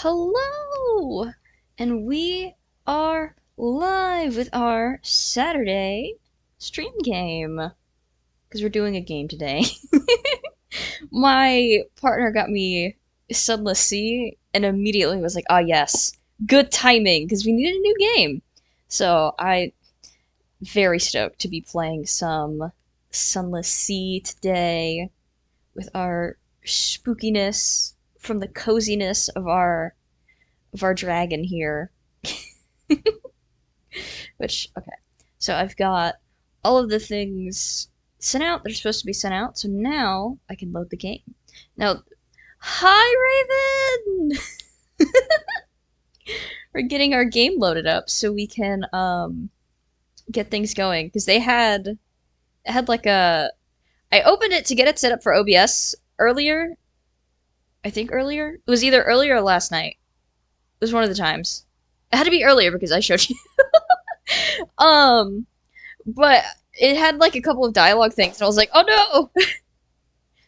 Hello! And we are live with our Saturday stream game. Because we're doing a game today. My partner got me Sunless Sea and immediately was like, ah, yes, good timing, because we needed a new game. So I very stoked to be playing some Sunless Sea today with our spookiness from the coziness of our dragon here. Which, okay. So I've got all of the things sent out that are supposed to be sent out, so now I can load the game. Now, hi Raven! We're getting our game loaded up so we can get things going. Because it had like a I opened it to get it set up for OBS earlier. I think earlier. It was either earlier or last night. It was one of the times. It had to be earlier because I showed you. um, but it had like a couple of dialogue things, and I was like, oh no!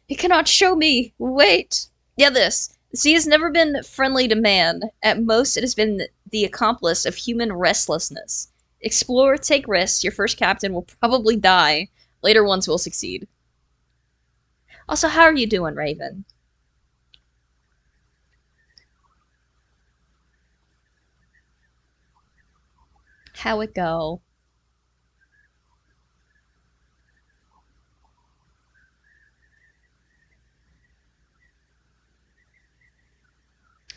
It cannot show me! Wait! Yeah, this. The sea has never been friendly to man. At most, it has been the accomplice of human restlessness. Explore, take risks. Your first captain will probably die. Later ones will succeed. Also, how are you doing, Raven? How it go?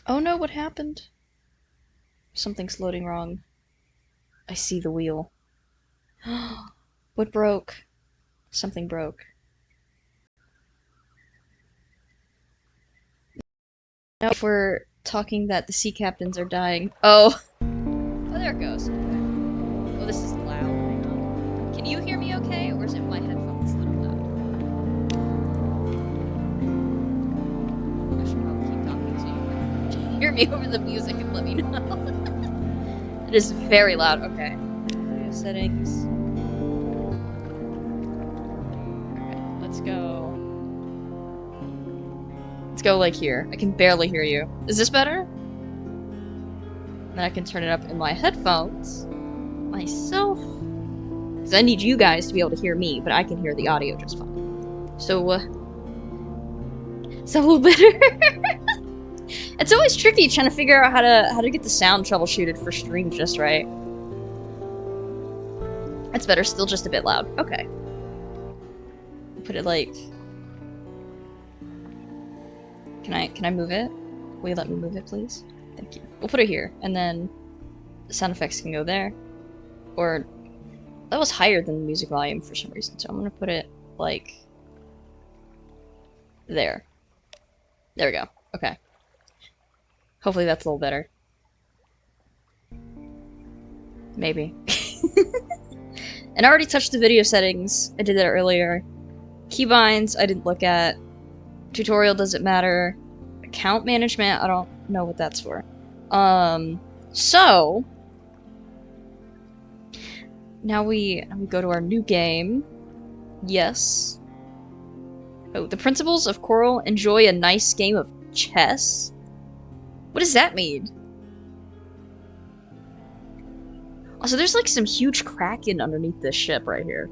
Oh no, what happened? Something's loading wrong. I see the wheel. What broke? Something broke. Now if we're talking that the sea captains are dying. Oh. Oh, there it goes. Okay. Oh, this is loud. Hang on. Can you hear me okay, or is it my headphones that are loud? I should probably keep talking so you can hear me over the music and let me know. It is very loud. Okay. Audio settings. Alright, let's go. Let's go like here. I can barely hear you. Is this better? And then I can turn it up in my headphones myself. Because I need you guys to be able to hear me, but I can hear the audio just fine. So, it's a little better. It's always tricky trying to figure out how to get the sound troubleshooted for streams just right. That's better, still just a bit loud. Okay. Put it like... Can I move it? Will you let me move it, please? Thank you. We'll put it here, and then the sound effects can go there. Or that was higher than the music volume for some reason, so I'm gonna put it like there. There we go. Okay. Hopefully that's a little better. Maybe. And I already touched the video settings. I did that earlier. Keybinds I didn't look at. Tutorial doesn't matter. Account management, I don't know what that's for. So now we go to our new game. Yes. Oh, the principles of Coral enjoy a nice game of chess? What does that mean? Also, there's like some huge kraken underneath this ship right here.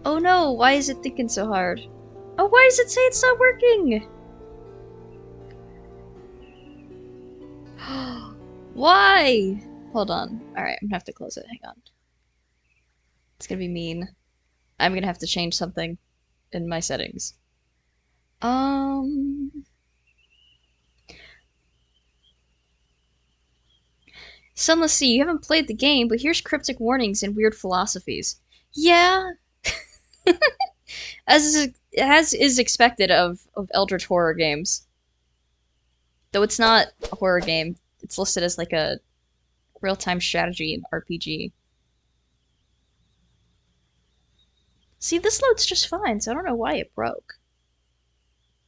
Oh no, why is it thinking so hard? Oh, why does it say it's not working? Why? Hold on. Alright, I'm gonna have to close it. Hang on. It's gonna be mean. I'm gonna have to change something in my settings. Sunless Sea, you haven't played the game, but here's cryptic warnings and weird philosophies. Yeah. As is expected of Eldritch horror games. Though it's not a horror game, it's listed as like a real-time strategy and RPG. See, this loads just fine, so I don't know why it broke.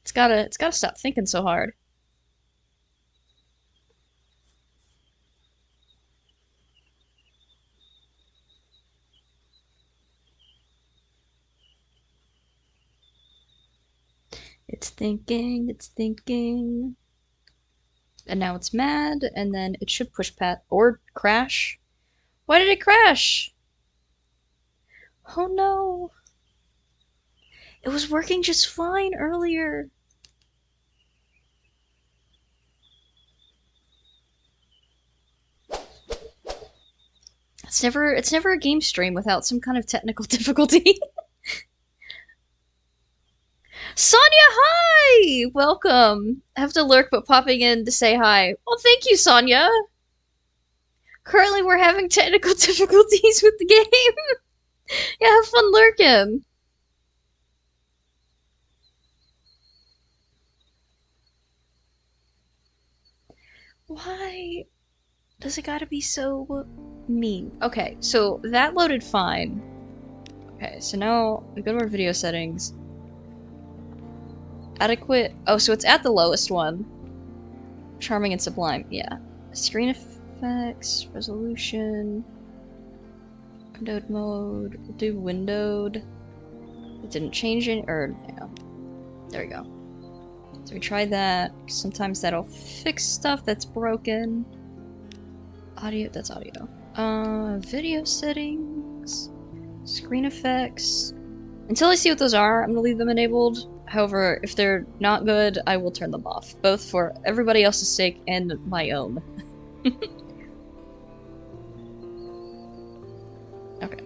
It's gotta stop thinking so hard. It's thinking, it's thinking. And now it's mad, and then it should push pat or crash. Why did it crash? Oh no. It was working just fine earlier. It's never a game stream without some kind of technical difficulty. Sonia, hi! Welcome. I have to lurk, but popping in to say hi. Well, thank you, Sonia. Currently, we're having technical difficulties with the game. Yeah, have fun lurking. Why does it gotta be so mean? Okay, so that loaded fine. Okay, so now we go to our video settings. Adequate. Oh, so it's at the lowest one. Charming and sublime. Yeah. Screen effects, resolution, windowed mode. We'll do windowed. It didn't change it, or yeah. There we go. So we tried that. Sometimes that'll fix stuff that's broken. Audio. That's audio. Video settings, screen effects. Until I see what those are, I'm gonna leave them enabled. However, if they're not good, I will turn them off, both for everybody else's sake and my own. Okay.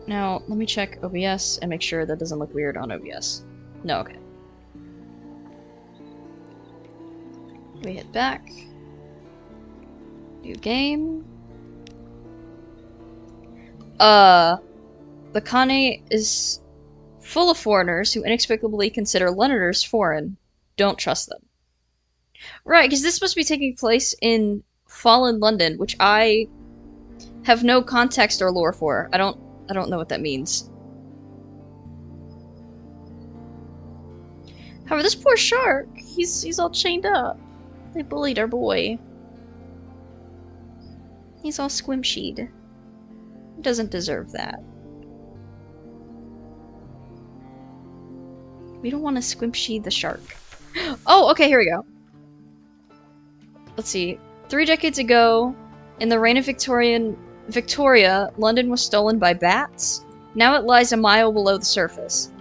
Now, let me check OBS and make sure that doesn't look weird on OBS. No, okay. We hit back. New game. The Kane is full of foreigners who inexplicably consider Londoners foreign. Don't trust them. Right, because this must be taking place in fallen London, which I have no context or lore for. I don't know what that means. However, this poor shark, he's all chained up. They bullied our boy. He's all squimshied. He doesn't deserve that. We don't want to squimshy the shark. Oh, okay, here we go. Let's see. 3 decades ago, in the reign of Victoria, London was stolen by bats. Now it lies a mile below the surface.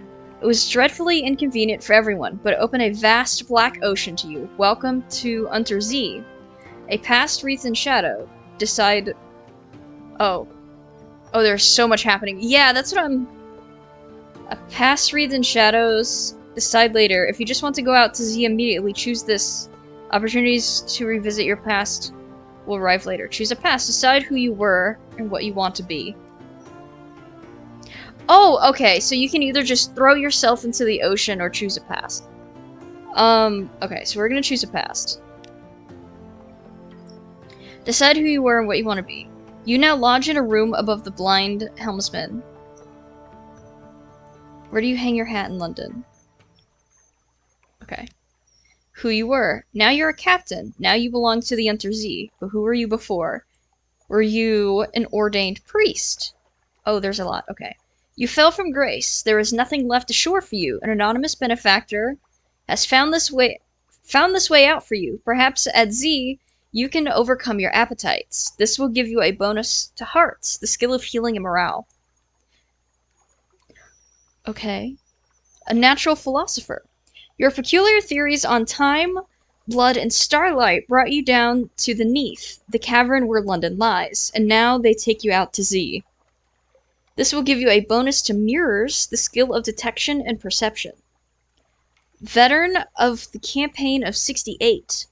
It was dreadfully inconvenient for everyone, but it opened a vast black ocean to you. Welcome to Untersee. A past wreathed in shadow. Decide... Oh. Oh, there's so much happening. Yeah, that's what I'm... A past wreathed in shadows. Decide later. If you just want to go out to Z immediately, choose this. Opportunities to revisit your past will arrive later. Choose a past. Decide who you were and what you want to be. Oh, okay. So you can either just throw yourself into the ocean or choose a past. Okay, so we're gonna choose a past. Decide who you were and what you want to be. You now lodge in a room above the blind helmsman. Where do you hang your hat in London? Okay. Who you were. Now you're a captain. Now you belong to the Untersee. But who were you before? Were you an ordained priest? Oh, there's a lot. Okay. You fell from grace. There is nothing left ashore for you. An anonymous benefactor has found this way out for you. Perhaps at Z, you can overcome your appetites. This will give you a bonus to hearts, the skill of healing and morale. Okay. A natural philosopher. Your peculiar theories on time, blood, and starlight brought you down to the Neath, the cavern where London lies, and now they take you out to Z. This will give you a bonus to mirrors, the skill of detection and perception. Veteran of the campaign of 68.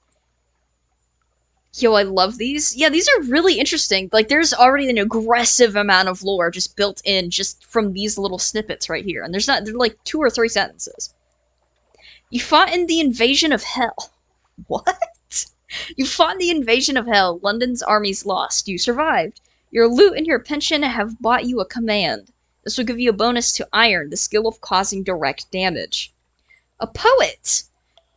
Yo, I love these. Yeah, these are really interesting. Like, there's already an aggressive amount of lore just built in just from these little snippets right here. And they're like 2 or 3 sentences. You fought in the invasion of hell. What? You fought in the invasion of hell. London's armies lost. You survived. Your loot and your pension have bought you a command. This will give you a bonus to iron, the skill of causing direct damage. A poet!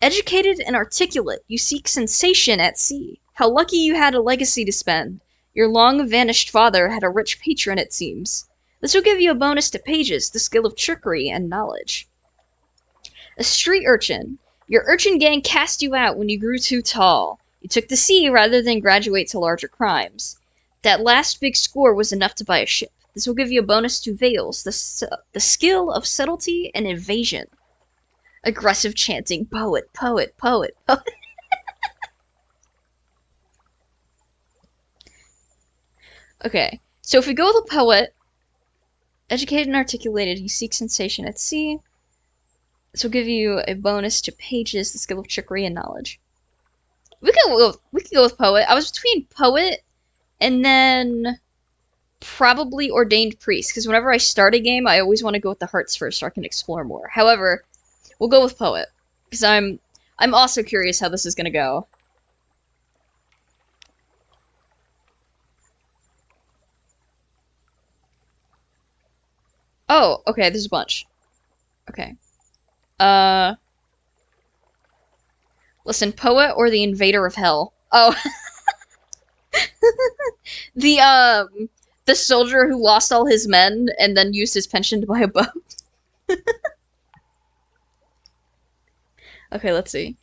Educated and articulate, you seek sensation at sea. How lucky you had a legacy to spend. Your long-vanished father had a rich patron, it seems. This will give you a bonus to pages, the skill of trickery and knowledge. A street urchin. Your urchin gang cast you out when you grew too tall. You took the sea rather than graduate to larger crimes. That last big score was enough to buy a ship. This will give you a bonus to Veils, the skill of subtlety and evasion. Aggressive chanting, poet, poet, poet, poet. Okay, so if we go with a poet, educated and articulated, you seek sensation at sea. This will give you a bonus to pages, the skill of trickery and knowledge. We can go with poet. I was between poet and then probably ordained priest, because whenever I start a game, I always want to go with the hearts first so I can explore more. However, we'll go with poet, because I'm also curious how this is gonna go. Oh, okay, there's a bunch. Okay. Listen, poet or the invader of hell? Oh. The soldier who lost all his men and then used his pension to buy a boat. Okay, let's see.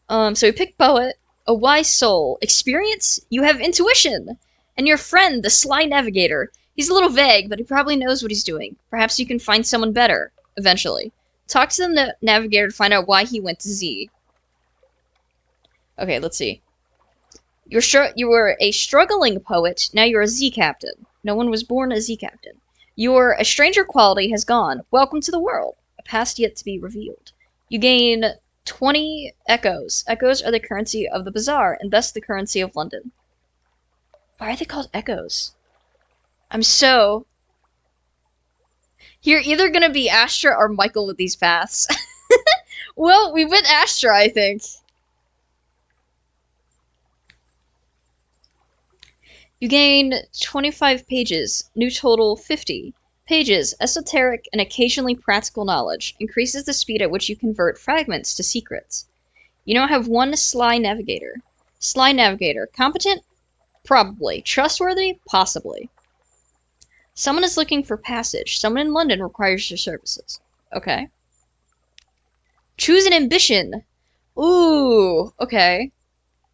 So we picked poet, a wise soul, experience, you have intuition, and your friend, the sly navigator. He's a little vague, but he probably knows what he's doing. Perhaps you can find someone better, eventually. Talk to the navigator to find out why he went to Z. Okay, let's see. You were a struggling poet, now you're a Z captain. No one was born a Z captain. Your a stranger quality has gone. Welcome to the world. A past yet to be revealed. You gain 20 echoes. Echoes are the currency of the bazaar, and thus the currency of London. Why are they called echoes? I'm so... You're either gonna be Astra or Michael with these paths. Well, we went Astra, I think. You gain 25 pages, new total 50. Pages, esoteric and occasionally practical knowledge, increases the speed at which you convert fragments to secrets. You now have one sly navigator. Sly navigator, competent? Probably. Trustworthy? Possibly. Someone is looking for passage. Someone in London requires your services. Okay. Choose an ambition. Ooh, okay.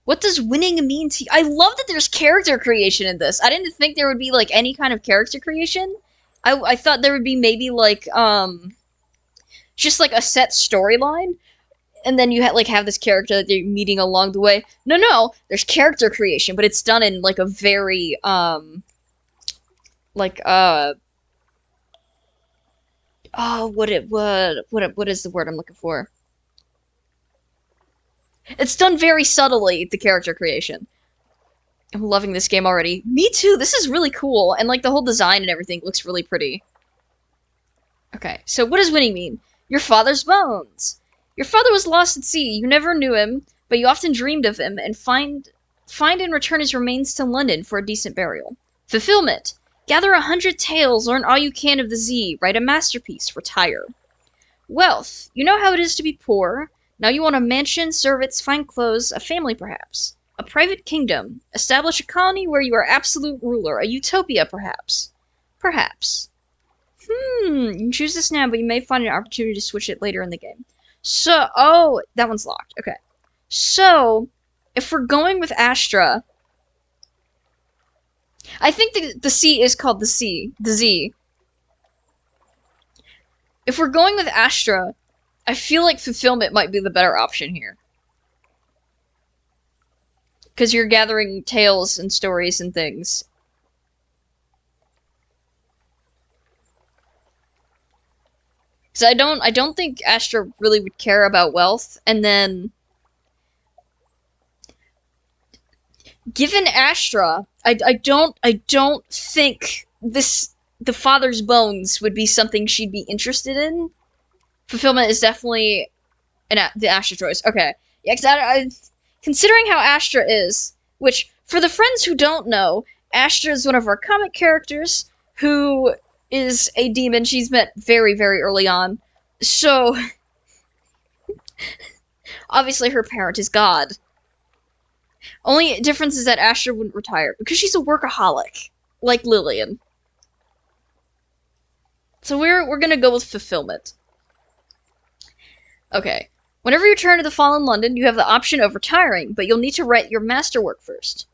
What does winning mean to you? I love that there's character creation in this. I didn't think there would be, like, any kind of character creation. I thought there would be maybe, like, just, like, a set storyline. And then you have this character that you're meeting along the way. No, there's character creation, but it's done in, like, a very, oh, what is the word I'm looking for? It's done very subtly, the character creation. I'm loving this game already. Me too, this is really cool. And, like, the whole design and everything looks really pretty. Okay, so what does winning mean? Your father's bones. Your father was lost at sea. You never knew him, but you often dreamed of him, and find and return his remains to London for a decent burial. Fulfillment. Gather 100 tales, learn all you can of the Z, write a masterpiece, retire. Wealth. You know how it is to be poor. Now you want a mansion, servants, fine clothes, a family perhaps. A private kingdom. Establish a colony where you are absolute ruler. A utopia, perhaps. Perhaps. You can choose this now, but you may find an opportunity to switch it later in the game. So, oh, that one's locked. Okay. So, if we're going with Astra, I think the C is called the C. The Z. If we're going with Astra, I feel like fulfillment might be the better option here. Because you're gathering tales and stories and things. Because I don't think Astra really would care about wealth, and then given Astra, I don't think the father's bones would be something she'd be interested in. Fulfillment is definitely the Astra choice. Okay. Yeah, because considering how Astra is, which, for the friends who don't know, Astra is one of our comic characters who is a demon she's met very, very early on. So, obviously her parent is God. Only difference is that Astra wouldn't retire, because she's a workaholic, like Lillian. So we're gonna go with fulfillment. Okay. Whenever you return to the fallen London, you have the option of retiring, but you'll need to write your masterwork first.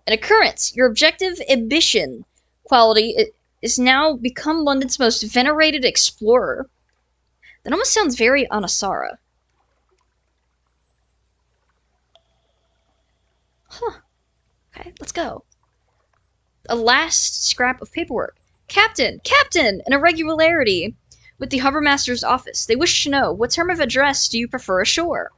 An occurrence. Your objective ambition quality is now become London's most venerated explorer. That almost sounds very Anasara. Huh. Okay, let's go. A last scrap of paperwork. Captain! Captain! An irregularity with the Harbormaster's office. They wish to know, what term of address do you prefer ashore?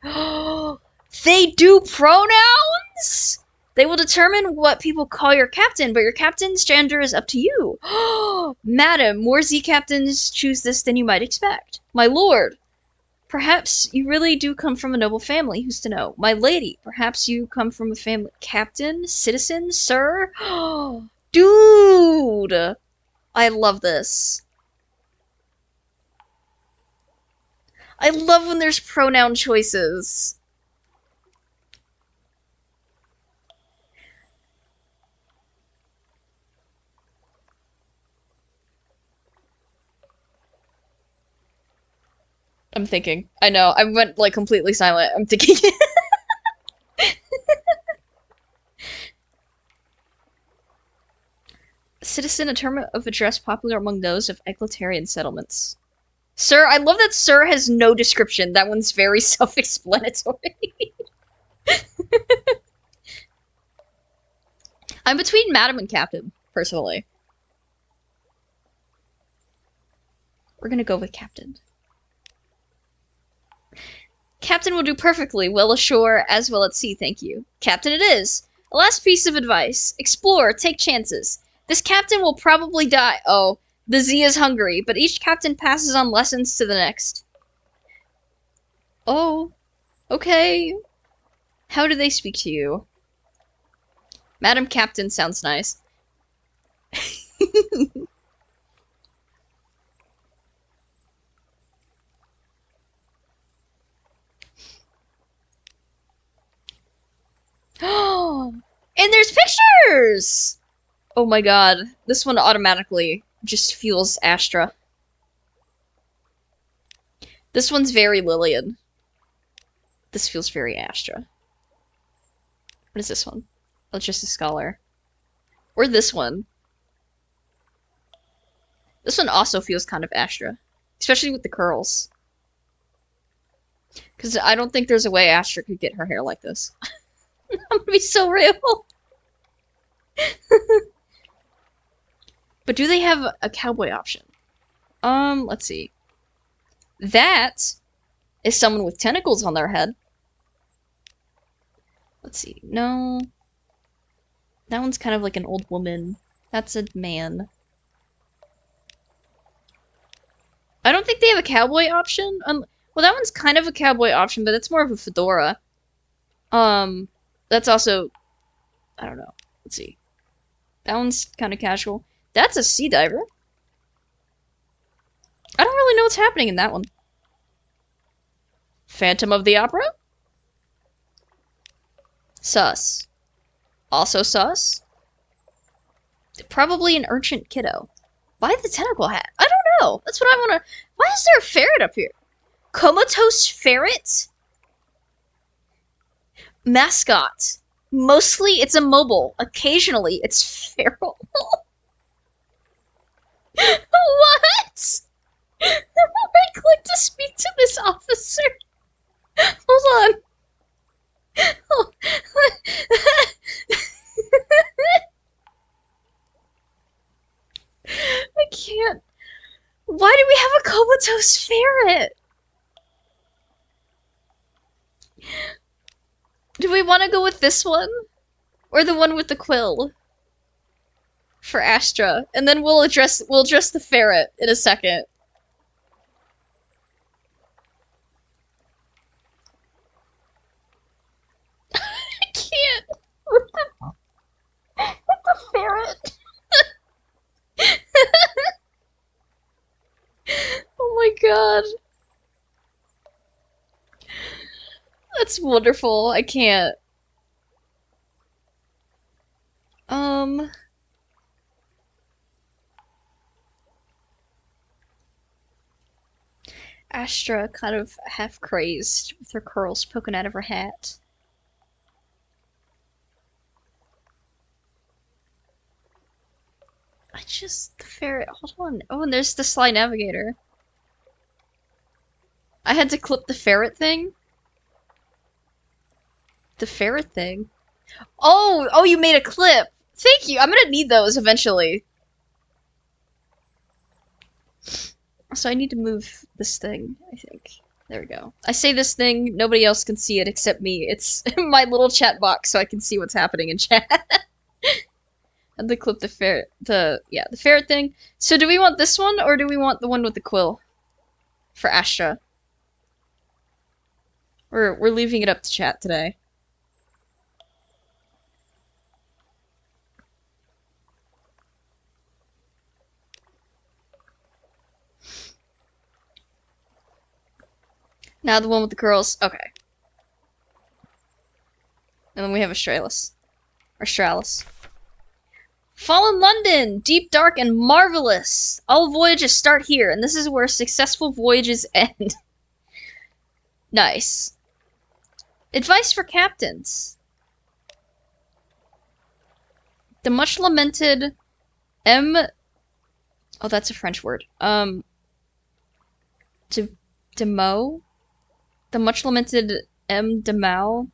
They do pronouns? They will determine what people call your captain, but your captain's gender is up to you. Madam, more Z captains choose this than you might expect. My lord, perhaps you really do come from a noble family, who's to know? My lady, perhaps you come from a family... Captain? Citizen? Sir? Dude! I love this. I love when there's pronoun choices. I'm thinking. I know. I went, like, completely silent. I'm thinking. Citizen, a term of address popular among those of egalitarian settlements. Sir, I love that sir has no description. That one's very self-explanatory. I'm between madam and captain, personally. We're gonna go with captain. Captain will do perfectly, well ashore as well at sea, thank you. Captain it is. A last piece of advice. Explore, take chances. This captain will probably die. Oh, the Z is hungry, but each captain passes on lessons to the next. Oh, okay. How do they speak to you? Madam Captain sounds nice. Oh, and there's pictures! Oh my god. This one automatically just feels Astra. This one's very Lillian. This feels very Astra. What is this one? Oh, it's just a scholar. Or this one. This one also feels kind of Astra. Especially with the curls. Because I don't think there's a way Astra could get her hair like this. I'm gonna be so real. But do they have a cowboy option? Let's see. That is someone with tentacles on their head. Let's see. No. That one's kind of like an old woman. That's a man. I don't think they have a cowboy option. Well, that one's kind of a cowboy option, but that's more of a fedora. That's also... I don't know. Let's see. That one's kind of casual. That's a sea diver. I don't really know what's happening in that one. Phantom of the Opera? Sus. Also sus? Probably an urchin kiddo. Why the tentacle hat? I don't know. That's what I want to... Why is there a ferret up here? Comatose ferret? Mascot. Mostly it's immobile. Occasionally it's feral. What? Right click to speak to this officer. Hold on. Oh. I can't. Why do we have a comatose ferret? Do we want to go with this one? Or the one with the quill? For Astra. And then we'll address the ferret in a second. I can't. With the ferret. Oh my god. That's wonderful. I can't. Astra kind of half crazed with her curls poking out of her hat. The ferret, hold on. Oh, and there's the Sly Navigator. I had to clip the ferret thing. The ferret thing. Oh, you made a clip. Thank you. I'm gonna need those eventually. So I need to move this thing, I think. There we go. I say this thing, nobody else can see it except me. It's my little chat box so I can see what's happening in chat. And to clip the ferret, the ferret thing. So do we want this one or do we want the one with the quill? For Astra. We're leaving it up to chat today. Now the one with the curls. Okay. And then we have Australis. Australis. Fallen London! Deep, dark, and marvelous! All voyages start here, and this is where successful voyages end. Nice. Advice for captains. The much lamented M... Oh, that's a French word. Demo? The much lamented M. Demo,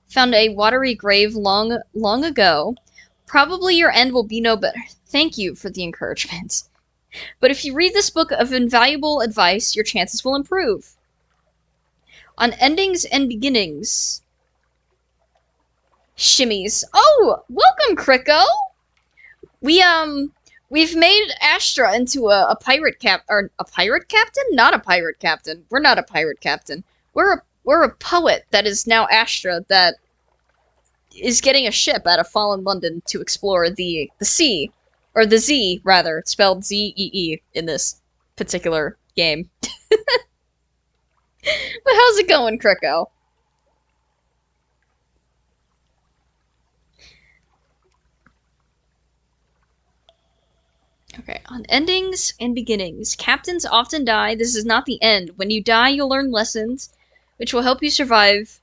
found a watery grave long ago. Probably your end will be no better. Thank you for the encouragement. But if you read this book of invaluable advice, your chances will improve. On endings and beginnings. Shimmies. Oh, welcome, Kriko! We've made Astra into a pirate or a pirate captain? Not a pirate captain. We're not a pirate captain. We're a poet that is now Astra that is getting a ship out of Fallen London to explore the sea. Or the Z, rather. It's spelled Z-E-E in this particular game. But how's it going, Kriko? Okay, on endings and beginnings. Captains often die. This is not the end. When you die, you'll learn lessons, which will help you survive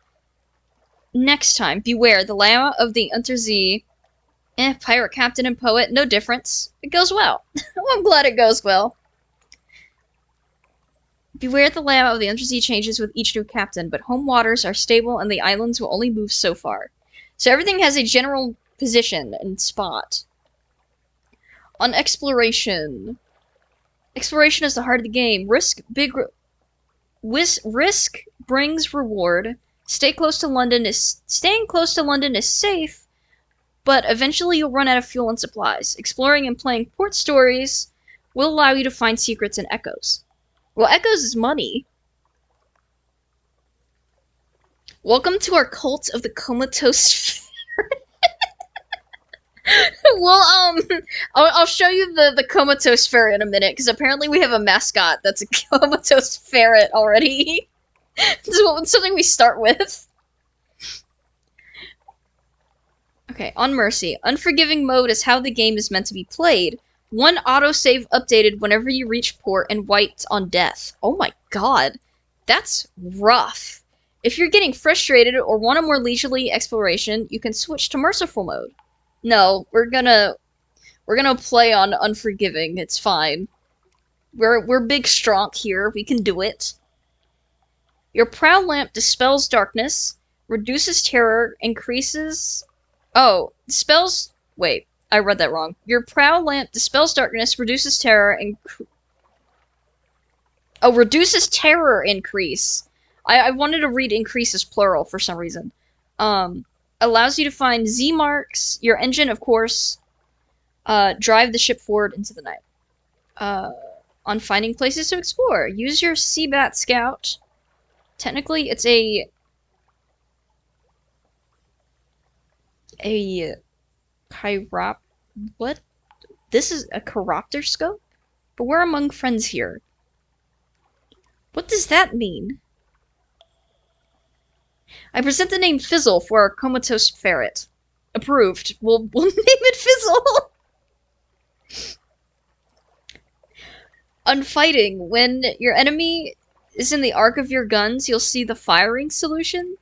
next time. Beware, the layout of the Untersee. Pirate captain and poet, no difference. It goes well. Well, I'm glad it goes well. Beware the layout of the Undersea changes with each new captain, but home waters are stable and the islands will only move so far. So everything has a general position and spot. On exploration. Exploration is the heart of the game. Risk brings reward. Staying close to London is safe, but eventually you'll run out of fuel and supplies. Exploring and playing port stories will allow you to find secrets and echoes. Well, echoes is money. Welcome to our cult of the comatose. Well, I'll show you the comatose ferret in a minute, because apparently we have a mascot that's a comatose ferret already. This is something we start with. Okay, on Mercy. Unforgiving mode is how the game is meant to be played. One autosave updated whenever you reach port and wiped on death. Oh my god. That's rough. If you're getting frustrated or want a more leisurely exploration, you can switch to merciful mode. No, we're gonna play on Unforgiving. It's fine. We're big strong here. We can do it. Your prow lamp dispels darkness, reduces terror, increases... Oh, dispels... Wait, I read that wrong. Your prow lamp dispels darkness, reduces terror, and... Oh, reduces terror increase. I wanted to read increases plural for some reason. Allows you to find Z marks, your engine, of course. Drive the ship forward into the night. On finding places to explore. Use your Seabat Scout. Technically, it's a what? This is a chiropter scope? But we're among friends here. What does that mean? I present the name Fizzle for our comatose ferret. Approved. We'll name it Fizzle! Unfighting. When your enemy is in the arc of your guns, you'll see the firing solution.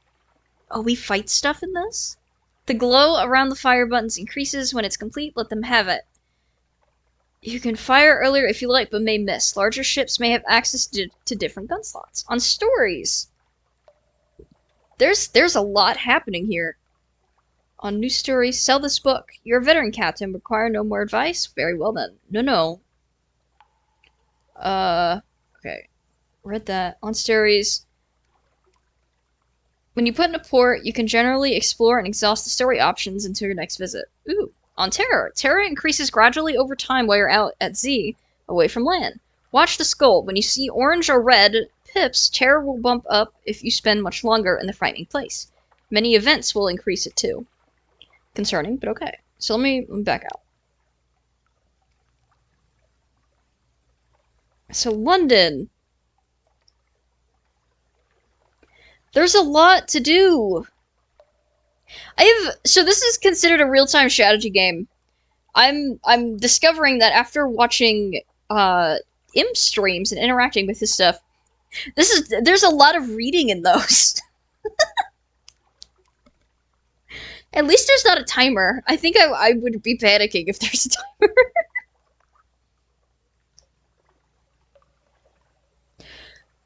Oh, we fight stuff in this? The glow around the fire buttons increases when it's complete. Let them have it. You can fire earlier if you like, but may miss. Larger ships may have access to different gun slots. On stories, there's a lot happening here. On new stories, sell this book. You're a veteran captain. Require no more advice? Very well then. No. Okay. Read that. On stories, when you put in a port, you can generally explore and exhaust the story options until your next visit. Ooh. On terror. Terror increases gradually over time while you're out at Z, away from land. Watch the skull. When you see orange or red pips, terror will bump up if you spend much longer in the frightening place. Many events will increase it too. Concerning, but okay. So let me back out. So London. There's a lot to do. So this is considered a real-time strategy game. I'm discovering that after watching Imp streams and interacting with his stuff, there's a lot of reading in those. At least there's not a timer. I think I would be panicking if there's a timer.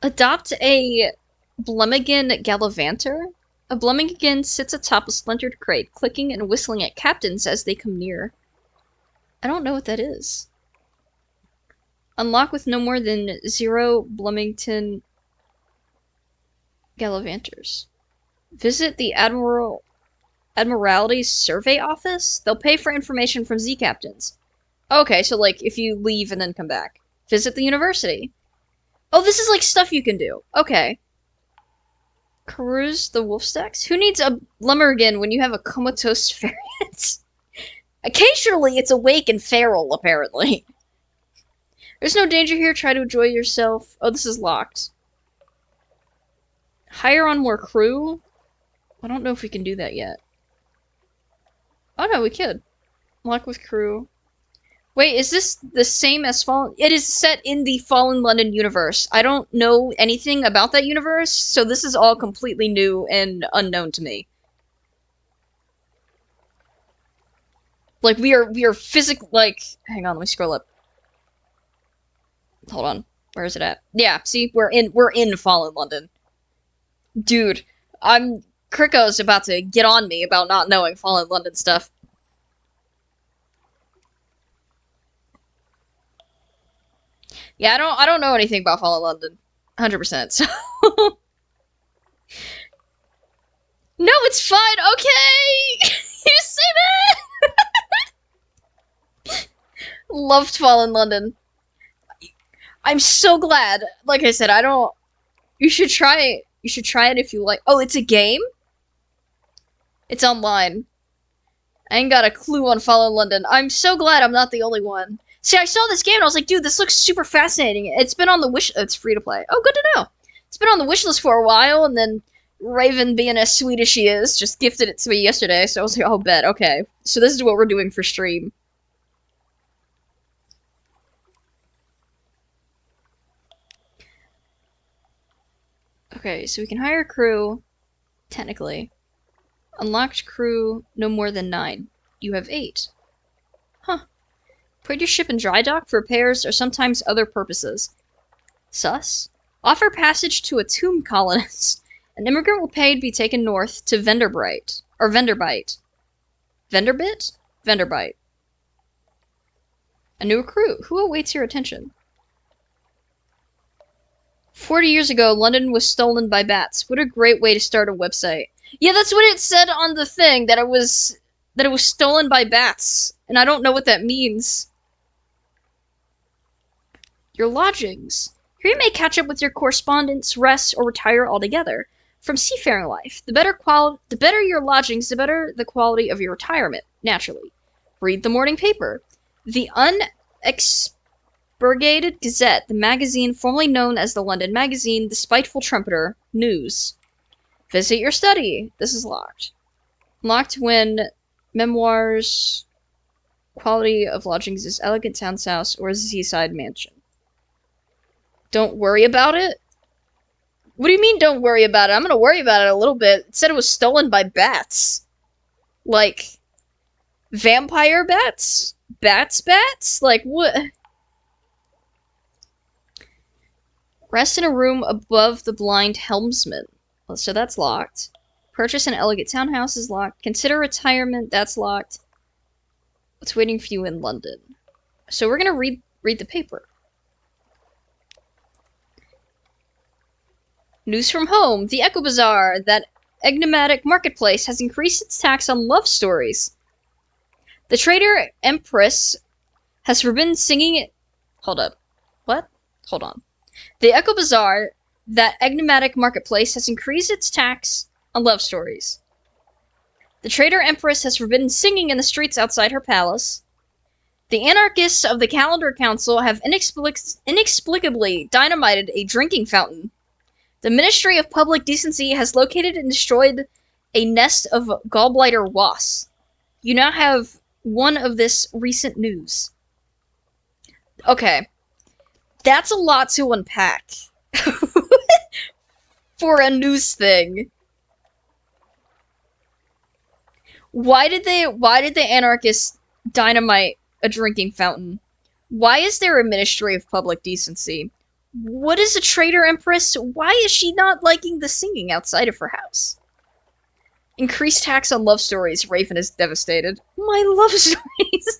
Adopt a Blummigan Gallivanter. A Blummigan sits atop a splintered crate, clicking and whistling at captains as they come near. I don't know what that is. Unlock with no more than 0 Bloomington Gallivanters. Visit the Admiralty's survey office? They'll pay for information from Z captains. Okay, so like if you leave and then come back. Visit the university. Oh, this is like stuff you can do. Okay. Cruise the wolf stacks? Who needs a Blummigan when you have a comatose variant? Occasionally it's awake and feral, apparently. There's no danger here. Try to enjoy yourself. Oh, this is locked. Hire on more crew? I don't know if we can do that yet. Oh no, we could. Lock with crew. Wait, is this the same as Fallen? It is set in the Fallen London universe. I don't know anything about that universe, so this is all completely new and unknown to me. Like, we are physically, like, hang on, let me scroll up. Hold on. Where is it at? Yeah, see, we're in Fallen London. Dude, Kriko's about to get on me about not knowing Fallen London stuff. Yeah, I don't know anything about Fallen London. 100%, so... No, it's fine, okay! You say that? Loved Fallen London. I'm so glad. Like I said, you should try it. You should try it if you like. Oh, it's a game? It's online. I ain't got a clue on Fallen London. I'm so glad I'm not the only one. See, I saw this game and I was like, dude, this looks super fascinating. It's been on the wish... It's free to play. Oh, good to know. It's been on the wishlist for a while, and then Raven, being as sweet as she is, just gifted it to me yesterday, so I was like, oh, bet, okay. So this is what we're doing for stream. Okay, so we can hire a crew, technically. Unlocked crew, no more than 9. You have 8. Huh. Put your ship in dry dock for repairs or sometimes other purposes. Sus. Offer passage to a tomb colonist. An immigrant will pay to be taken north to Venderbite. Or Venderbite. Venderbit? Venderbite. A new recruit. Who awaits your attention? 40 years ago, London was stolen by bats. What a great way to start a website. Yeah, that's what it said on the thing, that it was stolen by bats. And I don't know what that means. Your lodgings. Here you may catch up with your correspondence, rest, or retire altogether. From seafaring life, the better your lodgings, the better the quality of your retirement, naturally. Read the morning paper. The Unexpurgated Gazette, the magazine formerly known as the London Magazine, the Spiteful Trumpeter, News. Visit your study. This is locked. Locked when memoirs, quality of lodgings is elegant townhouse or a seaside mansion. Don't worry about it? What do you mean don't worry about it? I'm gonna worry about it a little bit. It said it was stolen by bats. Like, vampire bats? Bats? Like, what? Rest in a room above the blind helmsman. Well, so that's locked. Purchase an elegant townhouse is locked. Consider retirement, that's locked. What's waiting for you in London? So we're gonna read the paper. News from home. The Echo Bazaar, that enigmatic marketplace, has increased its tax on love stories. The trader Empress has forbidden singing... Hold up. What? Hold on. The Echo Bazaar, that enigmatic marketplace, has increased its tax on love stories. The trader Empress has forbidden singing in the streets outside her palace. The anarchists of the Calendar Council have inexplicably dynamited a drinking fountain. The Ministry of Public Decency has located and destroyed a nest of gallbladder wasps. You now have one of this recent news. Okay. That's a lot to unpack. For a news thing. Why did the anarchists dynamite a drinking fountain? Why is there a Ministry of Public Decency? What is a traitor empress? Why is she not liking the singing outside of her house? Increased tax on love stories. Raven is devastated. My love stories.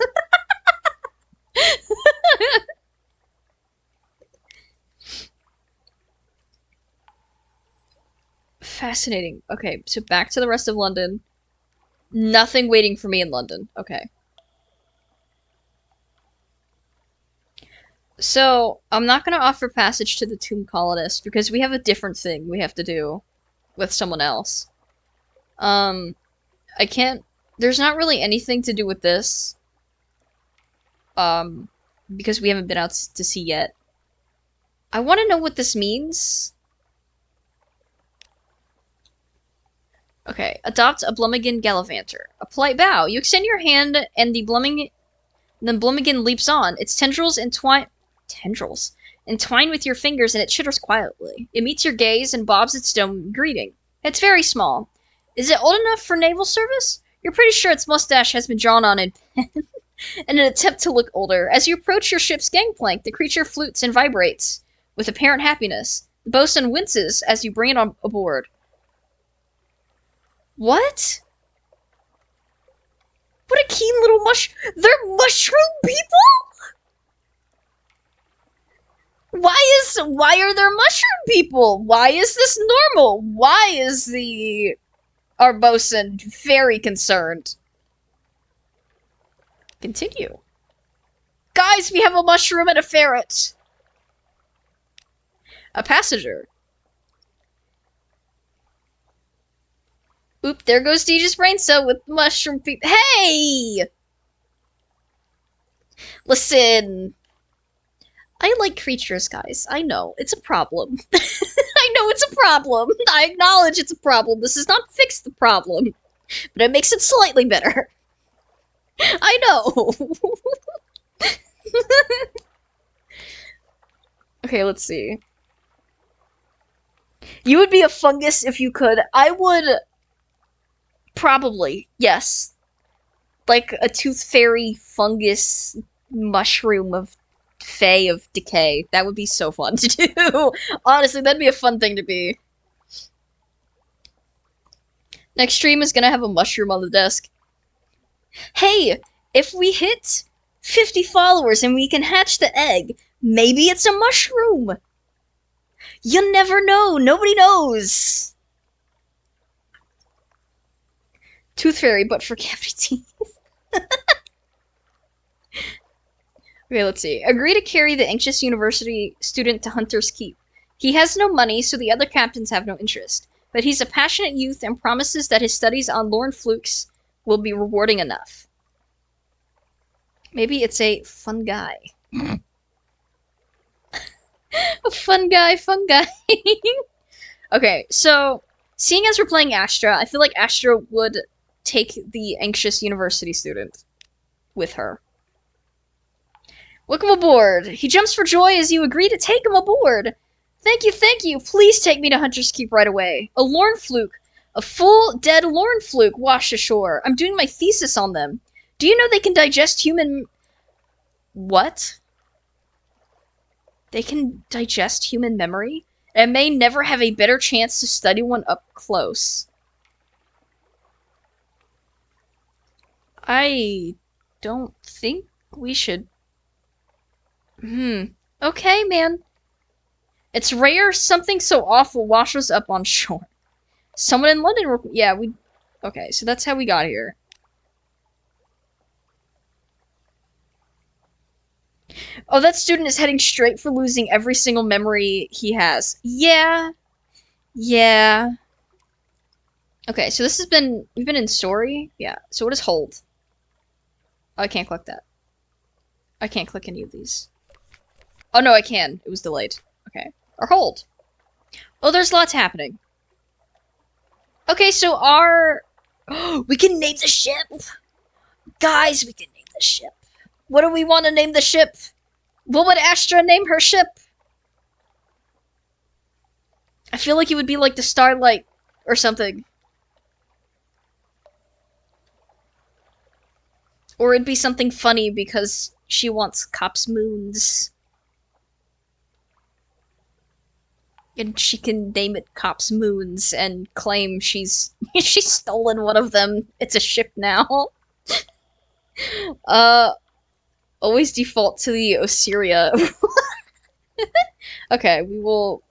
Fascinating. Okay, so back to the rest of London. Nothing waiting for me in London. Okay. So, I'm not gonna offer passage to the Tomb Colonist, because we have a different thing we have to do with someone else. I can't... There's not really anything to do with this. Because we haven't been out to sea yet. I want to know what this means. Okay, adopt a Blummigan Gallivanter. A polite bow. You extend your hand, and the Blummigan leaps on. Its tendrils entwine with your fingers, and it chitters quietly. It meets your gaze and bobs its dome greeting. It's very small. Is it old enough for naval service? You're pretty sure its mustache has been drawn on in an attempt to look older. As you approach your ship's gangplank, the creature flutes and vibrates with apparent happiness. The bosun winces as you bring it on aboard. What? What a keen little They're mushroom people? Why are there mushroom people? Why is this normal? Why is our bosun very concerned? Continue. Guys, we have a mushroom and a ferret. A passenger. Oop, there goes DJ's brain cell with mushroom people. Hey! Listen. I like creatures, guys. I know. It's a problem. I know it's a problem. I acknowledge it's a problem. This does not fix the problem. But it makes it slightly better. I know. Okay, let's see. You would be a fungus if you could. I would... Probably, yes. Like a tooth fairy fungus mushroom of Fae of Decay. That would be so fun to do. Honestly, that'd be a fun thing to be. Next stream is gonna have a mushroom on the desk. Hey, if we hit 50 followers and we can hatch the egg, maybe it's a mushroom. You never know. Nobody knows. Tooth fairy, but for cavity teeth. Okay, let's see. Agree to carry the anxious university student to Hunter's Keep. He has no money, so the other captains have no interest. But he's a passionate youth and promises that his studies on Lorne Flukes will be rewarding enough. Maybe it's a fun guy. A fun guy. Okay, so, seeing as we're playing Astra, I feel like Astra would take the anxious university student with her. Welcome aboard. He jumps for joy as you agree to take him aboard. Thank you. Please take me to Hunter's Keep right away. A Lorn fluke. A full, dead Lorn fluke washed ashore. I'm doing my thesis on them. Do you know they can digest human... What? They can digest human memory? And may never have a better chance to study one up close. I don't think we should... Okay, man. It's rare something so awful washes up on shore. Someone in London... Yeah, we... Okay, so that's how we got here. Oh, that student is heading straight for losing every single memory he has. Yeah. Yeah. Okay, so this has been... We've been in story? Yeah. So what is hold? Oh, I can't click that. I can't click any of these. Oh, no, I can. It was delayed. Okay. Or hold. Oh, there's lots happening. Okay, so our... we can name the ship! Guys, we can name the ship. What do we want to name the ship? What would Astra name her ship? I feel like it would be like the Starlight or something. Or it'd be something funny because she wants cops moons. And she can name it Cops Moons and claim she's stolen one of them. It's a ship now. Always default to the Osiria. Okay, we will...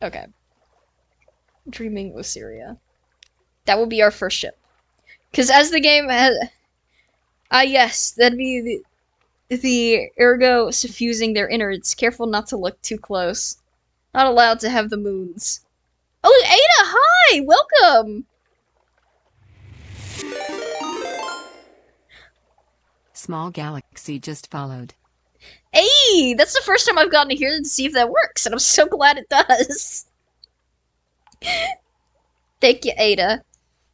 Okay. Dreaming Osiria. That will be our first ship. Because as the game has... yes, that'd be the ergo suffusing their innards. Careful not to look too close. Not allowed to have the moons. Oh, Ada, hi! Welcome! Small galaxy just followed. Hey! That's the first time I've gotten to hear to see if that works, and I'm so glad it does. Thank you, Ada.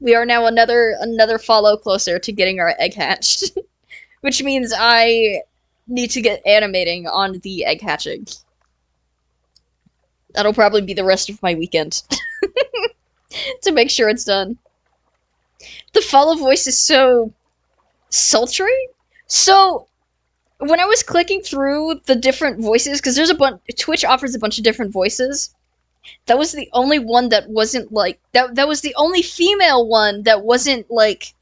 We are now another follow closer to getting our egg hatched. Which means I need to get animating on the egg hatching. That'll probably be the rest of my weekend. To make sure it's done. The follow voice is so... sultry? So, when I was clicking through the different voices, because there's a bunch... Twitch offers a bunch of different voices. That was the only one that wasn't, like... That was the only female one that wasn't, like...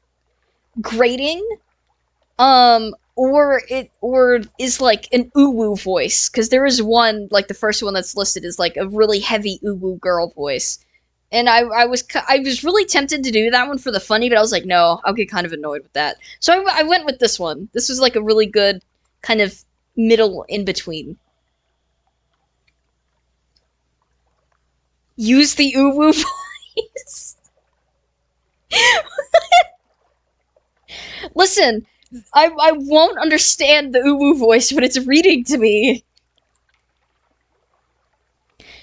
grating. Or is like an uwu voice, because there is one, like the first one that's listed is like a really heavy uwu girl voice, and I was really tempted to do that one for the funny, but I was like, no, I'll get kind of annoyed with that, so I went with this one. This was like a really good kind of middle in between. Use the uwu voice. Listen. I won't understand the uwu voice when it's reading to me.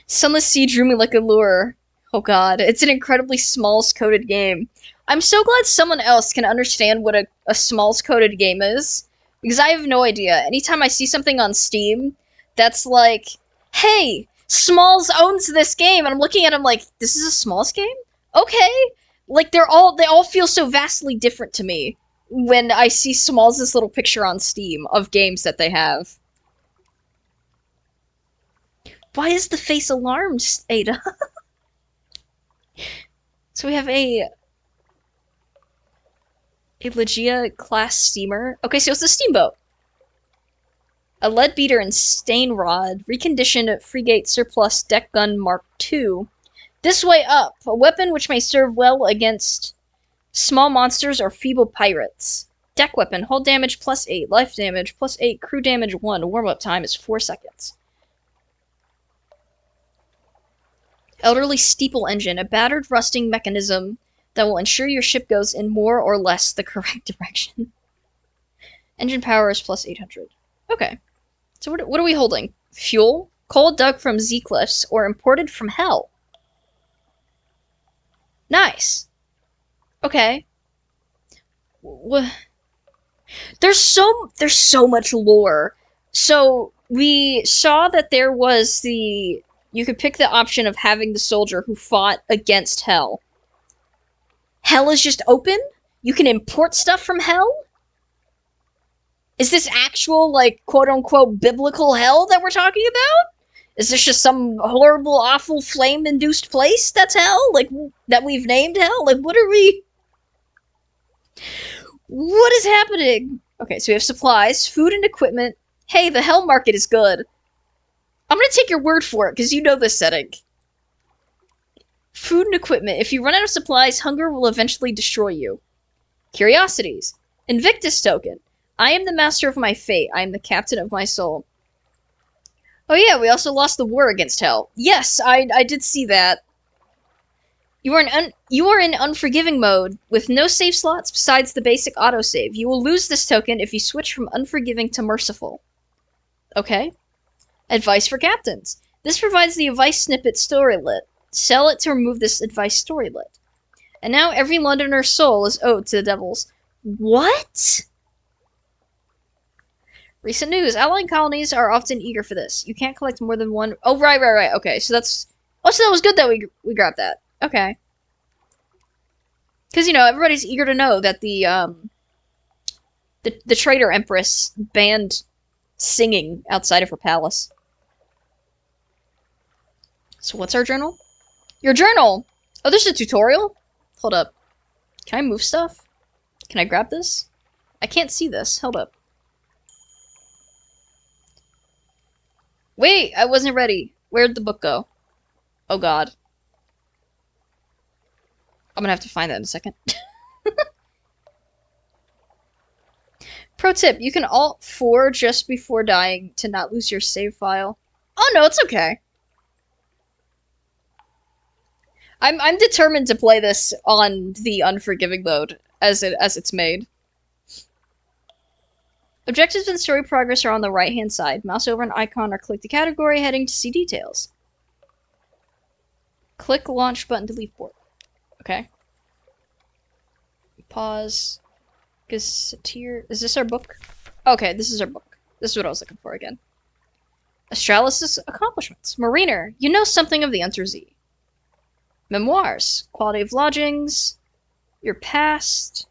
Sunless Sea drew me like a lure. Oh god, it's an incredibly smalls-coded game. I'm so glad someone else can understand what a smalls-coded game is, because I have no idea. Anytime I see something on Steam that's like, hey, Smalls owns this game, and I'm looking at them like, this is a Smalls game? Okay. Like, they all feel so vastly different to me when I see Smalls' little picture on Steam of games that they have. Why is the face alarmed, Ada? So we have a Legia class steamer. Okay, so it's a steamboat. A lead beater and stain rod. Reconditioned frigate surplus deck gun Mark II. This way up. A weapon which may serve well against small monsters or feeble pirates. Deck weapon. Hull damage +8. Life damage +8. Crew damage 1. Warm-up time is 4 seconds. Elderly steeple engine. A battered, rusting mechanism that will ensure your ship goes in more or less the correct direction. Engine power is +800. Okay. So what are we holding? Fuel? Coal dug from Z-cliffs or imported from hell. Nice. Okay. There's so much lore. So we saw that there was you could pick the option of having the soldier who fought against Hell. Hell is just open? You can import stuff from Hell? Is this actual, like, quote unquote biblical hell that we're talking about? Is this just some horrible, awful, flame induced place that's hell? Like, that we've named hell? Like, what are we. What is happening? Okay, so we have supplies, food, and equipment. Hey, the hell market is good. I'm gonna take your word for it, because you know this setting. Food and equipment. If you run out of supplies, hunger will eventually destroy you. Curiosities. Invictus token. I am the master of my fate. I am the captain of my soul. Oh yeah, we also lost the war against Hell. Yes, I did see that. You are in unforgiving mode, with no save slots besides the basic autosave. You will lose this token if you switch from unforgiving to merciful. Okay. Advice for captains. This provides the advice snippet storylet. Sell it to remove this advice storylet. And now every Londoner's soul is owed to the devils. What? Recent news. Allied colonies are often eager for this. You can't collect more than one. Oh, right. Okay, so that's. Oh, so that was good that we grabbed that. Okay. Because, everybody's eager to know that the traitor empress banned singing outside of her palace. So what's our journal? Your journal! Oh, there's a tutorial? Hold up. Can I move stuff? Can I grab this? I can't see this. Hold up. Wait, I wasn't ready. Where'd the book go? Oh god. I'm gonna have to find that in a second. Pro tip, you can Alt 4 just before dying to not lose your save file. Oh no, it's okay. I'm determined to play this on the unforgiving mode as it's made. Objectives and story progress are on the right-hand side. Mouse over an icon or click the category heading to see details. Click launch button to leave port. Okay. Pause. Gazetteer. Is this our book? Okay, this is our book. This is what I was looking for again. Astralis' accomplishments. Mariner, you know something of the Untersee. Memoirs. Quality of lodgings. Your past.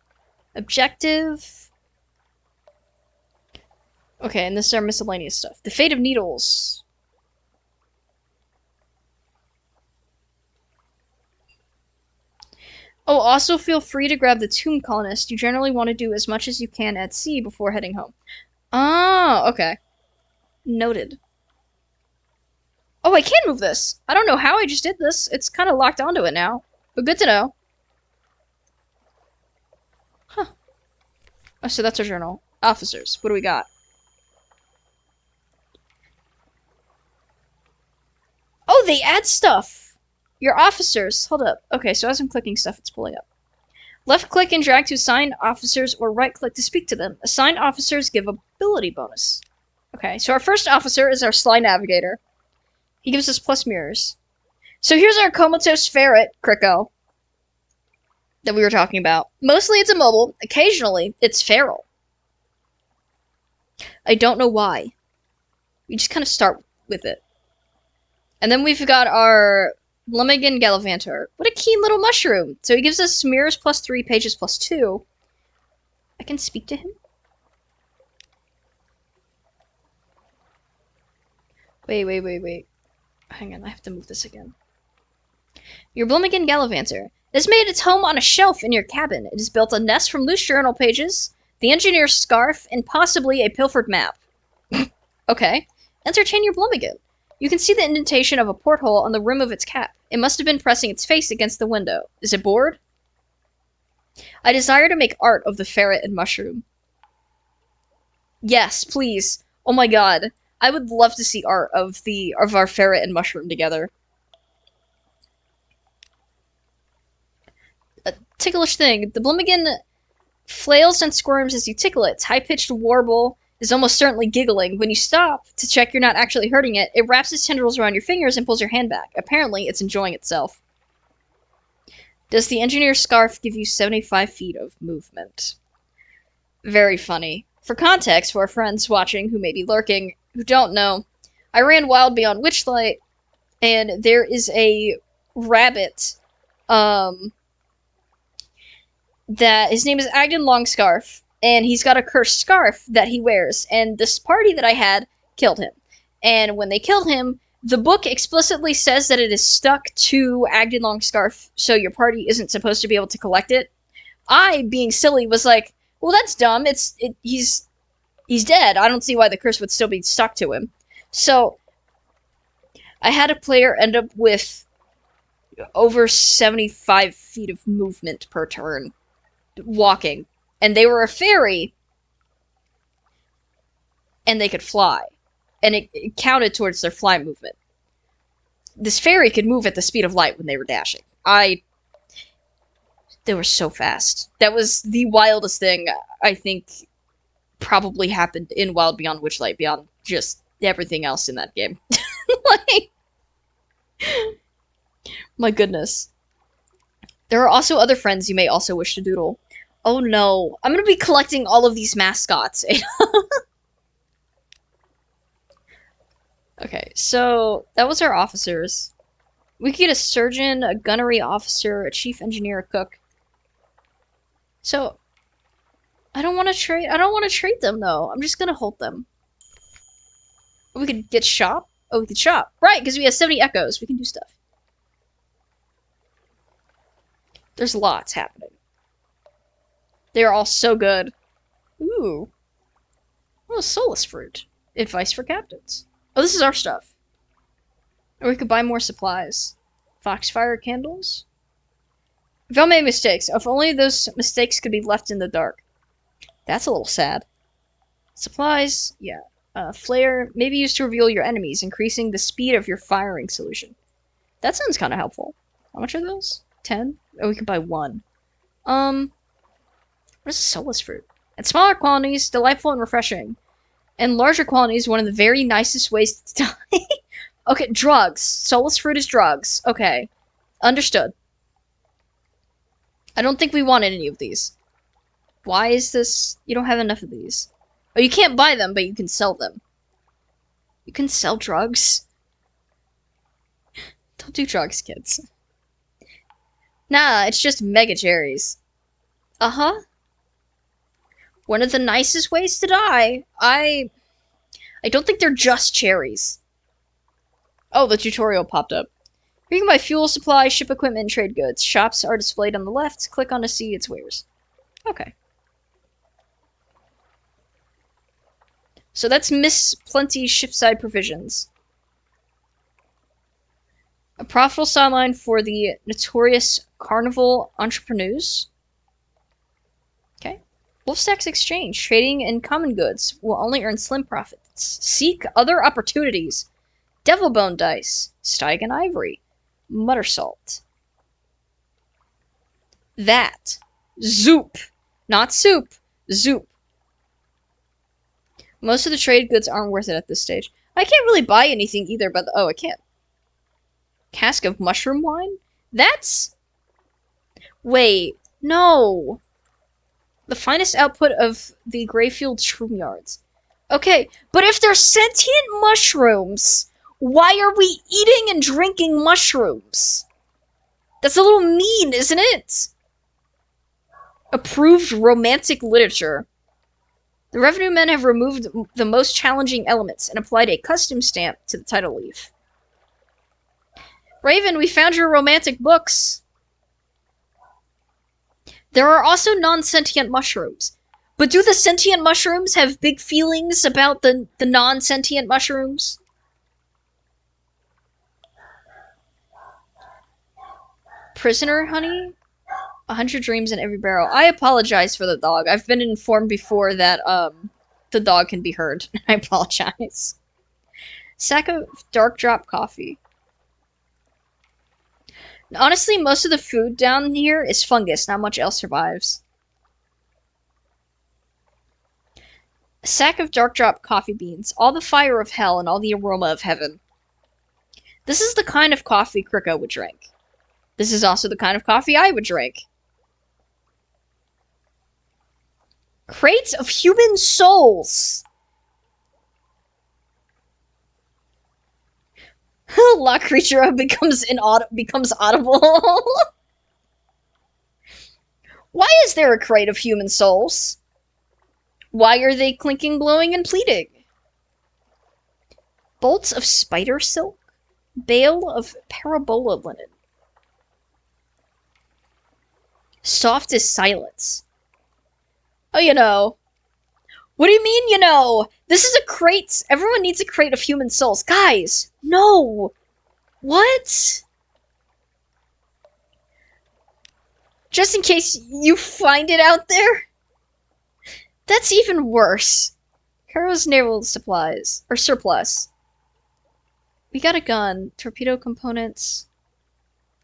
Objective. Okay, and this is our miscellaneous stuff. The Fate of Needles. Oh, also feel free to grab the Tomb Colonist. You generally want to do as much as you can at sea before heading home. Oh, okay. Noted. Oh, I can move this. I don't know how I just did this. It's kind of locked onto it now. But good to know. Huh. Oh, so that's our journal. Officers. What do we got? Oh, they add stuff! Your officers. Hold up. Okay, so as I'm clicking stuff, it's pulling up. Left click and drag to assign officers or right click to speak to them. Assigned officers give ability bonus. Okay, so our first officer is our Sly Navigator. He gives us plus mirrors. So here's our comatose ferret, Kriko, that we were talking about. Mostly it's immobile. Occasionally, it's feral. I don't know why. We just kind of start with it. And then we've got our Blumigan Gallivanter. What a keen little mushroom. So he gives us mirrors plus 3, pages plus 2. I can speak to him? Wait. Hang on, I have to move this again. Your Blumigan Gallivanter. It has made its home on a shelf in your cabin. It has built a nest from loose journal pages, the engineer's scarf, and possibly a pilfered map. Okay. Entertain your Blumigan. You can see the indentation of a porthole on the rim of its cap. It must have been pressing its face against the window. Is it bored? I desire to make art of the ferret and mushroom. Yes, please. Oh my god. I would love to see art of our ferret and mushroom together. A ticklish thing. The Blumigan flails and squirms as you tickle it. Its high-pitched warble is almost certainly giggling. When you stop to check you're not actually hurting it, it wraps its tendrils around your fingers and pulls your hand back. Apparently, it's enjoying itself. Does the engineer's scarf give you 75 feet of movement? Very funny. For context, for our friends watching who may be lurking, who don't know, I ran wild beyond Witchlight, and there is a rabbit, um, that his name is Agden Longscarf, and he's got a cursed scarf that he wears, and this party that I had killed him. And when they killed him, the book explicitly says that it is stuck to Agden Longscarf, so your party isn't supposed to be able to collect it. I, being silly, was like, well, that's dumb. He's dead. I don't see why the curse would still be stuck to him. So I had a player end up with over 75 feet of movement per turn walking. And they were a fairy, and they could fly. And it counted towards their fly movement. This fairy could move at the speed of light when they were dashing. They were so fast. That was the wildest thing I think probably happened in Wild Beyond Witchlight, beyond just everything else in that game. Like, my goodness. There are also other friends you may also wish to doodle. Oh no, I'm gonna be collecting all of these mascots. Okay, so that was our officers. We could get a surgeon, a gunnery officer, a chief engineer, a cook. So I don't want to trade them though. I'm just gonna hold them. We could get shop. Oh, we could shop. Right, because we have 70 echoes. We can do stuff. There's lots happening. They're all so good. Ooh. Oh, soulless fruit. Advice for captains. Oh, this is our stuff. Or we could buy more supplies. Foxfire candles. We've all made mistakes. If only those mistakes could be left in the dark. That's a little sad. Supplies, yeah. Flare, maybe used to reveal your enemies, increasing the speed of your firing solution. That sounds kind of helpful. How much are those? 10? Oh, we can buy one. What is a soulless fruit? At smaller quantities, delightful and refreshing. And larger quantities, one of the very nicest ways to die. Okay, drugs. Soulless fruit is drugs. Okay. Understood. I don't think we wanted any of these. Why is this? You don't have enough of these. Oh, you can't buy them, but you can sell them. You can sell drugs? Don't do drugs, kids. Nah, it's just mega cherries. Uh-huh. One of the nicest ways to die. I don't think they're just cherries. Oh, the tutorial popped up. You can buy fuel, supply, ship equipment, and trade goods. Shops are displayed on the left. Click on to see its wares. Okay. So that's Miss Plenty's shipside provisions. A profitable sideline for the notorious carnival entrepreneurs. Okay. Wolfstack's exchange. Trading in common goods will only earn slim profits. Seek other opportunities. Devilbone dice. Stygian ivory. Mutter salt. That. Zoop. Not soup. Zoop. Most of the trade goods aren't worth it at this stage. I can't really buy anything either, but... Oh, I can't. Cask of mushroom wine? That's... Wait. No. The finest output of the Greyfield Shroom Yards. Okay, but if they're sentient mushrooms, why are we eating and drinking mushrooms? That's a little mean, isn't it? Approved romantic literature. The revenue men have removed the most challenging elements and applied a custom stamp to the title leaf. Raven, we found your romantic books. There are also non-sentient mushrooms. But do the sentient mushrooms have big feelings about the non-sentient mushrooms? Prisoner honey? 100 dreams in every barrel. I apologize for the dog. I've been informed before that the dog can be heard. I apologize. Sack of dark drop coffee. Honestly, most of the food down here is fungus. Not much else survives. A sack of dark drop coffee beans. All the fire of hell and all the aroma of heaven. This is the kind of coffee Kriko would drink. This is also the kind of coffee I would drink. Crates of human souls. La creature becomes audible. Why is there a crate of human souls? Why are they clinking, blowing, and pleading? Bolts of spider silk? Bale of parabola linen. Soft as silence. Oh, you know. What do you mean, you know? This is a crate. Everyone needs a crate of human souls. Guys, no. What? Just in case you find it out there? That's even worse. Heroes naval supplies. Or surplus. We got a gun. Torpedo components.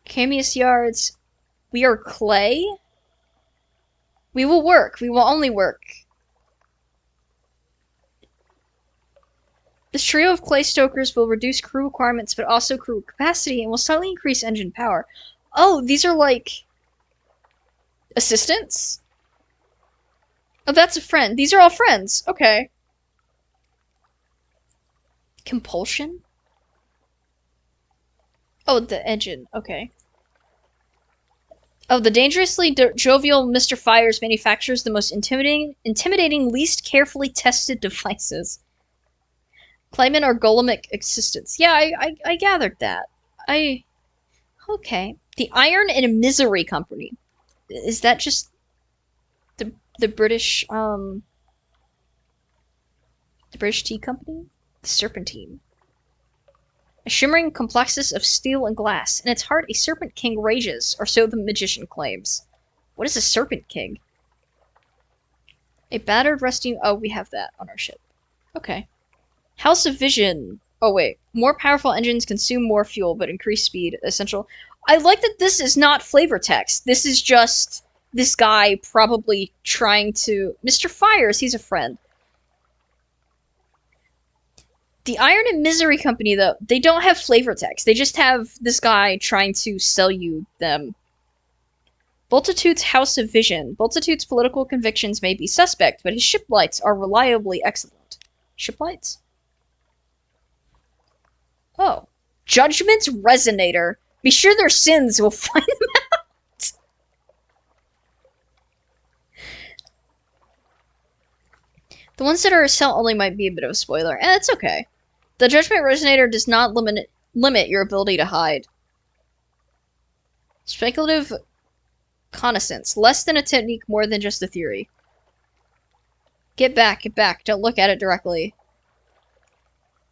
Camius yards. We are clay? We will work. We will only work. This trio of clay stokers will reduce crew requirements, but also crew capacity, and will slightly increase engine power. Oh, these are like assistants? Oh, that's a friend. These are all friends. Okay. Compulsion? Oh, the engine. Okay. Oh, the dangerously jovial Mr. Fires manufactures the most intimidating, least carefully tested devices. Clayman are golemic assistants. Yeah, I gathered that. Okay. The Iron and Misery Company. Is that just the British the British tea company? The Serpentine. A shimmering complexus of steel and glass. In its heart, a Serpent King rages, or so the magician claims. What is a Serpent King? A battered, rusty... Oh, we have that on our ship. Okay. House of Vision. Oh, wait. More powerful engines consume more fuel, but increase speed. Essential. I like that this is not flavor text. This is just this guy probably trying to... Mr. Fires, he's a friend. The Iron and Misery Company, though, they don't have flavor text. They just have this guy trying to sell you them. Bultitude's House of Vision. Bultitude's political convictions may be suspect, but his ship lights are reliably excellent. Ship lights? Oh. Judgment's Resonator. Be sure their sins will find them out. The ones that are sell only might be a bit of a spoiler, and it's okay. The Judgment Resonator does not limit your ability to hide. Speculative connaissance. Less than a technique, more than just a theory. Get back, get back. Don't look at it directly.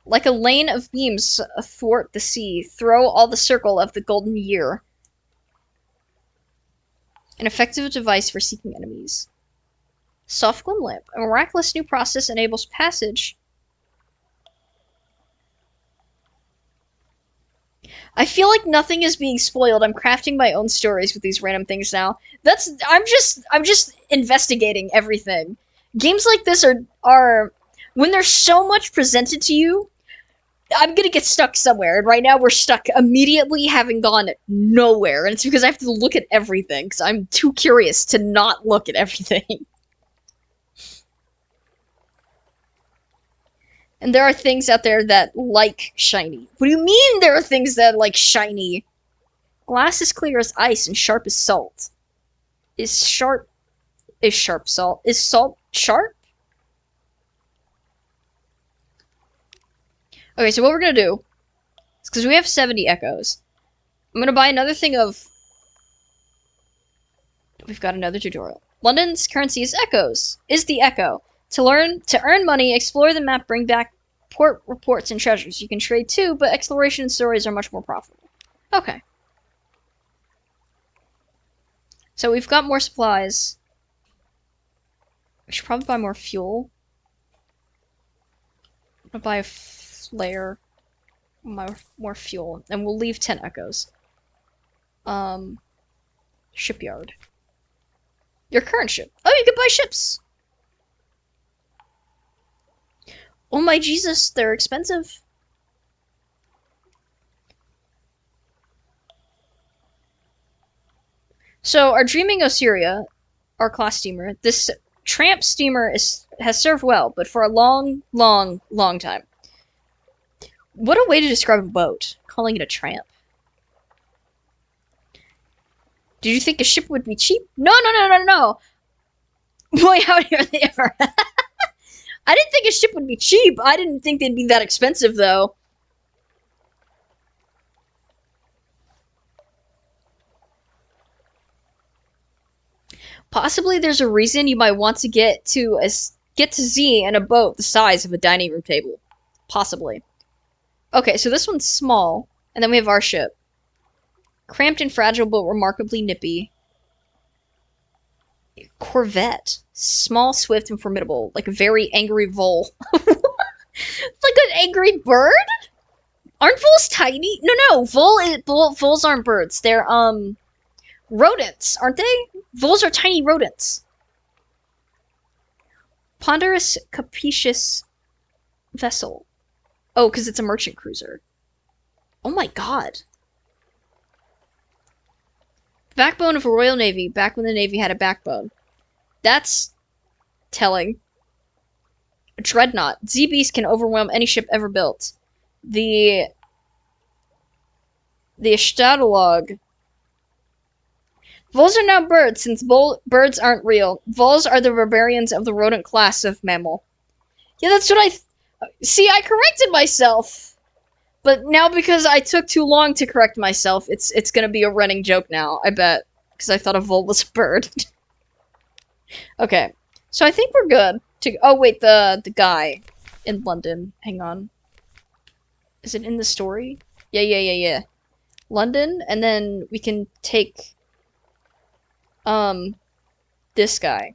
Like a lane of beams athwart the sea, throw all the circle of the golden year. An effective device for seeking enemies. Soft glim lamp. A miraculous new process enables passage. I feel like nothing is being spoiled. I'm crafting my own stories with these random things now. I'm just investigating everything. Games like this are when there's so much presented to you, I'm gonna get stuck somewhere, and right now we're stuck immediately having gone nowhere, and it's because I have to look at everything, because I'm too curious to not look at everything. And there are things out there that like shiny. What do you mean there are things that like shiny? Glass is clear as ice and sharp as salt. Is sharp salt? Is salt sharp? Okay, so what we're gonna do is because we have 70 echoes, I'm gonna buy another thing of. We've got another tutorial. London's currency is echoes. Is the echo. To earn money, explore the map, bring back port reports and treasures. You can trade too, but exploration and stories are much more profitable. Okay. So we've got more supplies. We should probably buy more fuel. I'm gonna buy a flare. More fuel. And we'll leave 10 echoes. Shipyard. Your current ship. Oh, you can buy ships! Oh my Jesus, they're expensive. So, our Dreaming Osiria, our class steamer, this Tramp steamer has served well, but for a long, long, long time. What a way to describe a boat, calling it a tramp. Did you think a ship would be cheap? No, no, no, no, no. Boy, howdy are they ever. I didn't think a ship would be cheap. I didn't think they'd be that expensive, though. Possibly there's a reason you might want to get to Z in a boat the size of a dining room table. Possibly. Okay, so this one's small, and then we have our ship. Cramped and fragile, but remarkably nippy. Corvette. Small, swift, and formidable. Like a very angry vole. Like an angry bird? Aren't voles tiny? No, voles aren't birds. They're, rodents, aren't they? Voles are tiny rodents. Ponderous, capacious vessel. Oh, because it's a merchant cruiser. Oh my god. Backbone of a Royal Navy, back when the Navy had a backbone. That's telling. A dreadnought. Z-Beast can overwhelm any ship ever built. The Stadolog. Voles are now birds, since birds aren't real. Voles are the barbarians of the rodent class of mammal. Yeah, that's what see, I corrected myself. But now because I took too long to correct myself, it's gonna be a running joke now, I bet. Because I thought a vole was a bird. Okay. So I think we're good. Oh wait, the guy in London. Hang on. Is it in the story? Yeah. London, and then we can take this guy.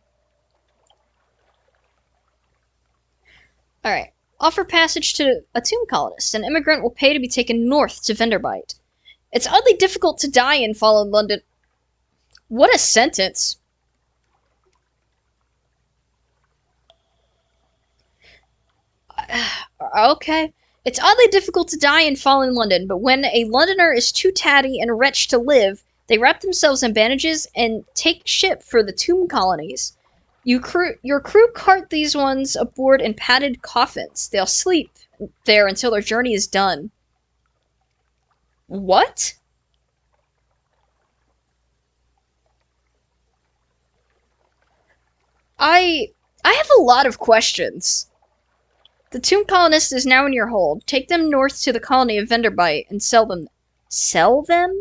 Alright. Offer passage to a tomb colonist. An immigrant will pay to be taken north to Venderbite. It's oddly difficult to die and fall in London. What a sentence. Okay. It's oddly difficult to die and fall in London, but when a Londoner is too tatty and wretched to live, they wrap themselves in bandages and take ship for the tomb colonies. Your crew cart these ones aboard in padded coffins. They'll sleep there until their journey is done. What? I have a lot of questions. The tomb colonist is now in your hold. Take them north to the colony of Venderbite and sell them. Sell them?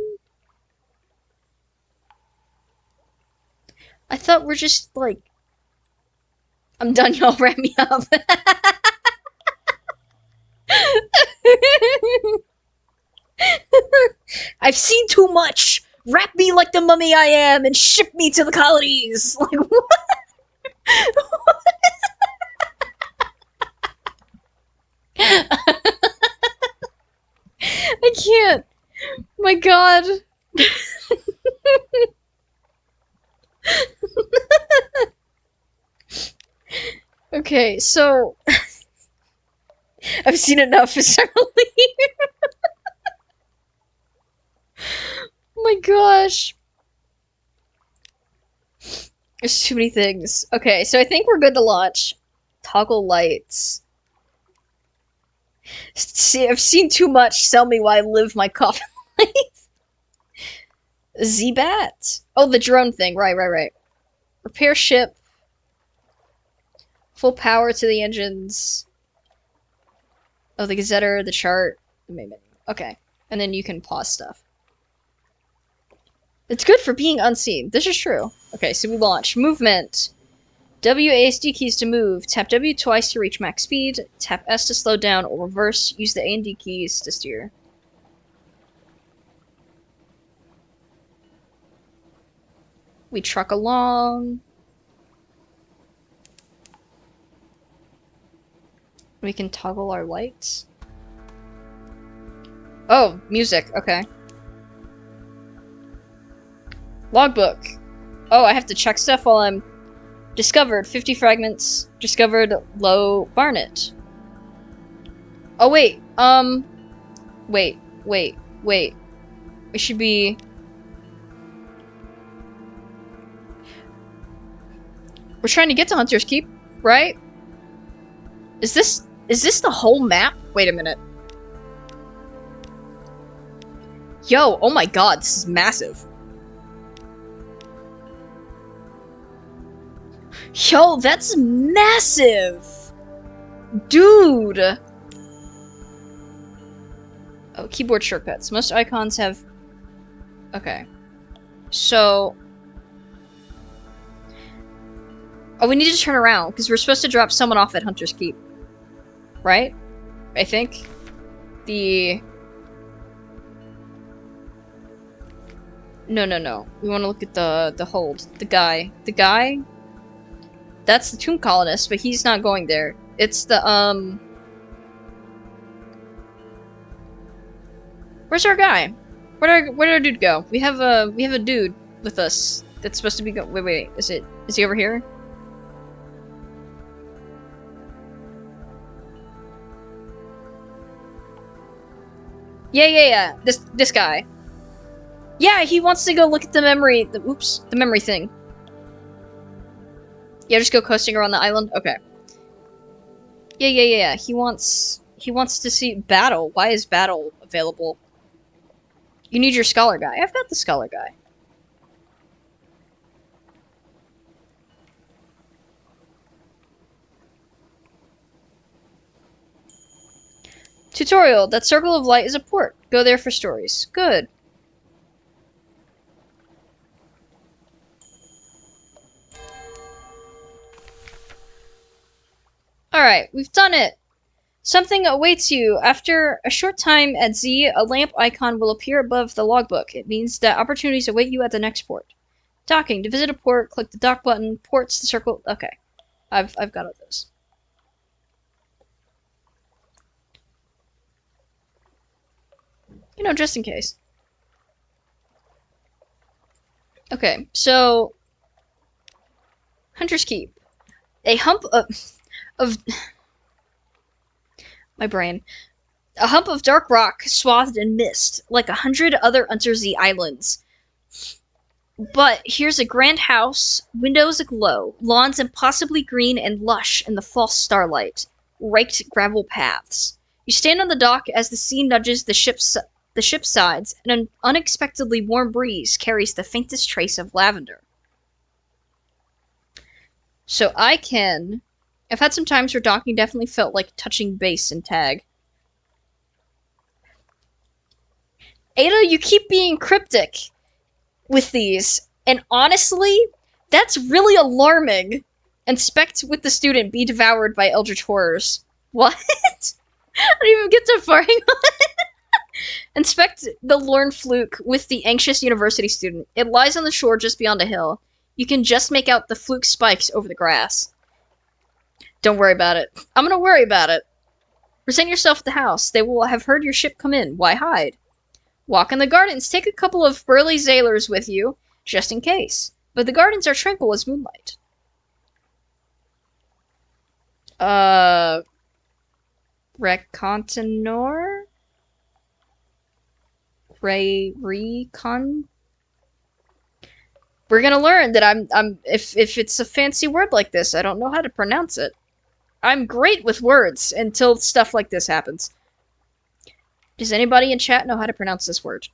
I thought we're just, like... I'm done, y'all. Wrap me up. I've seen too much. Wrap me like the mummy I am and ship me to the colonies. Like, what? I can't. My god. Okay, so I've seen enough for several years. Oh my gosh. There's too many things. Okay, so I think we're good to launch. Toggle lights. See, I've seen too much. Sell me while I live my coffin life. Z-Bat? Oh, the drone thing. Right. Repair ship. Full power to the engines. Oh, the gazetter, the chart. The main menu. Okay. And then you can pause stuff. It's good for being unseen. This is true. Okay, so we launch. Movement. WASD keys to move. Tap W twice to reach max speed. Tap S to slow down or reverse. Use the A and D keys to steer. We truck along. We can toggle our lights. Oh, music. Okay. Logbook. Oh, I have to check stuff while I'm... Discovered 50 fragments. Discovered low Barnet. Oh, wait. Wait. We should be... We're trying to get to Hunter's Keep, right? Is this the whole map? Wait a minute. Yo, oh my god, this is massive. Yo, that's massive! Dude! Oh, keyboard shortcuts. Most icons have... Okay. So... Oh, we need to turn around, because we're supposed to drop someone off at Hunter's Keep. Right? I think. The... No. We want to look at the hold. The guy. The guy? That's the tomb colonist, but he's not going there. It's the, Where's our guy? Where'd our dude go? We have a dude with us that's supposed to be wait, is he over here? Yeah. This guy. Yeah, he wants to go look at the memory, the memory thing. Yeah, just go coasting around the island? Okay. Yeah. He wants to see Battle. Why is Battle available? You need your scholar guy. I've got the scholar guy. Tutorial. That circle of light is a port. Go there for stories. Good. Alright, we've done it. Something awaits you. After a short time at Z, a lamp icon will appear above the logbook. It means that opportunities await you at the next port. Docking. To visit a port, click the dock button. Ports, the circle. Okay. I've got all those. You know, just in case. Okay, so... Hunter's Keep. A hump of my brain. A hump of dark rock swathed in mist, like 100 other Untersea islands. But here's a grand house, windows aglow, lawns impossibly green and lush in the false starlight, raked gravel paths. You stand on the dock as the sea nudges the ship's sides, and an unexpectedly warm breeze carries the faintest trace of lavender. So I've had some times where docking definitely felt like touching base in tag. Ada, you keep being cryptic with these, and honestly, that's really alarming. Inspect with the student, be devoured by eldritch horrors. What? I don't even get to far. Hang on. Inspect the lorn fluke with the anxious university student. It lies on the shore just beyond a hill. You can just make out the fluke spikes over the grass. Don't worry about it. I'm gonna worry about it. Present yourself at the house. They will have heard your ship come in. Why hide? Walk in the gardens. Take a couple of burly sailors with you, just in case. But the gardens are tranquil as moonlight. Recontinor? Recon? We're gonna learn that if it's a fancy word like this, I don't know how to pronounce it. I'm great with words until stuff like this happens. Does anybody in chat know how to pronounce this word?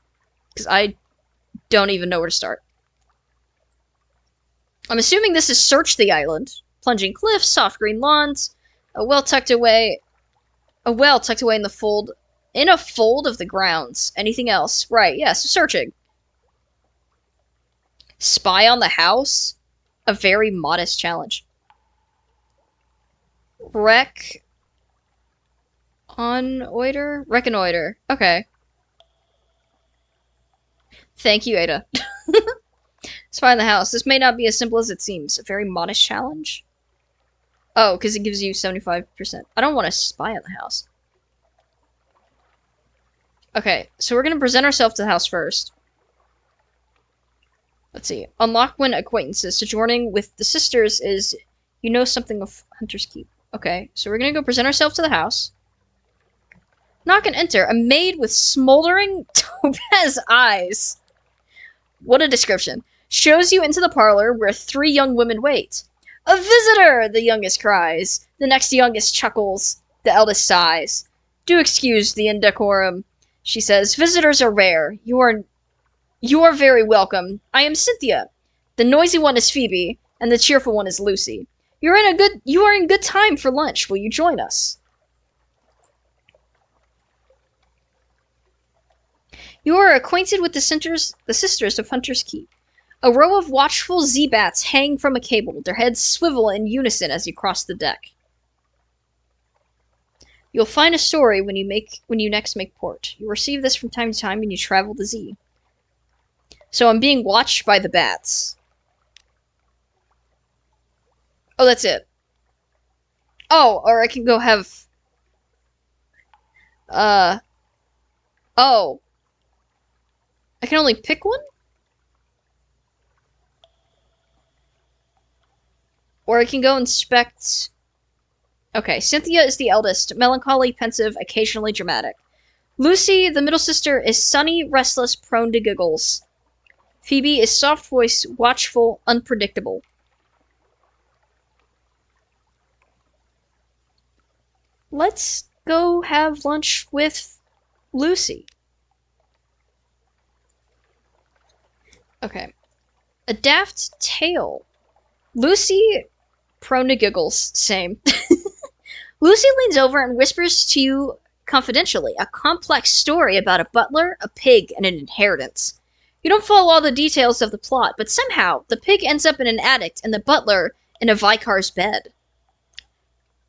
Because I don't even know where to start. I'm assuming this is search the island. Plunging cliffs, soft green lawns, a well tucked away in the fold, in a fold of the grounds. Anything else? Right, yes, searching. Spy on the house? A very modest challenge. Reconnoiter. Okay. Thank you, Ada. Spy on the house. This may not be as simple as it seems. A very modest challenge? Oh, because it gives you 75%. I don't want to spy on the house. Okay, so we're going to present ourselves to the house first. Let's see. Unlock when acquaintances. Sojourning with the sisters is... You know something of Hunter's Keep. Okay, so we're going to go present ourselves to the house. Knock and enter. A maid with smoldering topaz eyes. What a description. Shows you into the parlor where 3 young women wait. A visitor! The youngest cries. The next youngest chuckles. The eldest sighs. Do excuse the indecorum, she says. Visitors are rare. You are very welcome. I am Cynthia. The noisy one is Phoebe, and the cheerful one is Lucy. You are in good time for lunch. Will you join us? You are acquainted with the sisters of Hunter's Keep. A row of watchful Z-bats hang from a cable. Their heads swivel in unison as you cross the deck. You'll find a story when you next make port. You receive this from time to time when you travel the Z. So I'm being watched by the bats. Oh, that's it. Oh, or I can go have... Oh. I can only pick one? Or I can go inspect... Okay, Cynthia is the eldest, melancholy, pensive, occasionally dramatic. Lucy, the middle sister, is sunny, restless, prone to giggles. Phoebe is soft-voiced, watchful, unpredictable. Let's go have lunch with Lucy. Okay. A daft tale. Lucy, prone to giggles, same. Lucy leans over and whispers to you confidentially a complex story about a butler, a pig, and an inheritance. You don't follow all the details of the plot, but somehow the pig ends up in an attic and the butler in a Vicar's bed.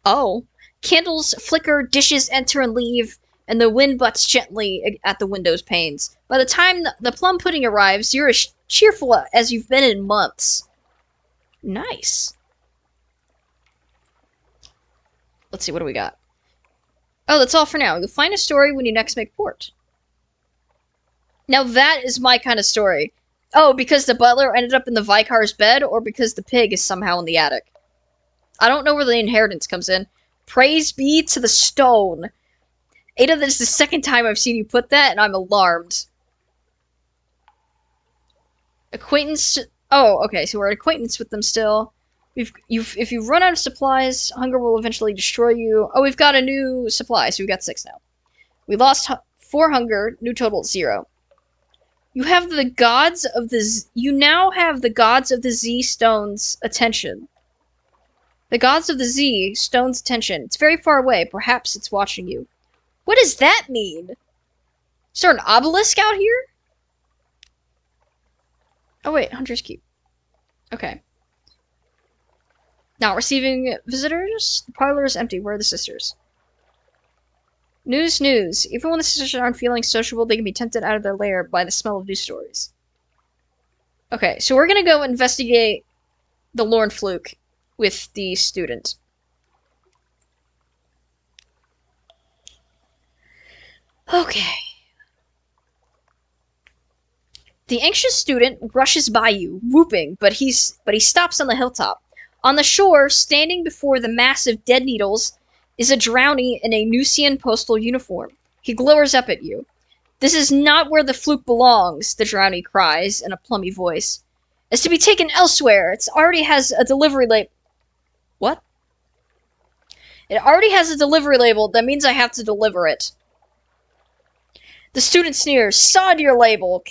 Oh. Candles flicker, dishes enter and leave, and the wind butts gently at the window's panes. By the time the plum pudding arrives, you're as cheerful as you've been in months. Nice. Let's see, what do we got? Oh, that's all for now. You'll find a story when you next make port. Now that is my kind of story. Oh, because the butler ended up in the Vicar's bed, or because the pig is somehow in the attic? I don't know where the inheritance comes in. Praise be to the stone. Ada, this is the second time I've seen you put that, and I'm alarmed. Acquaintance... Oh, okay, so we're acquaintance with them still. If you run out of supplies, hunger will eventually destroy you. Oh, we've got a new supply, so we've got 6 now. We lost 4 hunger, new total 0. You have the gods of the... You now have the gods of the Z stones' attention. The gods of the Z stone's attention. It's very far away. Perhaps it's watching you. What does that mean? Is there an obelisk out here? Oh wait, Hunter's Keep. Okay. Not receiving visitors? The parlor is empty. Where are the sisters? News, news. Even when the sisters aren't feeling sociable, they can be tempted out of their lair by the smell of news stories. Okay, so we're gonna go investigate the Lorne Fluke with the student. Okay. The anxious student rushes by you, whooping, but he stops on the hilltop. On the shore, standing before the mass of dead needles, is a drownie in a Nusian postal uniform. He glowers up at you. This is not where the Fluke belongs, the drownie cries in a plummy voice. It's to be taken elsewhere. It already has a delivery label. What? It already has a delivery label. That means I have to deliver it. The student sneers. Sod your label,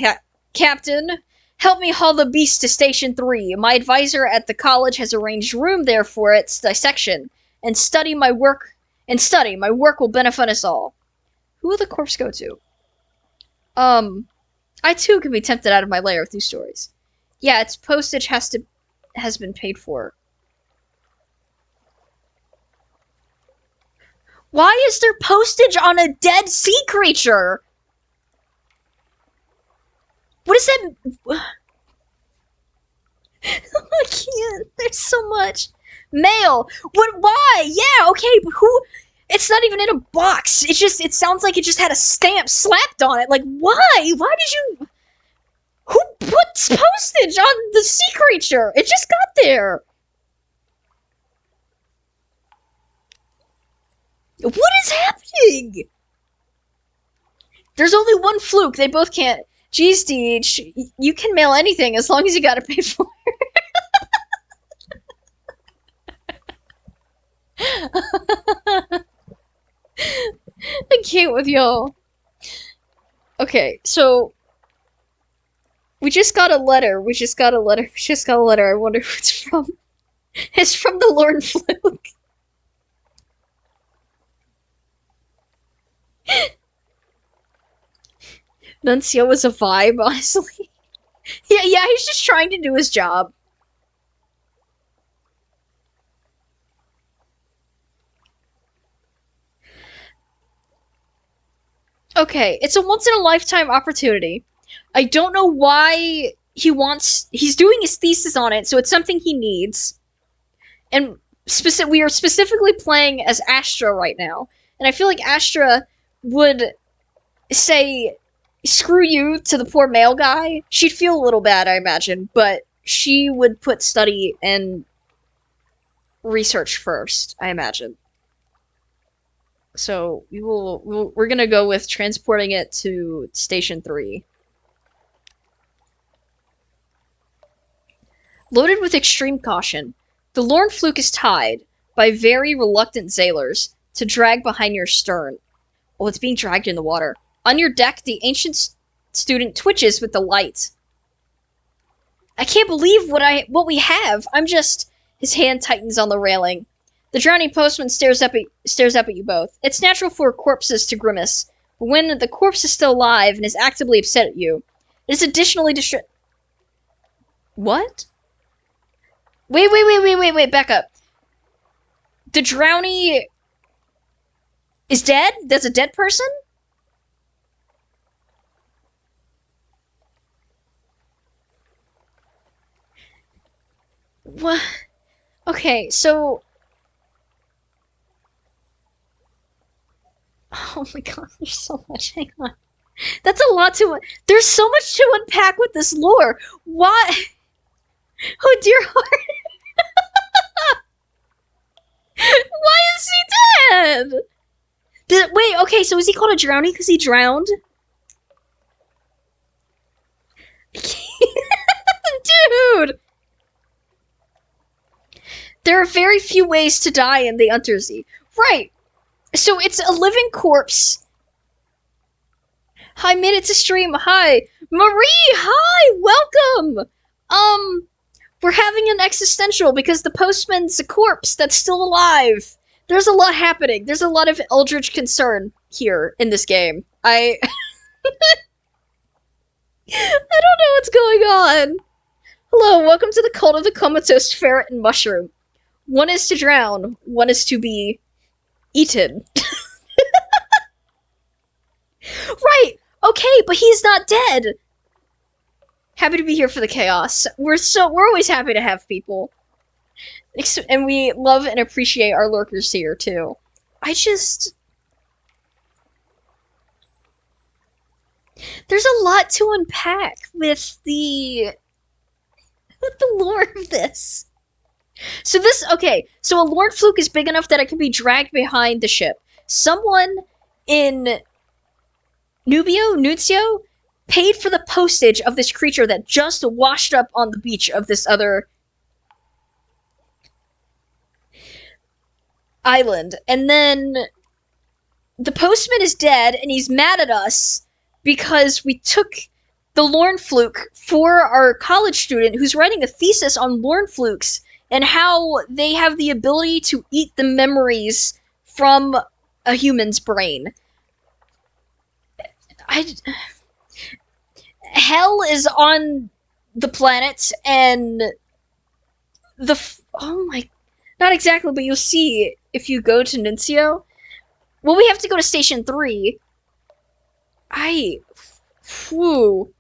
Captain. Help me haul the beast to Station 3. My advisor at the college has arranged room there for its dissection. And study, my work will benefit us all. Who will the corpse go to? I too can be tempted out of my lair with these stories. Yeah, its postage has been paid for. Why is there postage on a dead sea creature? What is that? I can't. There's so much. Mail. What? Why? Yeah, okay, but who? It's not even in a box. It sounds like it just had a stamp slapped on it. Like, why? Why did you... Who puts postage on the sea creature? It just got there. What is happening? There's only one Fluke. They both can't... Geez, Deej, you can mail anything as long as you gotta pay for it. I can't with y'all. Okay, so we just got a letter. We just got a letter. We just got a letter. I wonder who it's from. It's from the Lord Fluke. Nuncio was a vibe, honestly. Yeah, he's just trying to do his job. Okay, it's a once in a lifetime opportunity. I don't know why he's doing his thesis on it, so it's something he needs. And we are specifically playing as Astra right now. And I feel like Astra would say screw you to the poor male guy. She'd feel a little bad, I imagine, but she would put study and research first, I imagine. So we're gonna go with transporting it to Station 3. Loaded with extreme caution, the Lorn Fluke is tied by very reluctant sailors to drag behind your stern. Oh, it's being dragged in the water. On your deck, the ancient student twitches with delight. I can't believe what we have. I'm just. His hand tightens on the railing. The drowning postman stares up at you both. It's natural for corpses to grimace, but when the corpse is still alive and is actively upset at you, it is additionally What? Wait, back up. The drowny is dead? That's a dead person? What? Okay, so. Oh my god, there's so much. Hang on. That's a lot to. There's so much to unpack with this lore. Why? Oh dear heart. Why is he dead? Wait, okay, so is he called a drowning because he drowned? Dude! There are very few ways to die in the Untersea. Right. So it's a living corpse. Hi, made it to stream. Hi. Marie, hi! Welcome! We're having an existential because the postman's a corpse that's still alive. There's a lot happening. There's a lot of eldritch concern here in this game. I don't know what's going on. Hello, welcome to the cult of the comatose ferret and mushroom. One is to drown, one is to be eaten. Right, okay, but he's not dead. Happy to be here for the chaos. We're always happy to have people. And we love and appreciate our lurkers here, too. There's a lot to unpack with the lore of this. So so a Lord Fluke is big enough that it can be dragged behind the ship. Someone in Nuncio, paid for the postage of this creature that just washed up on the beach of this other island. And then the postman is dead, and he's mad at us because we took the Lorn Fluke for our college student who's writing a thesis on Lorn Flukes and how they have the ability to eat the memories from a human's brain. Hell is on the planet, and oh my, not exactly, but you'll see if you go to Nuncio. Well, we have to go to Station 3. Whew.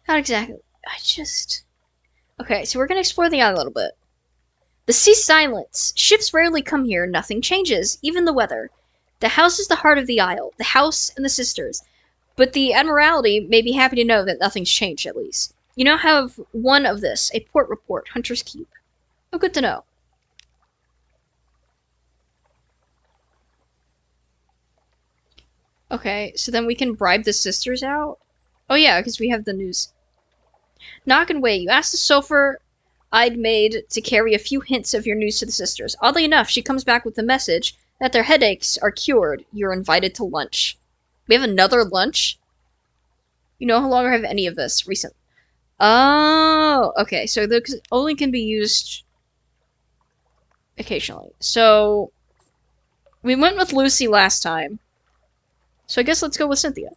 Not exactly. Okay, so we're gonna explore the island a little bit. The sea's silence. Ships rarely come here. Nothing changes, even the weather. The house is the heart of the isle. The house and the sisters. But the Admiralty may be happy to know that nothing's changed, at least. You now have one of this, a port report, Hunter's Keep. Oh, good to know. Okay, so then we can bribe the sisters out? Oh yeah, because we have the news. Knock and wait. You asked the chauffeur I'd made to carry a few hints of your news to the sisters. Oddly enough, she comes back with the message that their headaches are cured. You're invited to lunch. We have another lunch? You no longer have any of this recent. Oh, okay. So the only can be used occasionally. So we went with Lucy last time. So I guess let's go with Cynthia.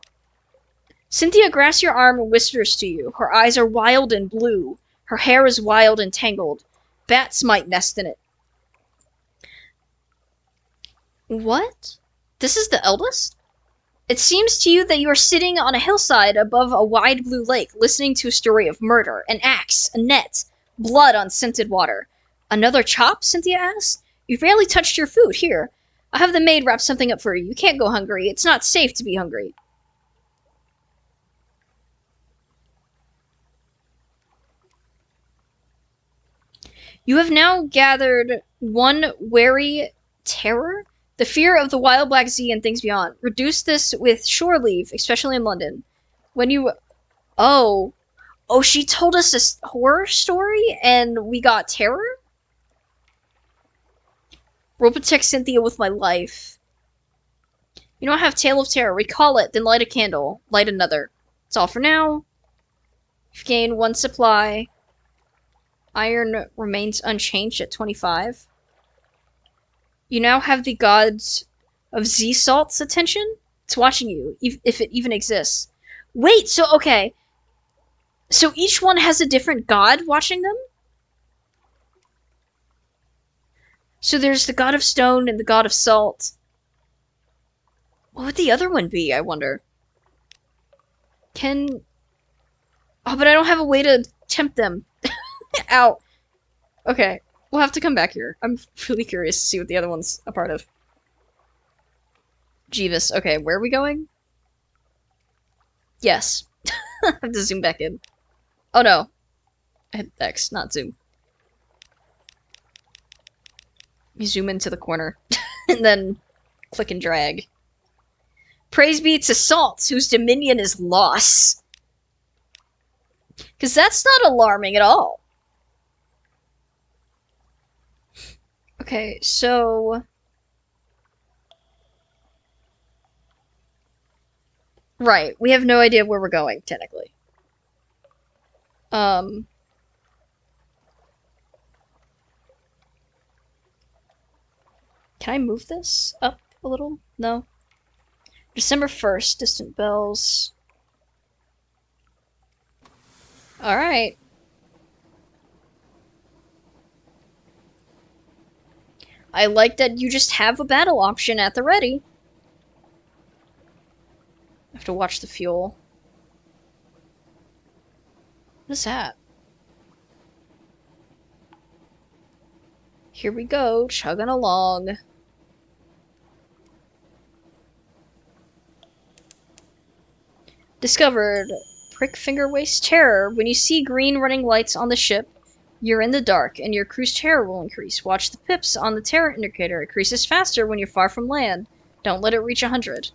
Cynthia grasps your arm and whispers to you. Her eyes are wild and blue. Her hair is wild and tangled. Bats might nest in it. What? This is the eldest? It seems to you that you are sitting on a hillside above a wide blue lake, listening to a story of murder, an axe, a net, blood on scented water. Another chop? Cynthia asks. You've barely touched your food. Here, I'll have the maid wrap something up for you. You can't go hungry. It's not safe to be hungry. You have now gathered one wary terror, the fear of the wild Black Sea and things beyond. Reduce this with shore leave, especially in London. When you... Oh. Oh, she told us a horror story and we got terror? Will protect Cynthia with my life. You don't have Tale of Terror. Recall it, then light a candle. Light another. That's all for now. You've gained one supply. Iron remains unchanged at 25. You now have the gods of Z-Salt's attention. It's watching you, if it even exists. Wait, so, okay. So each one has a different god watching them? So there's the god of stone and the god of salt. What would the other one be, I wonder? Can... Oh, but I don't have a way to tempt them. Ow. Okay, we'll have to come back here. I'm really curious to see what the other one's a part of. Jeeves. Okay, where are we going? Yes. I have to zoom back in. Oh no. I hit X, not zoom. You zoom into the corner. And then click and drag. Praise be to Salt, whose dominion is loss. Because that's not alarming at all. Okay, so... Right, we have no idea where we're going, technically. Can I move this up a little? No. December 1st, Distant Bells. Alright. I like that you just have a battle option at the ready. I have to watch the fuel. What is that? Here we go, chugging along. Discovered. Prick finger waste terror. When you see green running lights on the ship, you're in the dark, and your crew's terror will increase. Watch the pips on the terror indicator. It increases faster when you're far from land. Don't let it reach 100.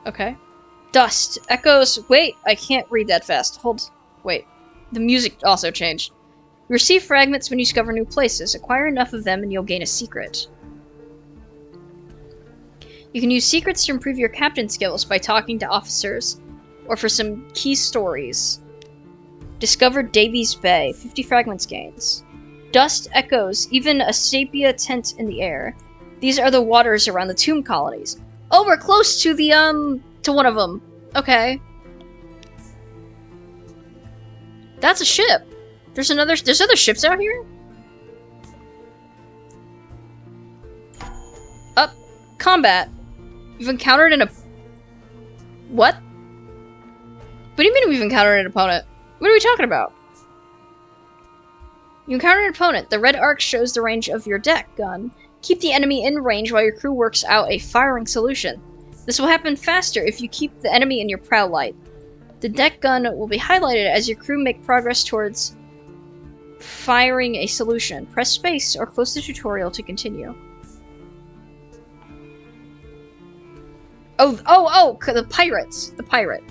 Okay. Dust. Echoes. Wait, I can't read that fast. Hold. Wait. The music also changed. You receive fragments when you discover new places. Acquire enough of them and you'll gain a secret. You can use secrets to improve your captain skills by talking to officers, or for some key stories. Discovered Davies Bay. 50 fragments gains. Dust echoes, even a sepia tint in the air. These are the waters around the tomb colonies. Oh, we're close to the, to one of them. Okay. That's a ship. There's other ships out here? Up. Combat. You've encountered an What? What do you mean we've encountered an opponent? What are we talking about? You encounter an opponent. The red arc shows the range of your deck gun. Keep the enemy in range while your crew works out a firing solution. This will happen faster if you keep the enemy in your prow light. The deck gun will be highlighted as your crew make progress towards firing a solution. Press space or close the tutorial to continue. The pirates. The pirate.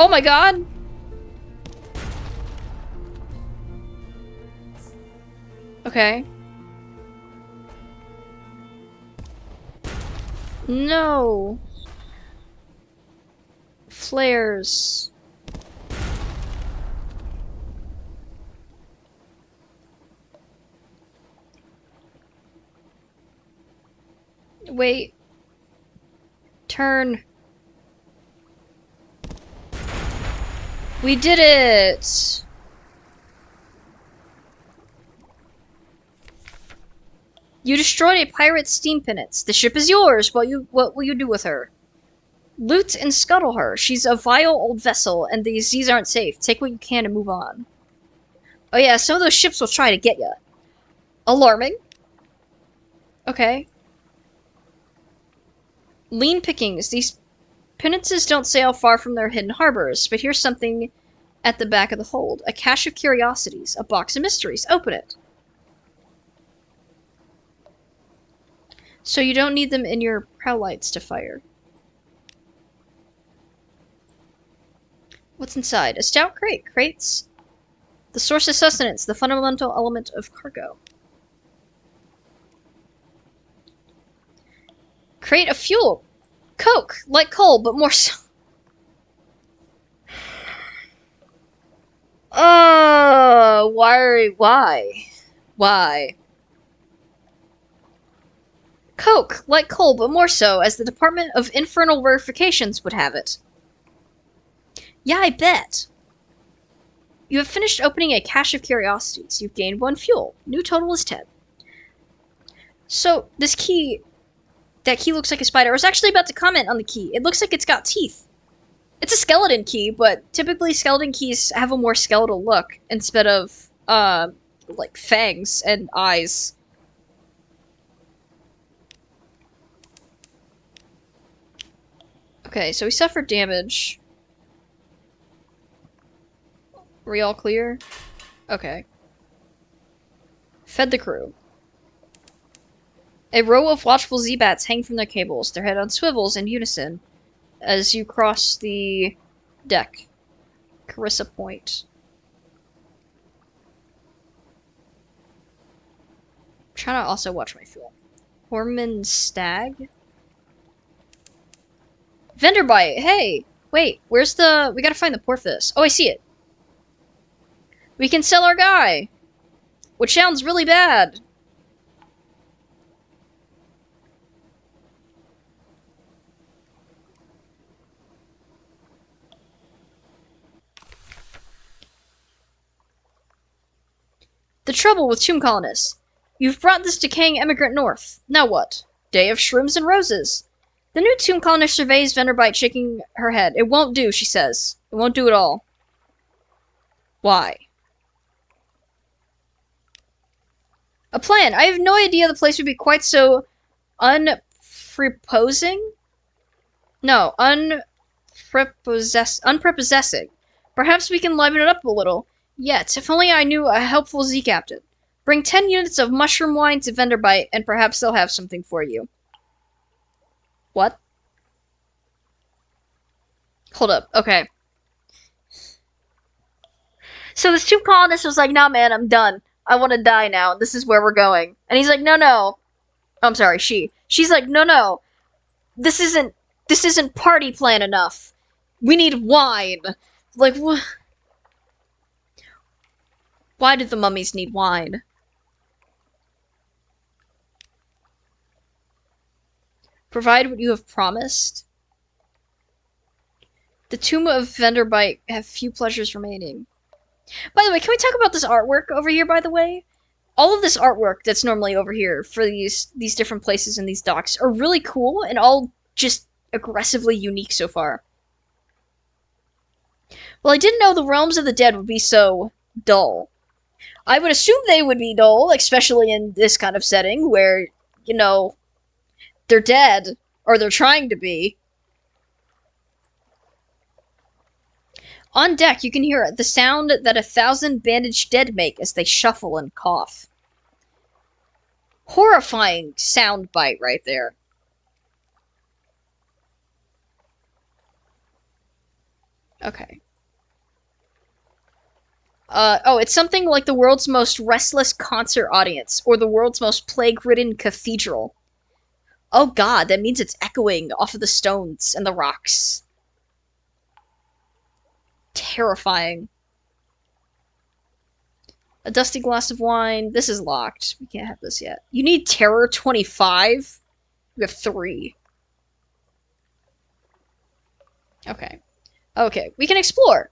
Oh my god! Okay. No. Flares. Wait. Turn. We did it! You destroyed a pirate's steam pinnace. The ship is yours. What will you do with her? Loot and scuttle her. She's a vile old vessel, and these seas aren't safe. Take what you can and move on. Oh yeah, some of those ships will try to get you. Alarming. Okay. Lean pickings. These pinnaces don't sail far from their hidden harbors, but here's something at the back of the hold. A cache of curiosities. A box of mysteries. Open it. So you don't need them in your prow lights to fire. What's inside? A stout crate. Crates. The source of sustenance. The fundamental element of cargo. Crate of fuel. Coke. Like coal, but more so. Why? Coke, like coal, but more so, as the Department of Infernal Verifications would have it. Yeah, I bet. You have finished opening a cache of curiosities. You've gained 1 fuel. New total is 10. So, this key... That key looks like a spider. I was actually about to comment on the key. It looks like it's got teeth. It's a skeleton key, but typically skeleton keys have a more skeletal look instead of, like, fangs and eyes. Okay, so we suffered damage. Are we all clear? Okay. Fed the crew. A row of watchful Z-bats hang from their cables, their head on swivels in unison, as you cross the deck. Carissa Point. I'm trying to also watch my fuel. Horman Stag? Vendor bite! Hey! Wait, where's the... We gotta find the porpoise. Oh, I see it. We can sell our guy! Which sounds really bad. The trouble with tomb colonists. You've brought this decaying emigrant north. Now what? Day of shrooms and roses. The new tomb colonist surveys Venderbite, shaking her head. It won't do, she says. It won't do at all. Why? A plan. I have no idea the place would be quite so unprepossessing. No, unprepossessing. Perhaps we can liven it up a little. Yet, if only I knew a helpful Z-captain. Bring 10 units of mushroom wine to Venderbite, and perhaps they'll have something for you. What? Hold up. Okay. So this tomb colonist was like, nah, man, I'm done. I want to die now. This is where we're going. And he's like, no. I'm sorry, she. She's like, no. This isn't party plan enough. We need wine. Like, what? Why did the mummies need wine? Provide what you have promised. The tomb of Venderbite have few pleasures remaining. By the way, can we talk about this artwork over here, by the way? All of this artwork that's normally over here for these different places and these docks are really cool and all just aggressively unique so far. Well, I didn't know the realms of the dead would be so dull. I would assume they would be dull, especially in this kind of setting where, you know, they're dead, or they're trying to be. On deck, you can hear the sound that 1,000 bandaged dead make as they shuffle and cough. Horrifying sound bite right there. Okay. Oh, it's something like the world's most restless concert audience, or the world's most plague-ridden cathedral. Oh god, that means it's echoing off of the stones and the rocks. Terrifying. A dusty glass of wine. This is locked. We can't have this yet. You need terror 25? We have 3. Okay. Okay, we can explore.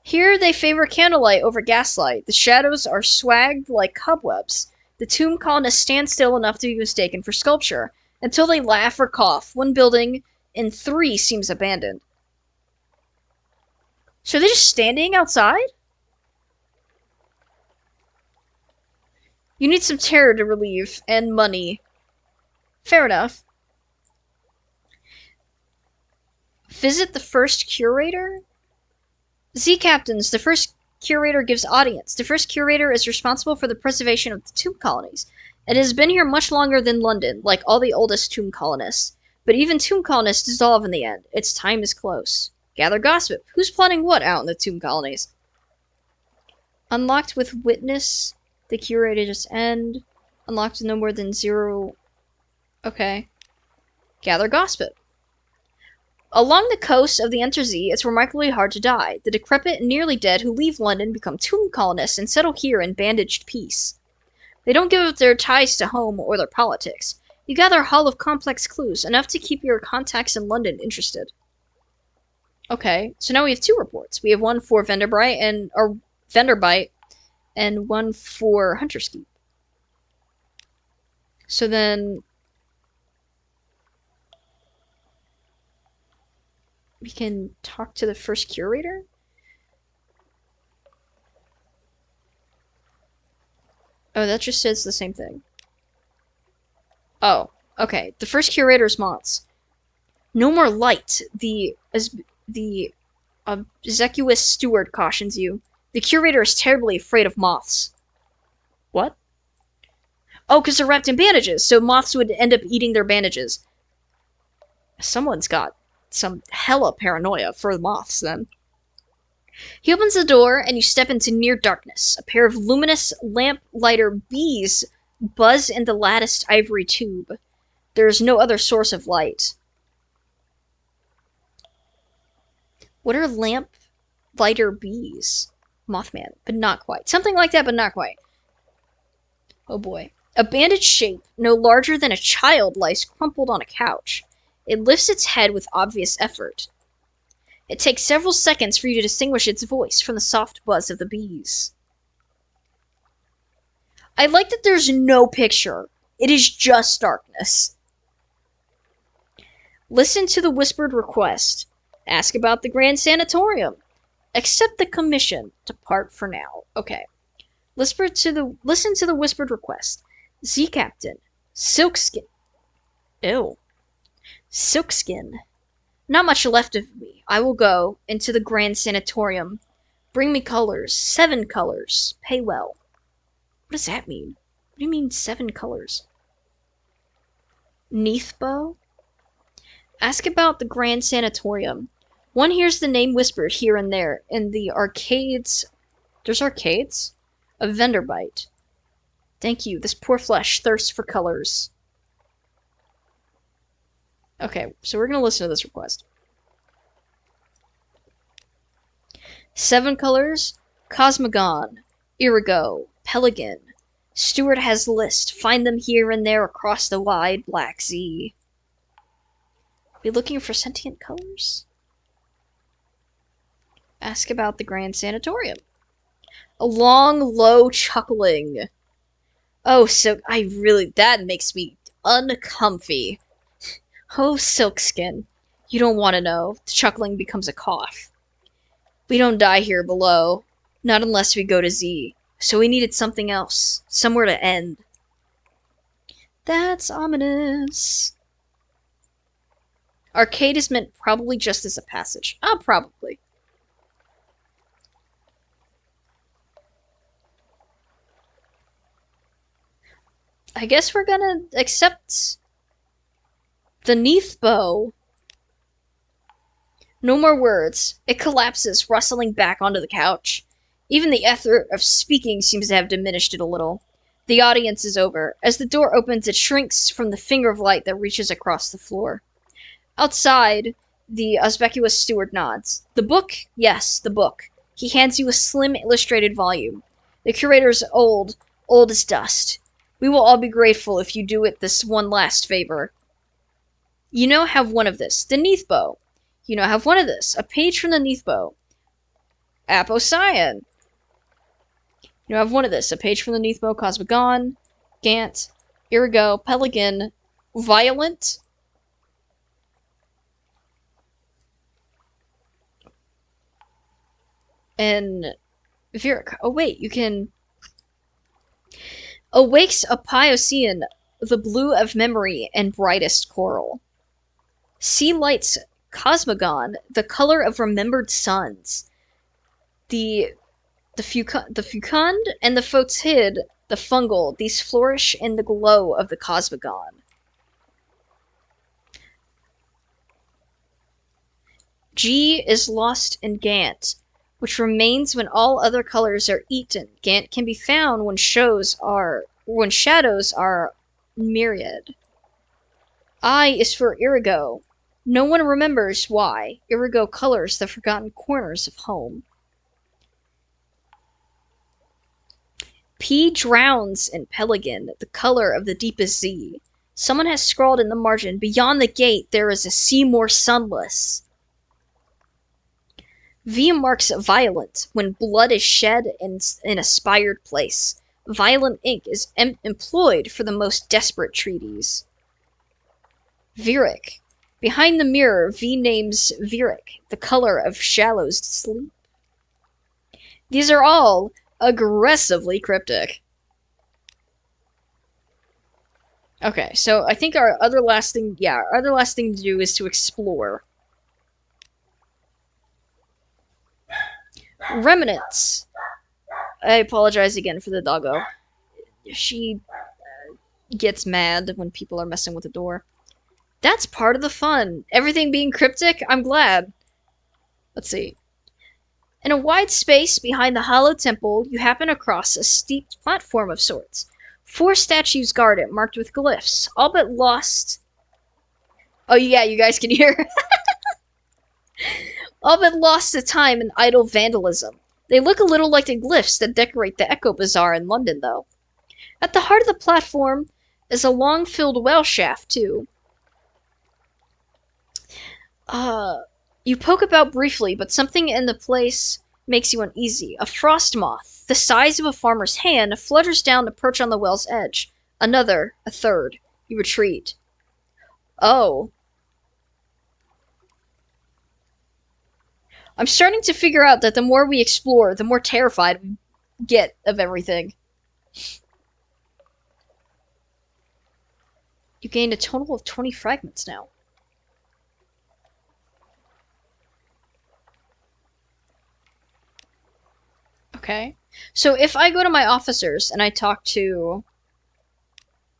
Here they favor candlelight over gaslight. The shadows are swagged like cobwebs. The tomb colonists stand still enough to be mistaken for sculpture, until they laugh or cough. One building in 3 seems abandoned. So they're just standing outside? You need some terror to relieve, and money. Fair enough. Visit the first curator? Z Captains, the first curator gives audience. The first curator is responsible for the preservation of the tomb colonies. It has been here much longer than London, like all the oldest tomb colonists. But even tomb colonists dissolve in the end. Its time is close. Gather gossip. Who's plotting what out in the tomb colonies? Unlocked with witness. The curator just end. Unlocked with no more than 0. Okay. Gather gossip. Along the coast of the Untersee, it's remarkably hard to die. The decrepit and nearly dead who leave London become tomb colonists and settle here in bandaged peace. They don't give up their ties to home or their politics. You gather a haul of complex clues, enough to keep your contacts in London interested. Okay, so now we have 2 reports. We have one for Venderbite and one for Hunter's Keep. So then we can talk to the first curator? Oh, that just says the same thing. Oh, okay. The first curator's moths. No more light. The obsequious steward cautions you. The curator is terribly afraid of moths. What? Oh, because they're wrapped in bandages, so moths would end up eating their bandages. Someone's got some hella paranoia for the moths, then. He opens the door, and you step into near darkness. A pair of luminous lamplighter bees buzz in the latticed ivory tube. There is no other source of light. What are lamplighter bees? Mothman, but not quite. Something like that, but not quite. Oh boy. A bandaged shape, no larger than a child, lies crumpled on a couch. It lifts its head with obvious effort. It takes several seconds for you to distinguish its voice from the soft buzz of the bees. I like that there's no picture. It is just darkness. Listen to the whispered request. Ask about the Grand Sanatorium. Accept the commission. Depart for now. Okay. Listen to the whispered request. Z Captain. Silkskin. Ew. Silkskin. Not much left of me. I will go into the Grand Sanatorium. Bring me colors. 7 colors. Pay well. What does that mean? What do you mean 7 colors? Neathbow? Ask about the Grand Sanatorium. One hears the name whispered here and there in the arcades. There's arcades? A Venderbite. Thank you. This poor flesh thirsts for colors. Okay, so we're gonna listen to this request. 7 colors. Cosmogon. Irigo. Pelican. Steward has list. Find them here and there across the wide Black Sea. Are we looking for sentient colors? Ask about the Grand Sanatorium. A long, low chuckling. Oh, so that makes me uncomfy. Oh, Silkskin. You don't want to know. The chuckling becomes a cough. We don't die here below. Not unless we go to Z. So we needed something else. Somewhere to end. That's ominous. Arcade is meant probably just as a passage. Probably. I guess we're gonna accept the Neath bow. No more words. It collapses, rustling back onto the couch. Even the effort of speaking seems to have diminished it a little. The audience is over. As the door opens, it shrinks from the finger of light that reaches across the floor. Outside, the Uzbekius steward nods. The book? Yes, the book. He hands you a slim illustrated volume. The curator's old as dust. We will all be grateful if you do it this one last favor. You now have one of this, the Neathbow. You now have one of this, a page from the Neathbow. Aposcion. You now have one of this, a page from the Neathbow, Cosmogon, Gant, Irigo, Pelican, Violent. And Vieric. Oh wait, you can awakes a Piocean, the blue of memory and brightest coral. Sea lights Cosmogon, the color of remembered suns. The fecund and the photid, the fungal, these flourish in the glow of the Cosmogon. G is lost in Gant, which remains when all other colors are eaten. Gant can be found when shadows are myriad. I is for Irigo. No one remembers why. Irigo colors the forgotten corners of home. P drowns in Pelican, the color of the deepest Z. Someone has scrawled in the margin, beyond the gate there is a sea more sunless. V marks violent, when blood is shed in a spired place. Violent ink is employed for the most desperate treaties. Vieric. Behind the mirror, V names Vieric, the color of shallows to sleep. These are all aggressively cryptic. Okay, so I think our other last thing to do is to explore. Remnants. I apologize again for the doggo. She gets mad when people are messing with the door. That's part of the fun. Everything being cryptic, I'm glad. Let's see. In a wide space behind the hollow temple, you happen across a steep platform of sorts. 4 statues guard it, marked with glyphs, all but lost. Oh yeah, you guys can hear. All but lost to time in idle vandalism. They look a little like the glyphs that decorate the Echo Bazaar in London, though. At the heart of the platform is a long-filled well shaft, too. You poke about briefly, but something in the place makes you uneasy. A frost moth, the size of a farmer's hand, flutters down to perch on the well's edge. Another, a third. You retreat. Oh. I'm starting to figure out that the more we explore, the more terrified we get of everything. You gained a total of 20 fragments now. Okay. So if I go to my officers and I talk to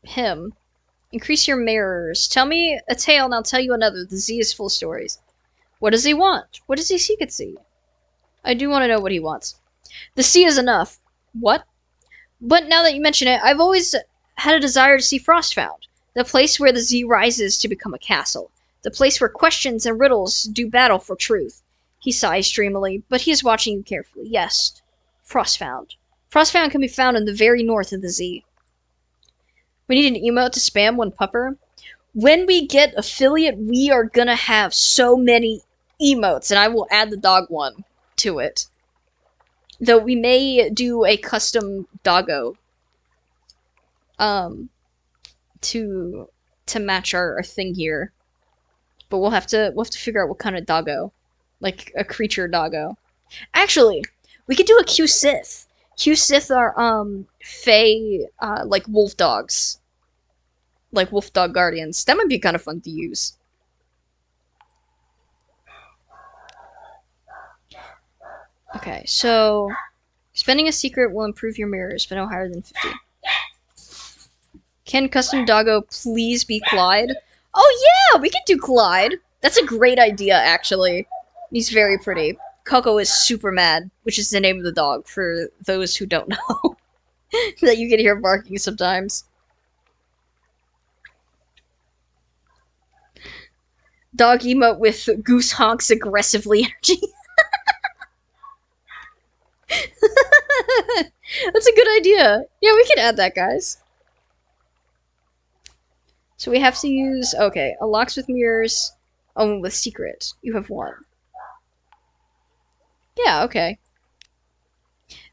him, increase your mirrors. Tell me a tale and I'll tell you another. The Z is full of stories. What does he want? What does he seek at sea? I do want to know what he wants. The sea is enough. What? But now that you mention it, I've always had a desire to see Frostfound. The place where the Z rises to become a castle. The place where questions and riddles do battle for truth. He sighs dreamily, but he is watching you carefully. Yes. Frostfound. Frostfound can be found in the very north of the Z. We need an emote to spam one pupper. When we get affiliate, we are gonna have so many emotes, and I will add the dog one to it. Though we may do a custom doggo to match our thing here. But we'll have to figure out what kind of doggo. Like a creature doggo. Actually, we could do a Q-Sith. Q-Sith are fey like wolf dogs. Like wolf dog guardians. That might be kind of fun to use. Okay, so spending a secret will improve your mirrors, but no higher than 50. Can custom doggo please be Clyde? Oh yeah, we can do Clyde. That's a great idea, actually. He's very pretty. Coco is super mad, which is the name of the dog, for those who don't know. That you can hear barking sometimes. Dog emote with goose honks aggressively energy. That's a good idea. Yeah, we can add that, guys. So we have to use, okay, unlocks with mirrors, own with secret. You have one. Yeah, okay.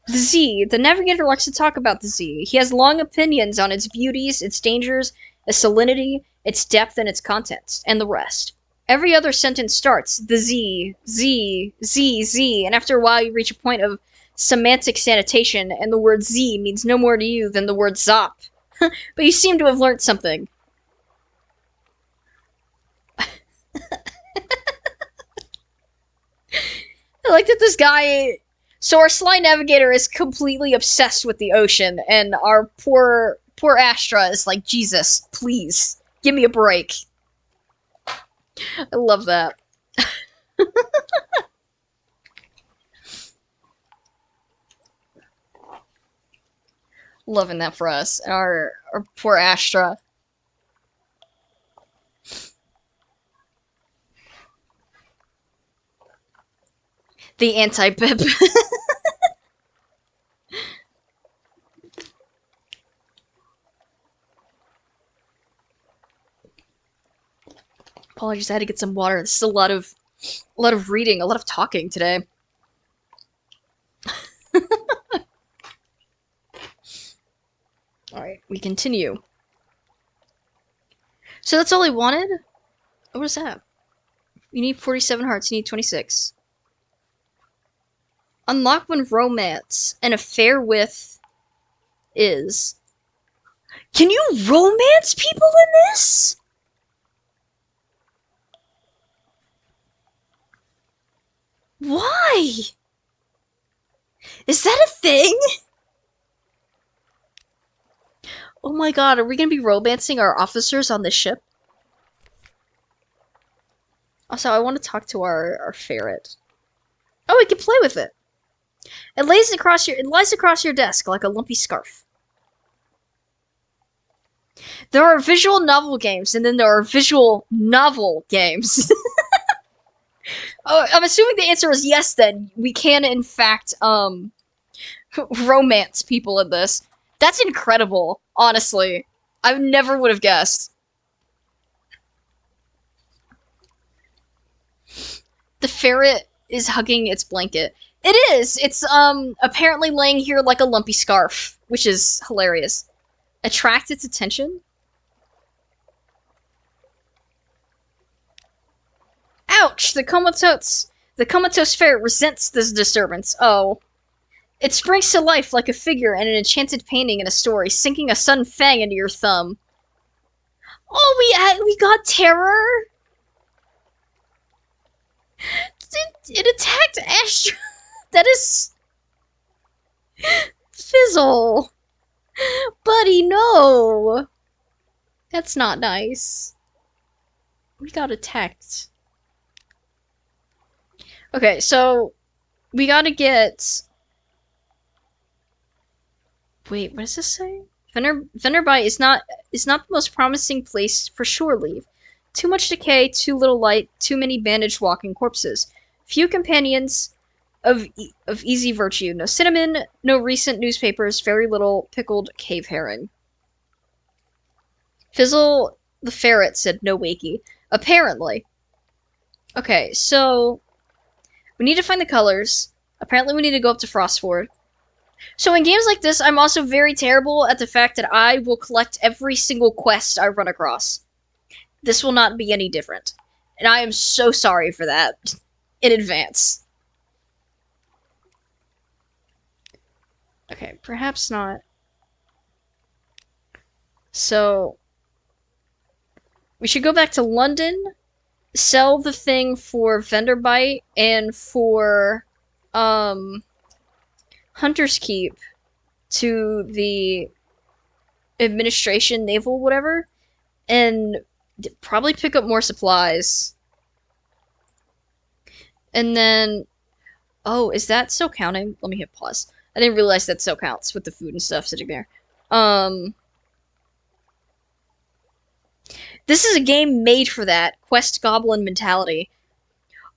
The Z. The navigator likes to talk about the Z. He has long opinions on its beauties, its dangers, its salinity, its depth, and its contents, and the rest. Every other sentence starts, the Z, Z, Z, Z, and after a while you reach a point of semantic sanitation, and the word Z means no more to you than the word Zop. But you seem to have learned something. I like that this guy. So our sly navigator is completely obsessed with the ocean, and our poor Astra is like, Jesus, please give me a break. I love that. Loving that for us. Our poor Astra. The anti-Pip. Apologies, I had to get some water. This is a lot of reading, a lot of talking today. Alright, we continue. So that's all I wanted? What is that? You need 47 hearts, you need 26. Unlock when romance and affair with is. Can you romance people in this? Why? Is that a thing? Oh my god, are we gonna be romancing our officers on this ship? Also, I want to talk to our ferret. Oh, we can play with it. It lies across your desk like a lumpy scarf. There are visual novel games, and then there are visual novel games. Oh, I'm assuming the answer is yes, then. We can, in fact, romance people in this. That's incredible, honestly. I never would have guessed. The ferret is hugging its blanket. It is! It's, apparently laying here like a lumpy scarf, which is hilarious. Attract its attention? Ouch! The comatose ferret resents this disturbance. Oh. It springs to life like a figure in an enchanted painting in a story, sinking a sudden fang into your thumb. Oh, we got terror? It attacked Astra. That is... Fizzle. Buddy, no. That's not nice. We got attacked. Okay, so... We gotta get... Wait, what does this say? Venerby is not the most promising place for shore leave. Too much decay, too little light, too many bandaged walking corpses. Few companions of easy virtue. No cinnamon, no recent newspapers, very little pickled cave herring. Fizzle the ferret said no wakey. Apparently. Okay, so we need to find the colors. Apparently we need to go up to Frostford. So in games like this, I'm also very terrible at the fact that I will collect every single quest I run across. This will not be any different. And I am so sorry for that in advance. Okay, perhaps not. So, we should go back to London, sell the thing for Venderbite and for, Hunter's Keep to the administration, naval, whatever, and probably pick up more supplies. And then, oh, is that still counting? Let me hit pause. I didn't realize that still counts with the food and stuff sitting there. This is a game made for that quest goblin mentality.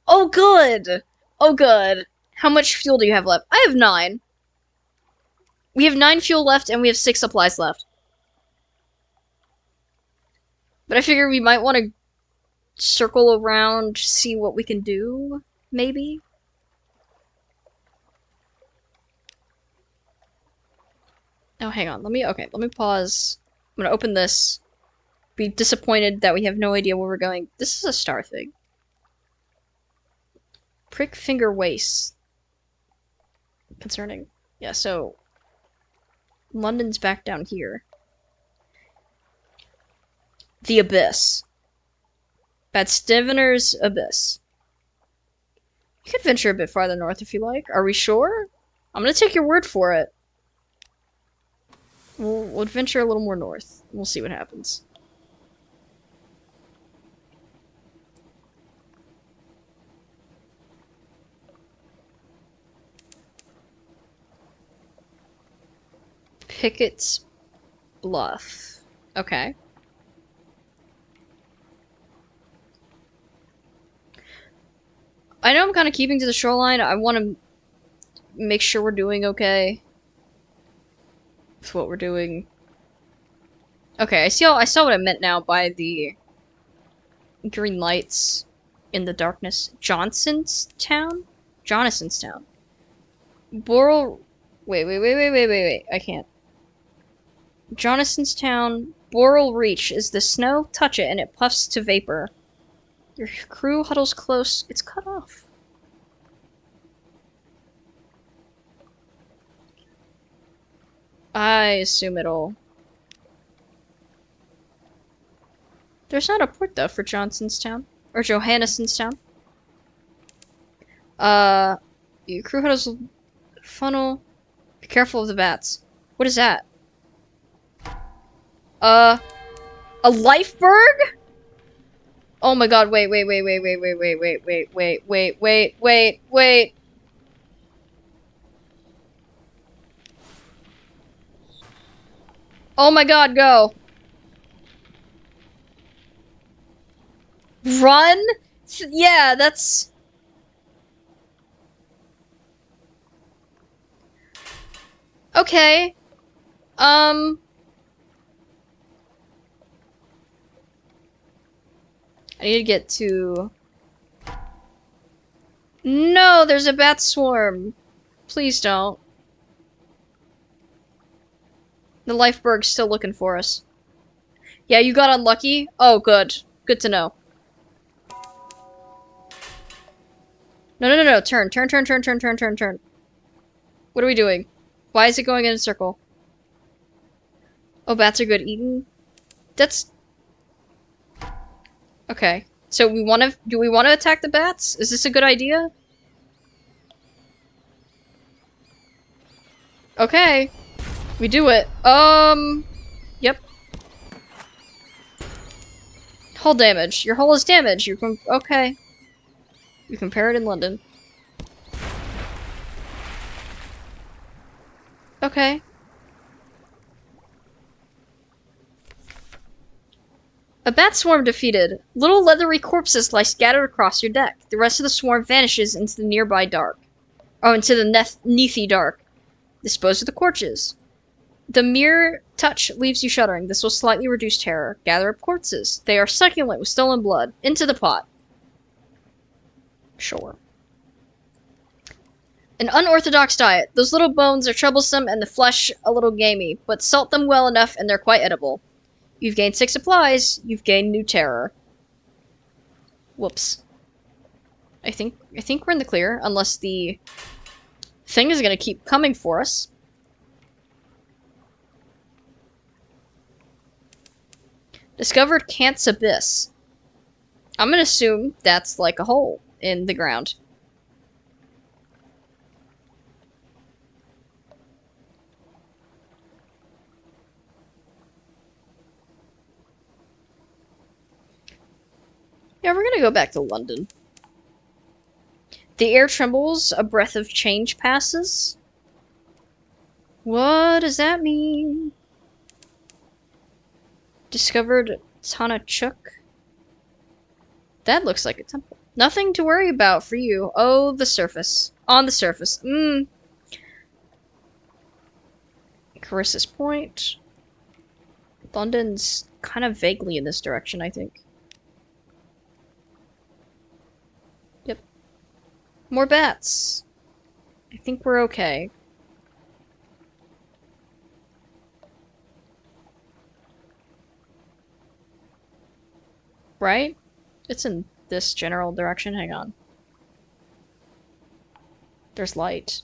Oh, good. Oh, good. How much fuel do you have left? I have 9. We have 9 fuel left, and we have 6 supplies left. But I figure we might want to circle around, see what we can do, maybe? Oh, hang on. Let me pause. I'm gonna open this. Be disappointed that we have no idea where we're going. This is a star thing. Prick finger waist. Concerning. Yeah, so London's back down here. The Abyss. Bad Stevener's Abyss. You could venture a bit farther north if you like. Are we sure? I'm gonna take your word for it. We'll venture a little more north. We'll see what happens. Pickett's Bluff. Okay. I know I'm kind of keeping to the shoreline. I want to make sure we're doing okay with what we're doing. Okay, I saw what I meant now by the green lights in the darkness. Johnson's Town? Jonason's Town. Boral... Wait. I can't. Jonason's Town. Boral Reach is the snow. Touch it and it puffs to vapor. Your crew huddles close. It's cut off. I assume it'll... There's not a port, though, for Johnson's Town. Or Johannesson's Town. Your crew huddles funnel. Be careful of the bats. What is that? A lifeberg? Oh my god, wait. Oh my god, go. Run? Yeah, that's... Okay. I need to get to... No, there's a bat swarm. Please don't. The lifeberg's still looking for us. Yeah, you got unlucky? Oh, good. Good to know. No. Turn. What are we doing? Why is it going in a circle? Oh, bats are good eating? That's... Okay. So we want to... Do we want to attack the bats? Is this a good idea? Okay. We do it. Yep. Hull damage. Your hull is damaged. You can... Okay. You can repair it in London. Okay. A bat swarm defeated. Little leathery corpses lie scattered across your deck. The rest of the swarm vanishes into the nearby dark. Oh, into the Neathy dark. Dispose of the corpses. The mere touch leaves you shuddering. This will slightly reduce terror. Gather up corpses. They are succulent with stolen blood. Into the pot. Sure. An unorthodox diet. Those little bones are troublesome and the flesh a little gamey, but salt them well enough and they're quite edible. You've gained 6 supplies. You've gained new terror. Whoops. I think we're in the clear, unless the thing is gonna keep coming for us. Discovered Kant's Abyss. I'm gonna assume that's like a hole in the ground. Yeah, we're gonna go back to London. The air trembles, a breath of change passes. What does that mean? Discovered Tanachuk. That looks like a temple. Nothing to worry about for you. Oh, the surface. On the surface. Carissa's Point. London's kind of vaguely in this direction, I think. Yep. More bats. I think we're okay. Right? It's in this general direction. Hang on. There's light.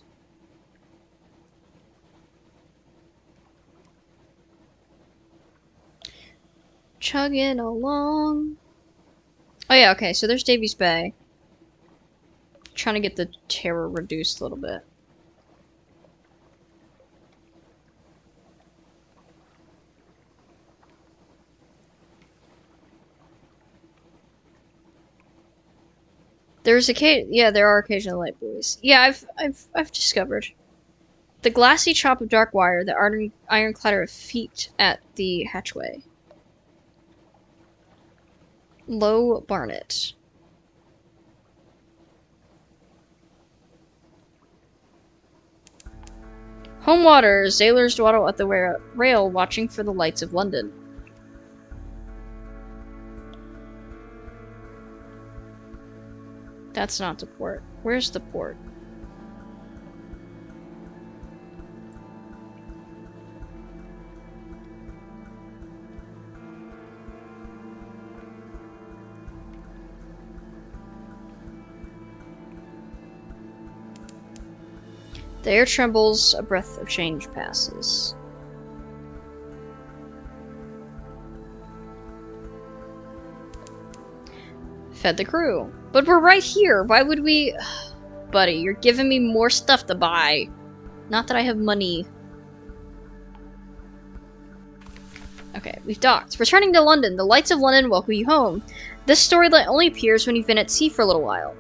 Chugging along. Oh yeah, okay, so there's Davies Bay. Trying to get the terror reduced a little bit. There are occasional light buoys. Yeah, I've discovered the glassy chop of dark wire, the iron clatter of feet at the hatchway. Low Barnet. Home water. Sailors dawdle at the rail, watching for the lights of London. That's not the port. Where's the port? The air trembles, a breath of change passes. Fed the crew. But we're right here. Why would we... Buddy, you're giving me more stuff to buy. Not that I have money. Okay, we've docked. Returning to London. The lights of London welcome you home. This storyline only appears when you've been at sea for a little while.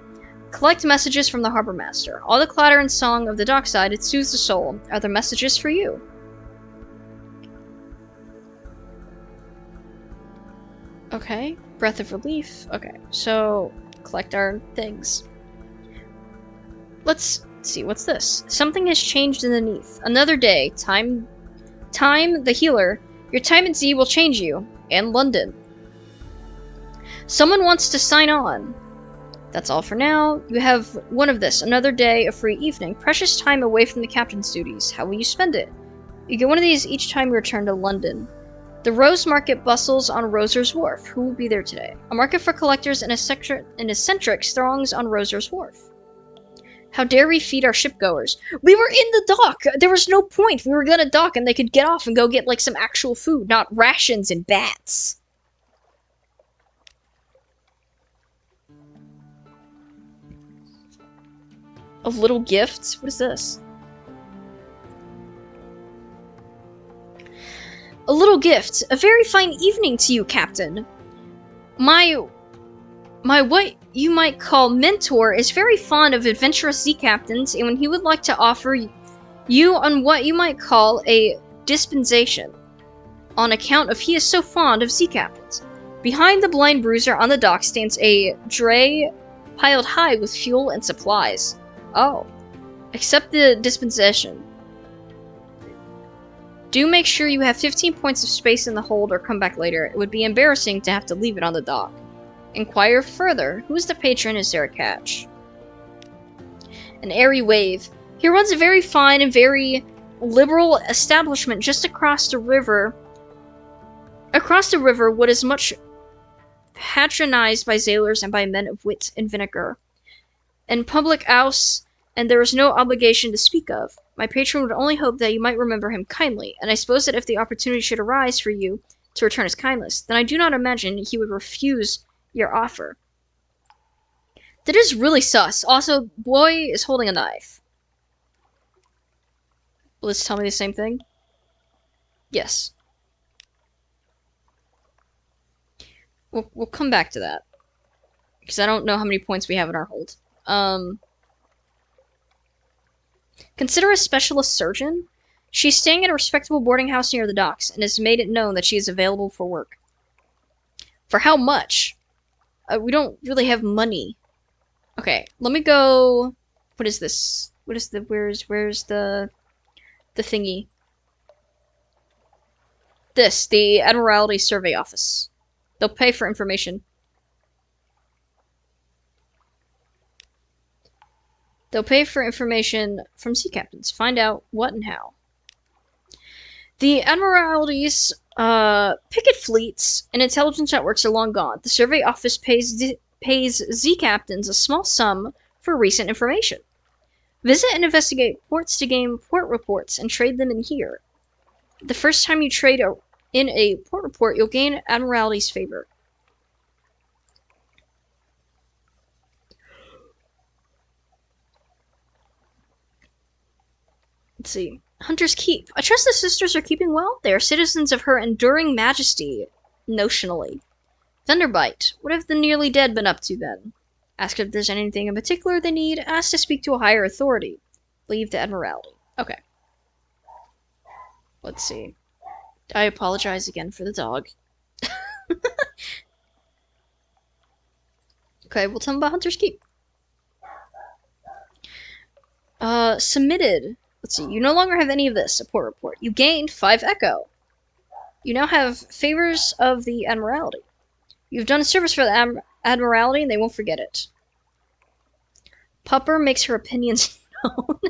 Collect messages from the harbor master. All the clatter and song of the dockside, it soothes the soul. Are there messages for you? Okay. Breath of relief. Okay, so collect our things. Let's see, what's this? Something has changed underneath. Another day. Time, the healer. Your time at Z will change you. And London. Someone wants to sign on. That's all for now. You have one of this. Another day, a free evening. Precious time away from the captain's duties. How will you spend it? You get one of these each time you return to London. The Rose Market bustles on Roser's Wharf. Who will be there today? A market for collectors and eccentrics throngs on Roser's Wharf. How dare we feed our shipgoers? We were in the dock! There was no point! We were gonna dock and they could get off and go get, like, some actual food, not rations and bats. A little gift? What is this? A little gift. A very fine evening to you, Captain. My what you might call mentor is very fond of adventurous sea captains, and when he would like to offer you on what you might call a dispensation, on account of he is so fond of sea captains. Behind the blind bruiser on the dock stands a dray piled high with fuel and supplies. Oh. Accept the dispensation. Do make sure you have 15 points of space in the hold or come back later. It would be embarrassing to have to leave it on the dock. Inquire further. Who is the patron? Is there a catch? An airy wave. He runs a very fine and very liberal establishment just across the river. Across the river, what is much patronized by sailors and by men of wit and vinegar. In public house, and there is no obligation to speak of. My patron would only hope that you might remember him kindly, and I suppose that if the opportunity should arise for you to return his kindness, then I do not imagine he would refuse your offer. That is really sus. Also, boy is holding a knife. Will this tell me the same thing? Yes. We'll come back to that. Because I don't know how many points we have in our hold. Consider a specialist surgeon. She's staying at a respectable boarding house near the docks and has made it known that she is available for work. For how much? We don't really have money. Okay, let me go. What is this? What is the? Where's the thingy? The Admiralty Survey Office. They'll pay for information. They'll pay for information from sea captains. Find out what and how. The Admiralty's picket fleets and intelligence networks are long gone. The survey office pays Z captains a small sum for recent information. Visit and investigate ports to gain port reports and trade them in here. The first time you trade in a port report, you'll gain Admiralty's favor. Let's see. Hunter's Keep. I trust the sisters are keeping well. They are citizens of her enduring majesty, notionally. Thunderbite. What have the nearly dead been up to then? Ask if there's anything in particular they need. Ask to speak to a higher authority. Leave the Admiralty. Okay. Let's see. I apologize again for the dog. Okay, we'll tell them about Hunter's Keep. Submitted. Let's see. You no longer have any of this. A port report. You gained 5 echo. You now have favors of the Admiralty. You've done a service for the Admiralty, and they won't forget it. Pupper makes her opinions known.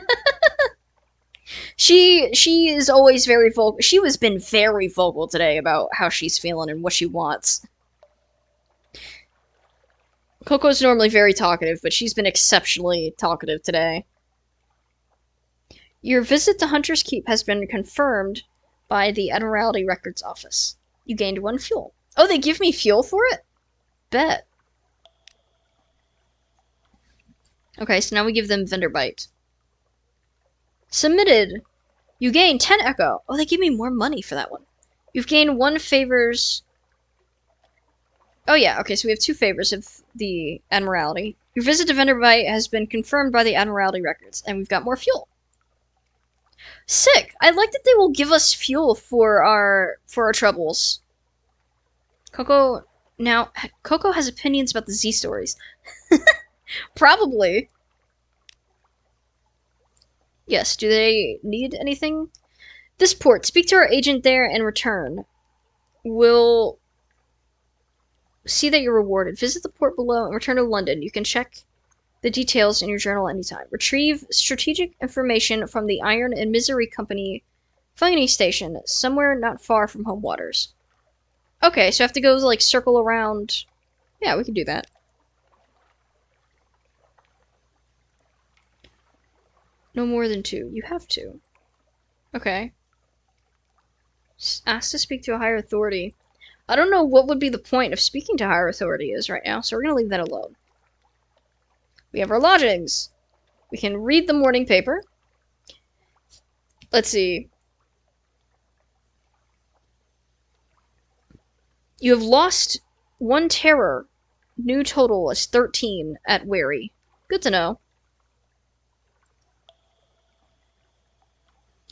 She is always very vocal. She has been very vocal today about how she's feeling and what she wants. Coco's normally very talkative, but she's been exceptionally talkative today. Your visit to Hunter's Keep has been confirmed by the Admiralty Records Office. You gained 1 fuel. Oh, they give me fuel for it? Bet. Okay, so now we give them Vendor Bite. Submitted. You gain 10 echo. Oh, they give me more money for that one. You've gained 1 favors. Oh yeah, okay, so we have 2 favors of the Admiralty. Your visit to Vendor Bite has been confirmed by the Admiralty Records, and we've got more fuel. Sick! I like that they will give us fuel for our troubles. Coco has opinions about the Z stories. Probably. Yes, do they need anything? This port, speak to our agent there and return. We'll see that you're rewarded. Visit the port below and return to London. You can check the details in your journal anytime. Retrieve strategic information from the Iron and Misery Company Funny Station, somewhere not far from home waters. Okay, so I have to go, like, circle around. Yeah, we can do that. No more than 2. You have to. Okay. Ask to speak to a higher authority. I don't know what would be the point of speaking to higher authority is right now, so we're going to leave that alone. We have our lodgings. We can read the morning paper. Let's see. You have lost 1 terror. New total is 13 at Wary. Good to know.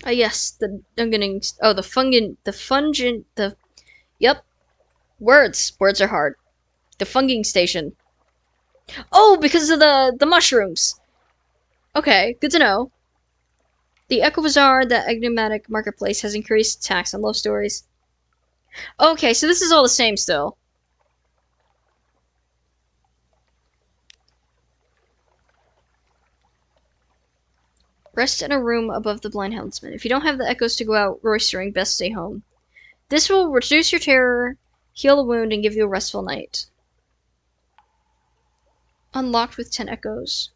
Yes, yep. Words are hard. The funging station. Oh, because of the mushrooms. Okay, good to know. The Echo Bazaar, the enigmatic marketplace, has increased tax on love stories. Okay, so this is all the same still. Rest in a room above the blind helmsman. If you don't have the echoes to go out roistering, best stay home. This will reduce your terror, heal a wound, and give you a restful night. Unlocked with 10 echoes.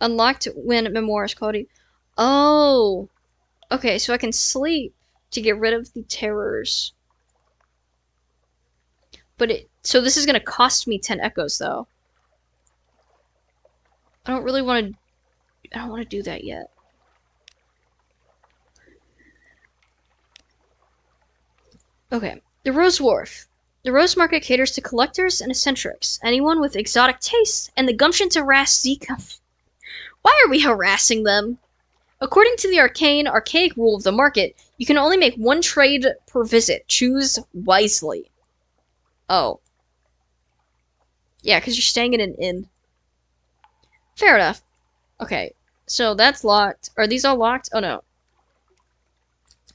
Unlocked when memoirs quality. Oh! Okay, so I can sleep to get rid of the terrors. But so this is gonna cost me 10 echoes, though. I don't want to do that yet. Okay, the Rose Wharf. The Rose Market caters to collectors and eccentrics, anyone with exotic tastes, and the gumption to harass Zeke. Why are we harassing them? According to the archaic rule of the market, you can only make one trade per visit. Choose wisely. Oh. Yeah, because you're staying in an inn. Fair enough. Okay, so that's locked. Are these all locked? Oh no.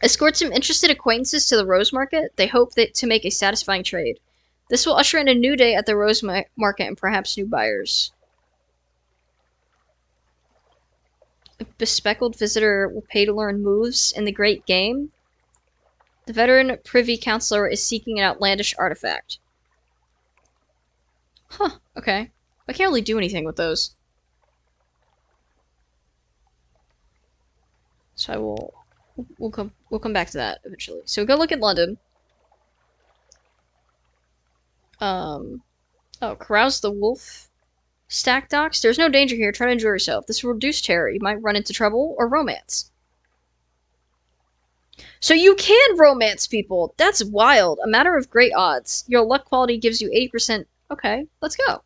Escort some interested acquaintances to the Rose Market. They hope to make a satisfying trade. This will usher in a new day at the Rose Market and perhaps new buyers. A bespectacled visitor will pay to learn moves in the great game. The veteran privy councilor is seeking an outlandish artifact. Huh, okay. I can't really do anything with those. So I will... We'll come back to that eventually. So we go look at London. Oh, carouse the wolf. Stack docks. There's no danger here. Try to enjoy yourself. This will reduce terror. You might run into trouble or romance. So you can romance people. That's wild. A matter of great odds. Your luck quality gives you 80%. Okay, let's go.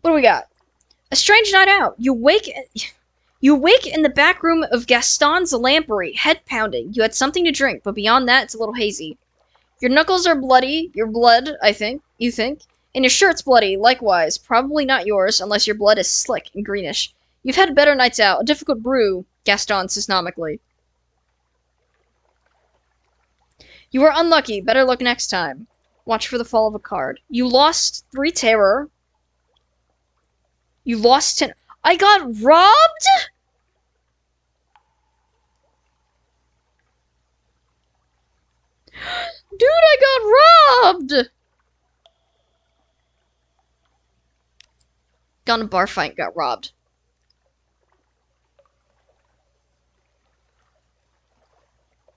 What do we got? A strange night out. You wake in the back room of Gaston's lampery, head pounding. You had something to drink, but beyond that, it's a little hazy. Your knuckles are bloody. Your blood, you think. And your shirt's bloody, likewise. Probably not yours, unless your blood is slick and greenish. You've had better nights out. A difficult brew, Gaston says nomically. You were unlucky. Better luck next time. Watch for the fall of a card. You lost 3 terror. You lost 10... I got robbed?! Dude, I got robbed! Got in a bar fight, got robbed.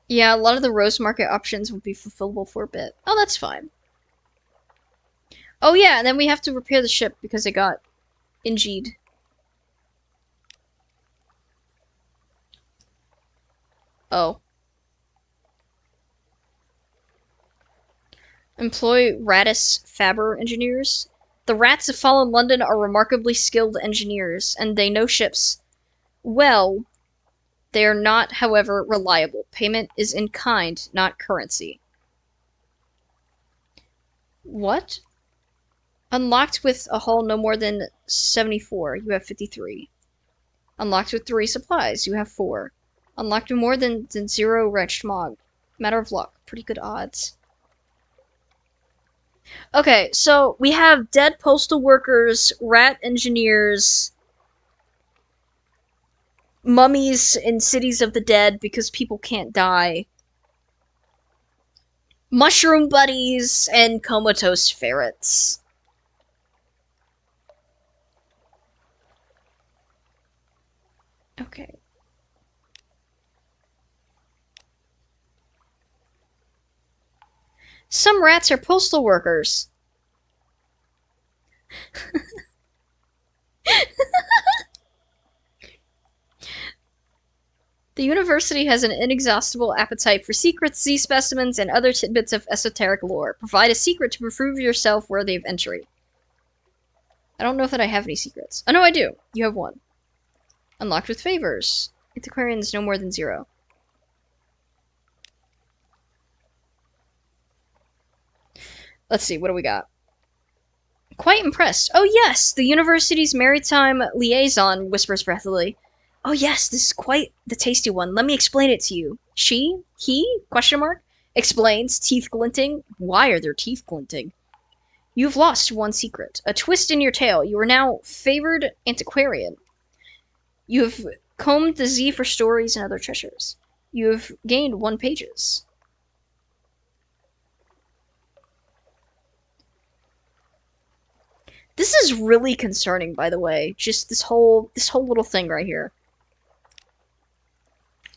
Yeah, a lot of the Rose Market options would be fulfillable for a bit. Oh, that's fine. Oh yeah, and then we have to repair the ship because it got injured. Oh. Employ Radis Faber engineers. The rats of fallen London are remarkably skilled engineers, and they know ships well. They are not, however, reliable. Payment is in kind, not currency. What? Unlocked with a hull no more than 74. You have 53. Unlocked with 3 supplies. You have 4. Unlocked with more than 0 wretched mog. Matter of luck. Pretty good odds. Okay, so we have dead postal workers, rat engineers, mummies in cities of the dead because people can't die, mushroom buddies, and comatose ferrets. Okay. Some rats are postal workers. The university has an inexhaustible appetite for secrets, sea specimens, and other tidbits of esoteric lore. Provide a secret to prove yourself worthy of entry. I don't know that I have any secrets. Oh, no, I do. You have 1. Unlocked with favors. Antiquarians no more than 0. Let's see, what do we got? Quite impressed. Oh yes, the university's maritime liaison, whispers breathily. Oh yes, this is quite the tasty one. Let me explain it to you. He, question mark, explains, teeth glinting. Why are their teeth glinting? You've lost 1 secret. A twist in your tail. You are now favored antiquarian. You have combed the Z for stories and other treasures. You have gained 1 pages. This is really concerning, by the way. Just this whole little thing right here.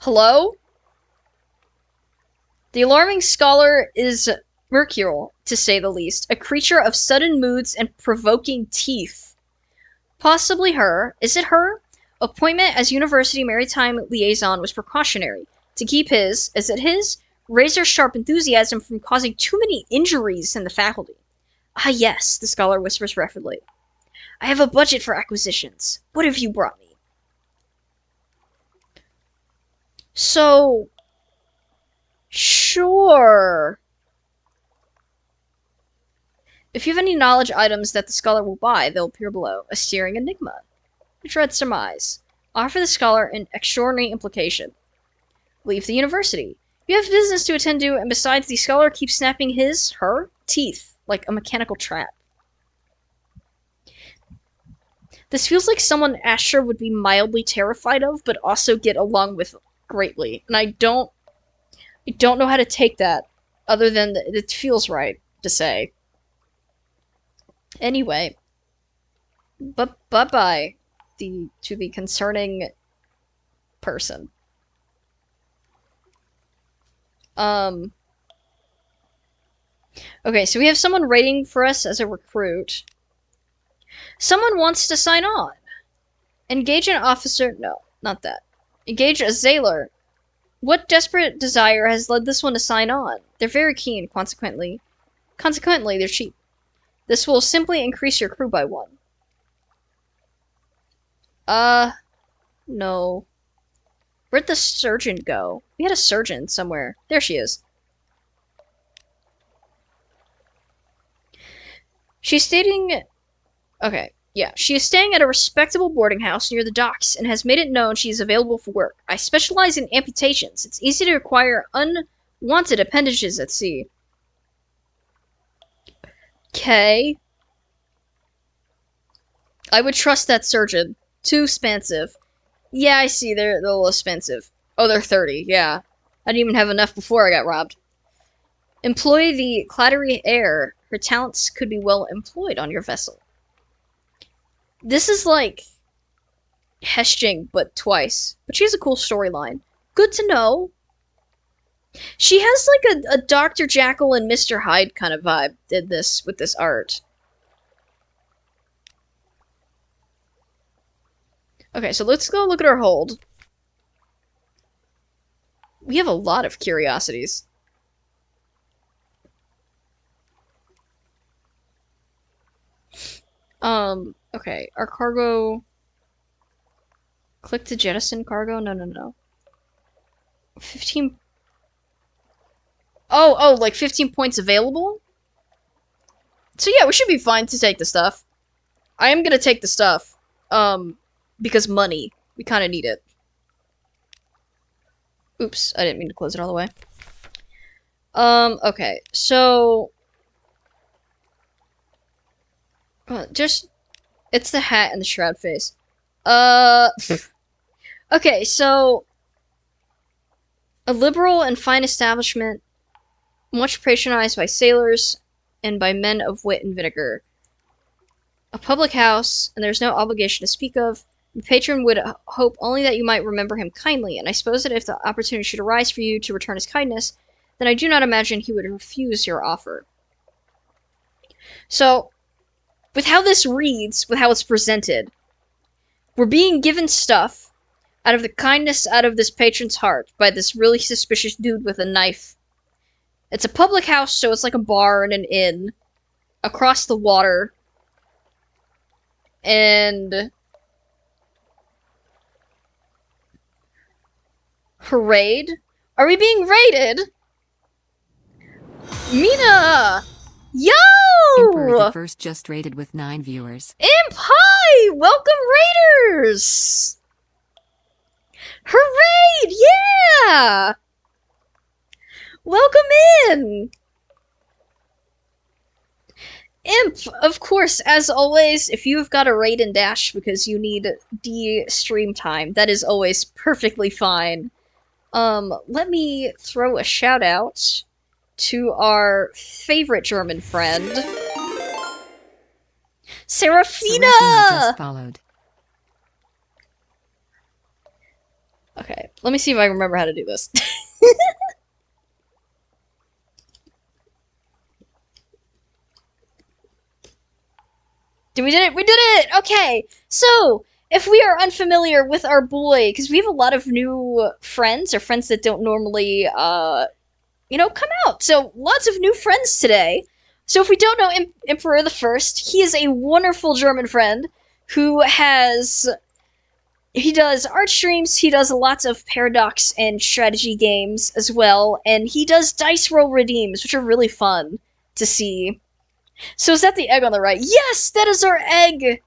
Hello? The alarming scholar is mercurial, to say the least. A creature of sudden moods and provoking teeth. Possibly her. Is it her? Appointment as university maritime liaison was precautionary. To keep his, is it his? razor-sharp enthusiasm from causing too many injuries in the faculty. Ah, yes, the scholar whispers rapidly. I have a budget for acquisitions. What have you brought me? So, sure. If you have any knowledge items that the scholar will buy, they'll appear below. A steering enigma. A dread surmise. Offer the scholar an extraordinary implication. Leave the university. You have business to attend to, and besides, the scholar keeps snapping her teeth like a mechanical trap. This feels like someone Asher would be mildly terrified of, but also get along with greatly. And I don't know how to take that, other than it feels right to say. Anyway, bye-bye to the concerning person. Okay, so we have someone waiting for us as a recruit. Someone wants to sign on. Engage an officer. No, not that. Engage a sailor. What desperate desire has led this one to sign on? They're very keen, consequently. Consequently, they're cheap. This will simply increase your crew by 1. No. Where'd the surgeon go? We had a surgeon somewhere. There she is. She's stating... Okay, yeah. She is staying at a respectable boarding house near the docks and has made it known she is available for work. I specialize in amputations. It's easy to acquire unwanted appendages at sea. Okay. I would trust that surgeon. Too expensive. Yeah, I see. They're a little expensive. Oh, they're 30. Yeah. I didn't even have enough before I got robbed. Employ the clattery air. Her talents could be well employed on your vessel. This is like Heshjing, but twice. But she has a cool storyline. Good to know. She has like a Dr. Jekyll and Mr. Hyde kind of vibe with this art. Okay, so let's go look at our hold. We have a lot of curiosities. Okay, our cargo... Click to jettison cargo? No. 15... Oh, like 15 points available? So yeah, we should be fine to take the stuff. I am gonna take the stuff. Because money. We kind of need it. Oops, I didn't mean to close it all the way. Okay, so... just... It's the hat and the shroud face. Okay, so... A liberal and fine establishment, much patronized by sailors and by men of wit and vinegar. A public house, and there's no obligation to speak of. The patron would hope only that you might remember him kindly, and I suppose that if the opportunity should arise for you to return his kindness, then I do not imagine he would refuse your offer. So, with how this reads, with how it's presented, we're being given stuff out of the kindness out of this patron's heart by this really suspicious dude with a knife. It's a public house, so it's like a bar and an inn across the water. And... Raid? Are we being raided? Mina! Yo! Emperor the First just raided with 9 viewers. Imp, hi! Welcome, raiders! Hooray! Yeah! Welcome in! Imp, of course, as always, if you've got a raid and dash because you need stream time, that is always perfectly fine. Let me throw a shout out to our favorite German friend, Serafina just followed. Okay, let me see if I remember how to do this. We did it! We did it! Okay, so, if we are unfamiliar with our boy, because we have a lot of new friends, or friends that don't normally, come out. So lots of new friends today. So if we don't know Emperor the First, he is a wonderful German friend who he does art streams, he does lots of paradox and strategy games as well, and he does dice roll redeems, which are really fun to see. So is that the egg on the right? Yes, that is our egg!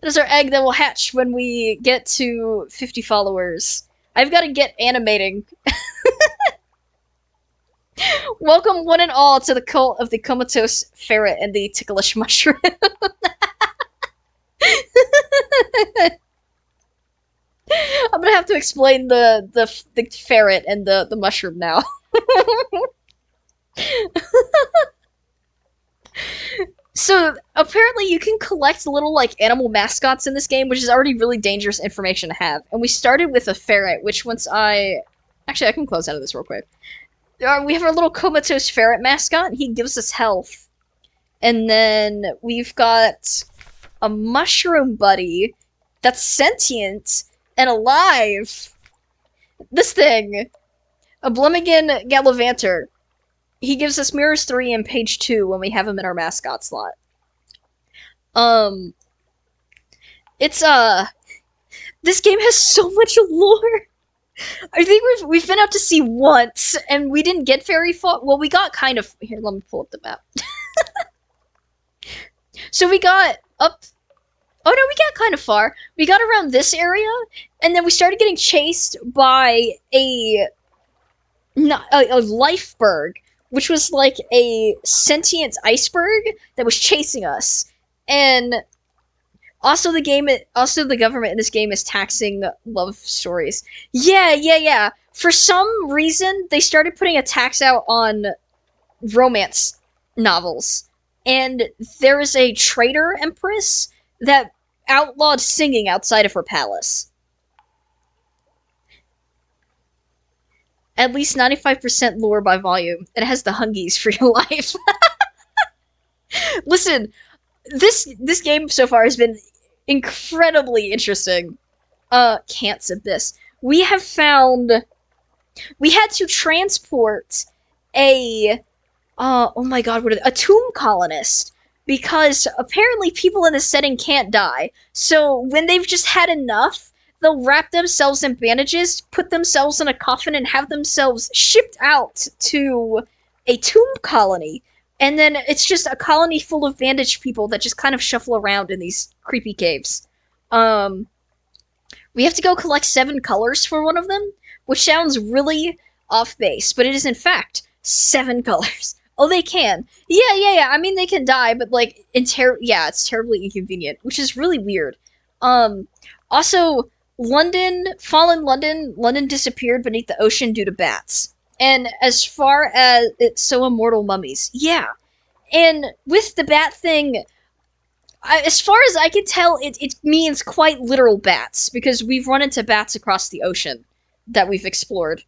That is our egg that will hatch when we get to 50 followers. I've got to get animating. Welcome one and all to the cult of the comatose ferret and the ticklish mushroom. I'm gonna have to explain the ferret and the mushroom now. So apparently you can collect little like animal mascots in this game, which is already really dangerous information to have. And we started with a ferret, which actually I can close out of this real quick. We have our little comatose ferret mascot, and he gives us health. And then we've got a mushroom buddy that's sentient and alive. This thing, a Blummigan Gallivanter. He gives us mirrors 3 and page 2 when we have him in our mascot slot. It's this game has so much lore. I think we've been out to sea once, and we didn't get very far. Well, we got kind of here. Let me pull up the map. So we got up. Oh no, we got kind of far. We got around this area, and then we started getting chased by a lifeberg, which was like a sentient iceberg that was chasing us. And also the government in this game is taxing love stories. Yeah. For some reason, they started putting a tax out on romance novels. And there is a traitor empress that outlawed singing outside of her palace. At least 95% lore by volume. It has the Hungies for your life. Listen, this game so far has been incredibly interesting. Can't Abyss. We had to transport oh my god, a tomb colonist, because apparently people in this setting can't die. So when they've just had enough, they'll wrap themselves in bandages, put themselves in a coffin, and have themselves shipped out to a tomb colony. And then it's just a colony full of bandaged people that just kind of shuffle around in these creepy caves. We have to go collect 7 colors for one of them, which sounds really off base, but it is in fact 7 colors. Oh, they can. Yeah. I mean, they can die, but like, it's terribly inconvenient, which is really weird. Also, fallen London disappeared beneath the ocean due to bats. And as far as it's so immortal mummies, yeah. And with the bat thing, as far as I can tell, it means quite literal bats, because we've run into bats across the ocean that we've explored.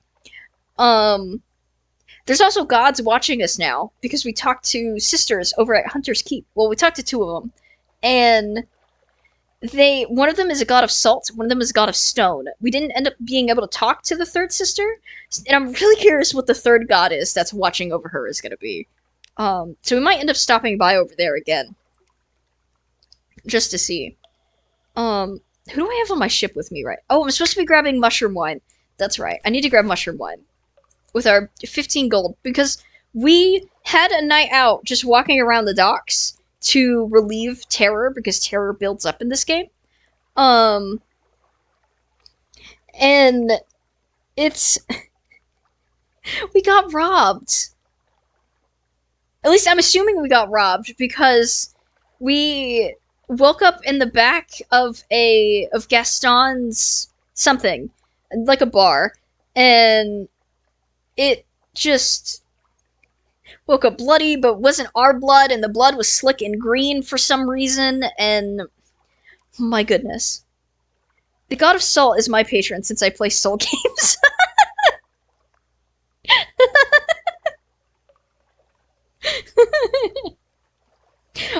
There's also gods watching us now, because we talked to sisters over at Hunter's Keep. Well, we talked to 2 of them. And one of them is a god of salt, one of them is a god of stone. We didn't end up being able to talk to the 3rd sister, and I'm really curious what the 3rd god is that's watching over her is going to be. So we might end up stopping by over there again. Just to see. Who do I have on my ship with me, right? Oh, I'm supposed to be grabbing mushroom wine. That's right. I need to grab mushroom wine. With our 15 gold. Because we had a night out just walking around the docks to relieve terror, because terror builds up in this game. And it's... we got robbed. At least I'm assuming we got robbed, because we woke up in the back of Gaston's something, like a bar, and it just woke up bloody, but wasn't our blood, and the blood was slick and green for some reason, and my goodness. The God of Salt is my patron since I play Soul games.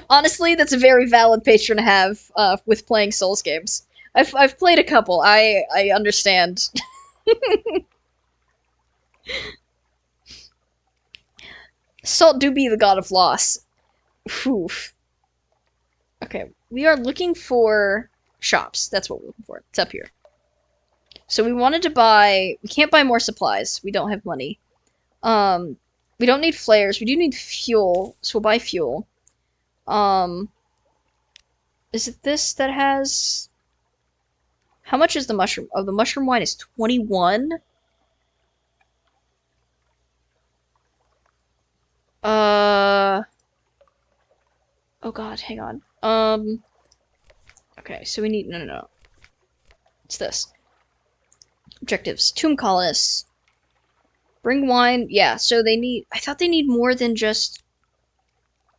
Honestly, that's a very valid patron to have with playing Souls games. I've played a couple. I understand. Salt do be the god of loss. Oof. Okay, we are looking for shops. That's what we're looking for. It's up here. So we wanted to buy. We can't buy more supplies. We don't have money. Um, we don't need flares. We do need fuel, so we'll buy fuel. Um, is it this that has? How much is the mushroom? Oh, the mushroom wine is 21. Uh. Oh God, hang on. Okay, so we need no. It's this. Objectives: Tomb colonists. Bring wine. Yeah, so they need. I thought they need more than just.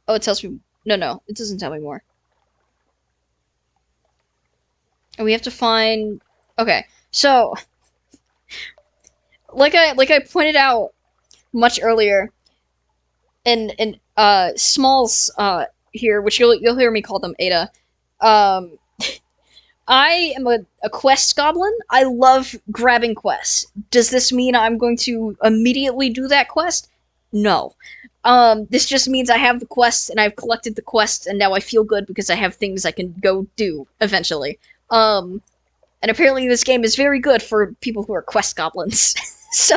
Oh, it tells me. No, it doesn't tell me more. And we have to find. Okay, so like I pointed out much earlier, in Smalls here, which you'll hear me call them Ada. Um, I am a quest goblin. I love grabbing quests. Does this mean I'm going to immediately do that quest? No. This just means I have the quest and I've collected the quest and now I feel good because I have things I can go do eventually. And apparently this game is very good for people who are quest goblins. So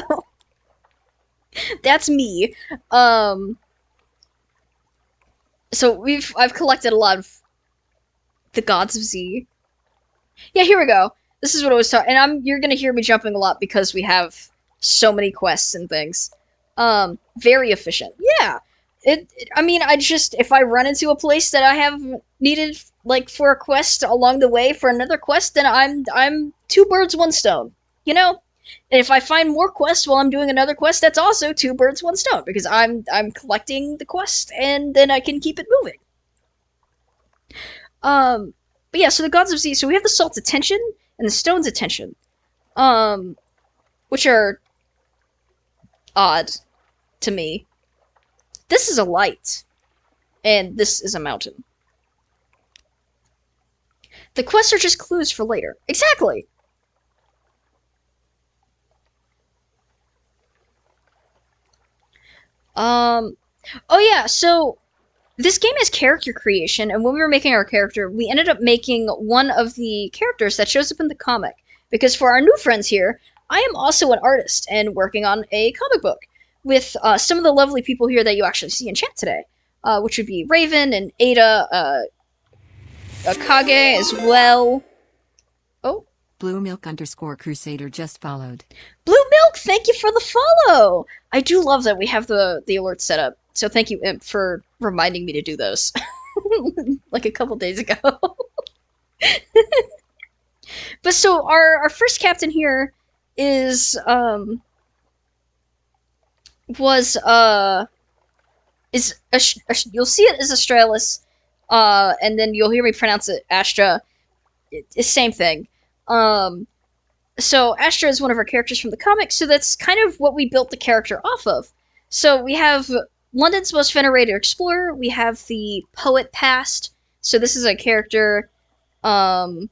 that's me. So I've collected a lot of the gods of Z. Yeah, here we go. This is what I was talking, and you're gonna hear me jumping a lot because we have so many quests and things. Very efficient. Yeah. I mean, if I run into a place that I have needed like for a quest along the way for another quest, then I'm two birds, one stone. You know? And if I find more quests while I'm doing another quest, that's also two birds, one stone because I'm collecting the quest and then I can keep it moving. But yeah, so the gods of sea. So we have the salt's attention and the stone's attention, which are odd to me. This is a light, and this is a mountain. The quests are just clues for later. Exactly. Oh yeah, so this game is character creation, and when we were making our character, we ended up making one of the characters that shows up in the comic. Because for our new friends here, I am also an artist and working on a comic book with some of the lovely people here that you actually see in chat today, which would be Raven and Ada, Akage as well. Oh, Blue Milk _ Crusader just followed. Blue Milk, thank you for the follow! I do love that we have the alerts set up, so thank you, Imp, for reminding me to do those. Like a couple days ago. But so, our first captain here is, you'll see it as Astralis, and then you'll hear me pronounce it Astra. It's same thing. So Astra is one of our characters from the comics, so that's kind of what we built the character off of. So we have London's most venerated explorer, we have the poet past, so this is a character, 14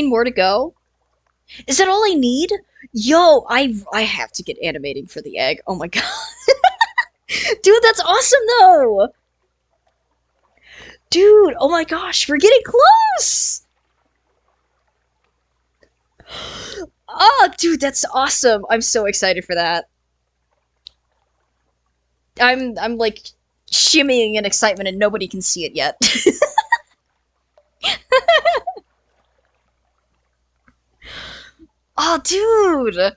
more to go. Is that all I need? Yo, I have to get animating for the egg. Oh my god. Dude, that's awesome though! Dude, oh my gosh, we're getting close! Oh, dude, that's awesome. I'm so excited for that. I'm like shimmying in excitement and nobody can see it yet. Oh, dude.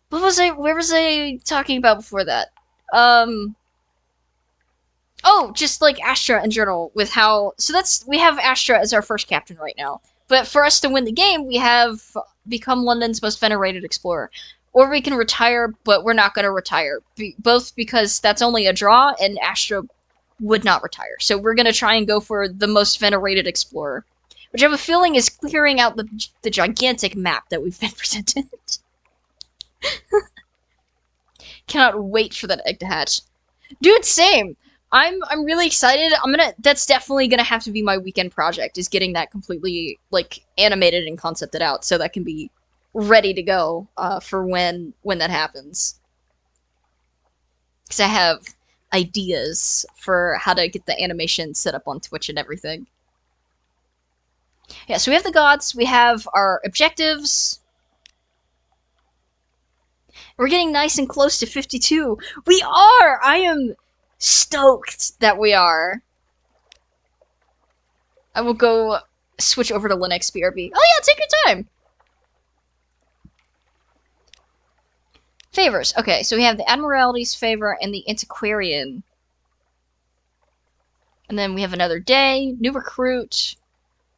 Where was I talking about before that? Oh, just like Astra in general with how we have Astra as our first captain right now. But for us to win the game, we have become London's most venerated explorer. Or we can retire, but we're not going to retire. Both because that's only a draw, and Astra would not retire. So we're going to try and go for the most venerated explorer. Which I have a feeling is clearing out the gigantic map that we've been presented. Cannot wait for that egg to hatch. Dude, same! I'm really excited. That's definitely gonna have to be my weekend project, is getting that completely, like, animated and concepted out, so that can be ready to go for when that happens. Because I have ideas for how to get the animation set up on Twitch and everything. Yeah, so we have the gods, we have our objectives. We're getting nice and close to 52. We are! I am stoked that we are. I will go switch over to Linux BRB. Oh yeah, take your time! Favors. Okay, so we have the Admiralty's favor and the Antiquarian. And then we have another day, new recruit,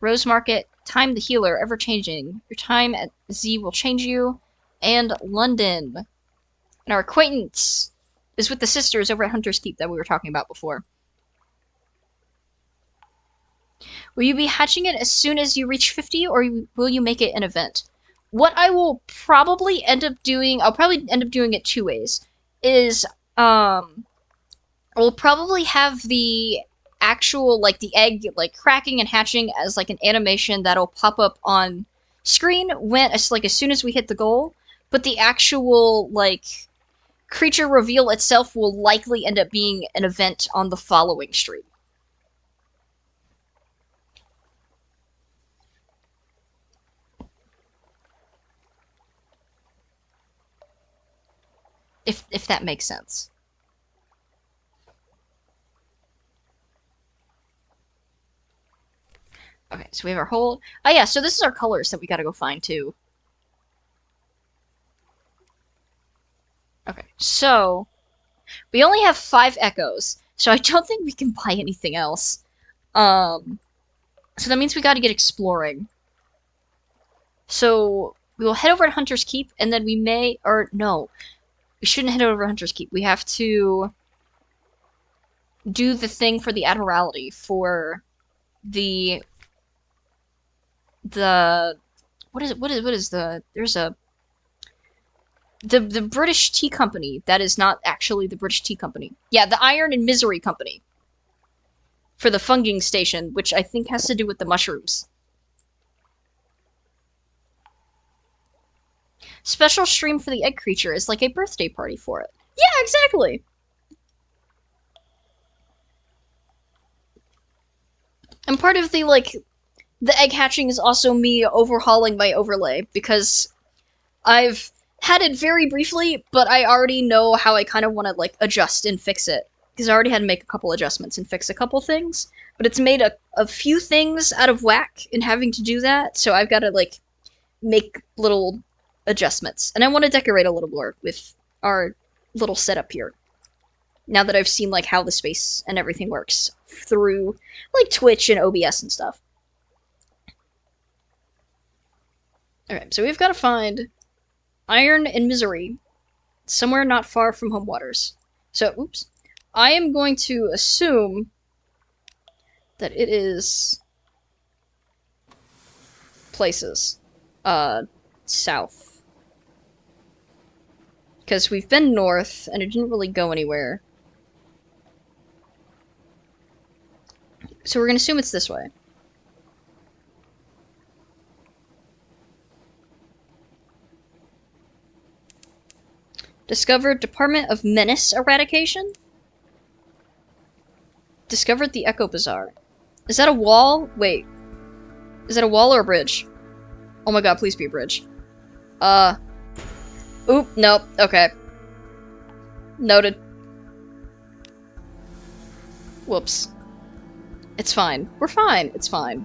Rose Market, time the healer, ever changing. Your time at Z will change you. And London. And our acquaintance is with the sisters over at Hunter's Keep that we were talking about before. Will you be hatching it as soon as you reach 50, or will you make it an event? What I will probably end up doing, I'll probably end up doing it two ways, is, I'll probably have the actual, like, the egg, like, cracking and hatching as, like, an animation that'll pop up on screen when, as soon as we hit the goal, but the actual, like, creature reveal itself will likely end up being an event on the following stream. If that makes sense. Okay, so we have our whole... Oh yeah, so this is our colors that we gotta go find, too. Okay, so... We only have 5 echoes, so I don't think we can buy anything else. So that means we gotta get exploring. So, we will head over to Hunter's Keep, and then we may... Or, no. We shouldn't head over to Hunter's Keep. We have to do the thing for the Admiralty, for the what is the there's a the British Tea Company that is not actually the British Tea Company. Yeah, the Iron and Misery Company. For the funging station, which I think has to do with the mushrooms. Special stream for the egg creature is like a birthday party for it. Yeah, exactly. And part of the, like, the egg hatching is also me overhauling my overlay, because I've had it very briefly, but I already know how I kind of want to, like, adjust and fix it. Because I already had to make a couple adjustments and fix a couple things, but it's made a few things out of whack in having to do that, so I've got to, like, make little adjustments. And I want to decorate a little more with our little setup here. Now that I've seen, like, how the space and everything works through, like, Twitch and OBS and stuff. Alright, so we've got to find Iron and Misery somewhere not far from Home Waters. So, oops. I am going to assume that it is places. South. Because we've been north, and it didn't really go anywhere. So we're gonna assume it's this way. Discovered Department of Menace Eradication? Discovered the Echo Bazaar. Is that a wall? Wait. Is that a wall or a bridge? Oh my god, please be a bridge. Oop, nope, okay. Noted. Whoops. It's fine. We're fine. It's fine.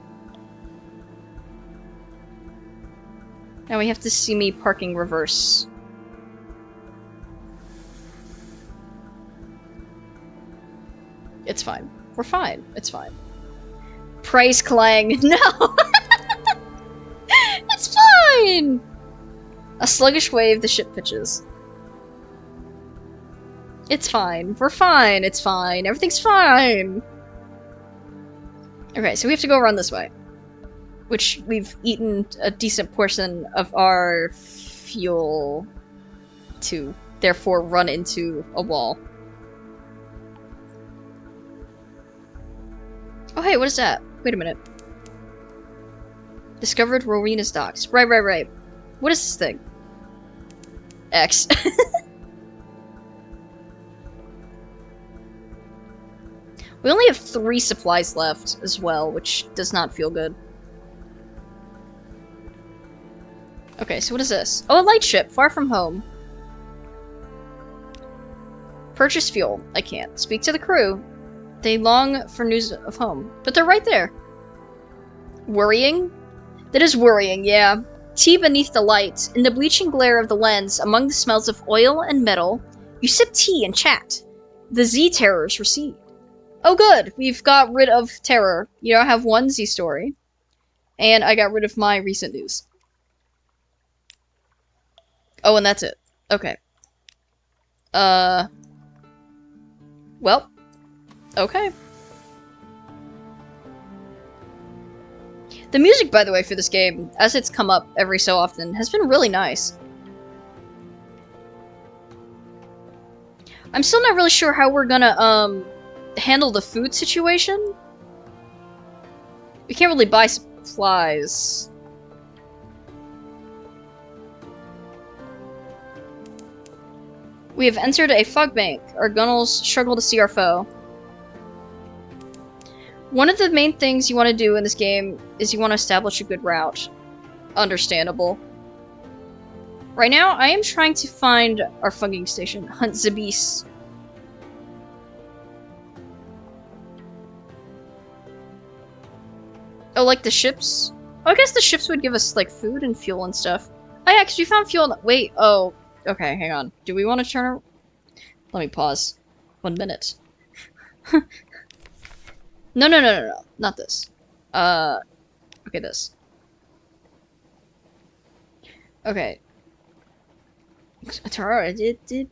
Now we have to see me parking reverse. It's fine. We're fine. It's fine. Price clang. No! It's fine! A sluggish wave, the ship pitches. It's fine. We're fine. It's fine. Everything's fine. Okay, so we have to go around this way. Which we've eaten a decent portion of our fuel to therefore run into a wall. Oh hey, what is that? Wait a minute. Discovered Rowena's docks. Right. What is this thing? X. We only have 3 supplies left as well, which does not feel good. Okay, so what is this? Oh, a lightship, far from home. Purchase fuel. I can't. Speak to the crew. They long for news of home. But they're right there. Worrying? That is worrying, yeah. Tea beneath the light. In the bleaching glare of the lens, among the smells of oil and metal, you sip tea and chat. The Z terrors recede. Oh good, we've got rid of terror. You now have 1 Z story. And I got rid of my recent news. Oh, and that's it. Okay. Well. Okay. The music, by the way, for this game, as it's come up every so often, has been really nice. I'm still not really sure how we're gonna, handle the food situation. We can't really buy supplies. We have entered a fog bank. Our gunnels struggle to see our foe. One of the main things you want to do in this game is you want to establish a good route. Understandable. Right now, I am trying to find our fucking station. Hunt the beast. Oh, like the ships? Oh, I guess the ships would give us, like, food and fuel and stuff. Oh yeah, because we found fuel. Wait, oh. Okay, hang on. Do we want to turn our... Let me pause. 1 minute. No. Not this. Okay, this. Okay.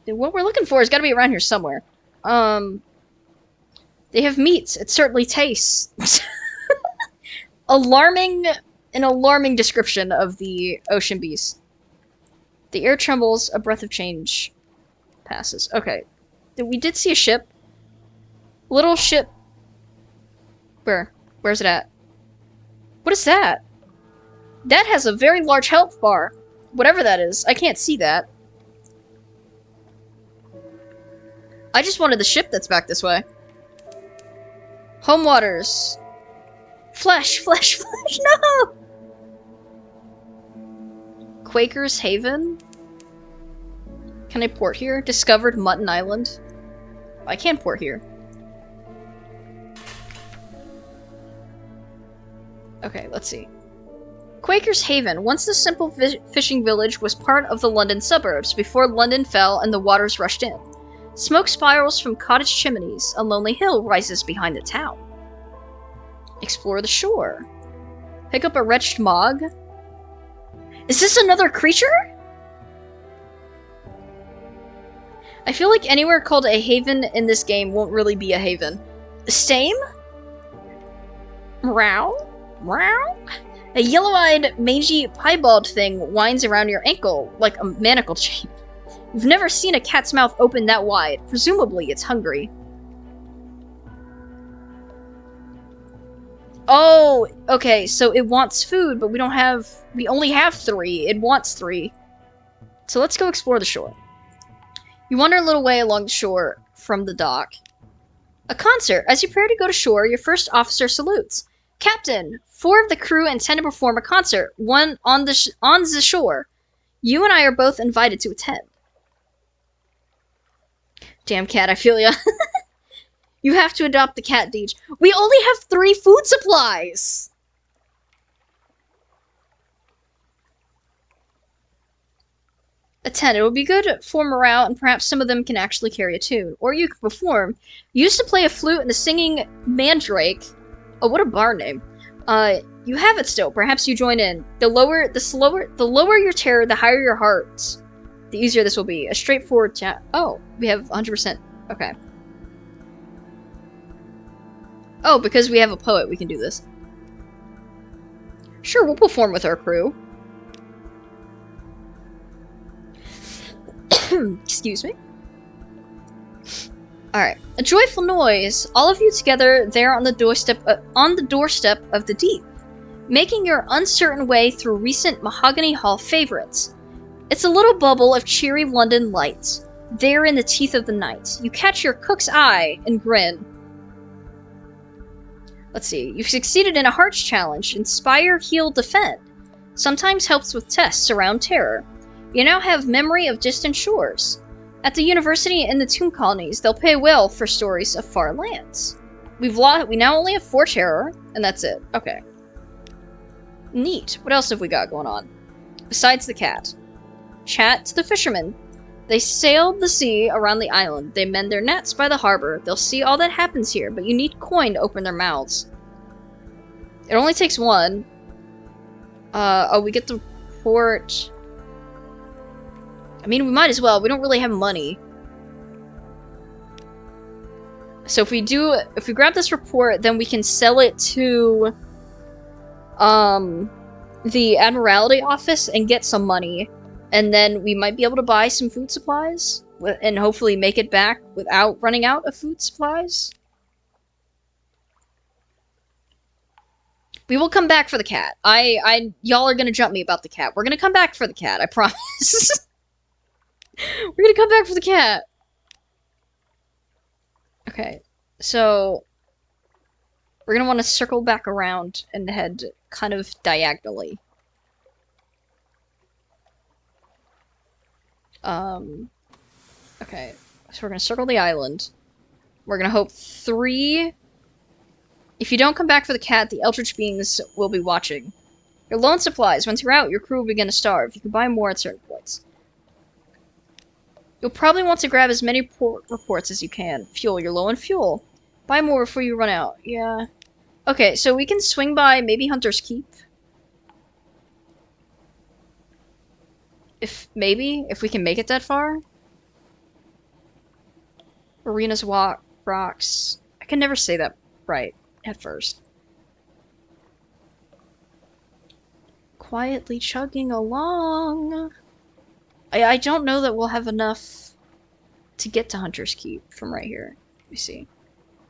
What we're looking for has got to be around here somewhere. They have meats. It certainly tastes. An alarming description of the ocean beast. The air trembles, a breath of change passes. Okay. We did see a ship. Little ship. Where? Where's it at? What is that? That has a very large health bar. Whatever that is. I can't see that. I just wanted the ship that's back this way. Home waters. Flesh, no! Quaker's Haven? Can I port here? Discovered Mutton Island? I can't port here. Okay, let's see. Quaker's Haven. Once the simple fishing village was part of the London suburbs before London fell and the waters rushed in. Smoke spirals from cottage chimneys. A lonely hill rises behind the town. Explore the shore. Pick up a wretched mog. Is this another creature? I feel like anywhere called a haven in this game won't really be a haven. Stame? Meow? Meow? A yellow-eyed, mangy, piebald thing winds around your ankle like a manacle chain. You've never seen a cat's mouth open that wide. Presumably, it's hungry. Oh, okay, so it wants food, but we only have 3. It wants 3. So let's go explore the shore. You wander a little way along the shore from the dock. A concert. As you prepare to go to shore, your first officer salutes. Captain, 4 of the crew intend to perform a concert, one on the shore. You and I are both invited to attend. Damn cat, I feel ya. You have to adopt the cat deej. We only have 3 food supplies! Attend. It will be good for morale, and perhaps some of them can actually carry a tune. Or you can perform. You used to play a flute and the singing mandrake. Oh, what a bar name. You have it still. Perhaps you join in. The lower your terror, the higher your heart, the easier this will be. A straightforward chat. Oh, we have 100%. Okay. Oh, because we have a poet, we can do this. Sure, we'll perform with our crew. Excuse me. Alright. A joyful noise. All of you together there on the doorstep of the deep. making your uncertain way through recent Mahogany Hall favorites. It's a little bubble of cheery London lights. There in the teeth of the night, you catch your cook's eye and grin. Let's see. You've succeeded in a Hearts challenge. Inspire, heal, defend. Sometimes helps with tests around terror. You now have memory of distant shores. At the university and the tomb colonies, they'll pay well for stories of far lands. We now only have 4 terror, and that's it. Okay. Neat. What else have we got going on? Besides the cat. Chat to the fishermen. They sailed the sea around the island. They mend their nets by the harbor. They'll see all that happens here, but you need coin to open their mouths. It only takes 1. Oh, we get the report. I mean, we might as well. We don't really have money. So if we grab this report, then we can sell it to the Admiralty office and get some money. And then we might be able to buy some food supplies and hopefully make it back without running out of food supplies. We will come back for the cat. Y'all are gonna jump me about the cat. We're gonna come back for the cat, I promise. We're gonna come back for the cat. Okay, so we're gonna want to circle back around and head kind of diagonally. Okay, so we're gonna circle the island. We're gonna hope 3... If you don't come back for the cat, the Eldritch Beings will be watching. You're low on supplies. Once you're out, your crew will begin to starve. You can buy more at certain points. You'll probably want to grab as many reports as you can. Fuel. You're low on fuel. Buy more before you run out. Yeah. Okay, so we can swing by maybe Hunter's Keep. If we can make it that far. Arena's Rocks. I can never say that right at first. Quietly chugging along. I don't know that we'll have enough to get to Hunter's Keep from right here. Let me see.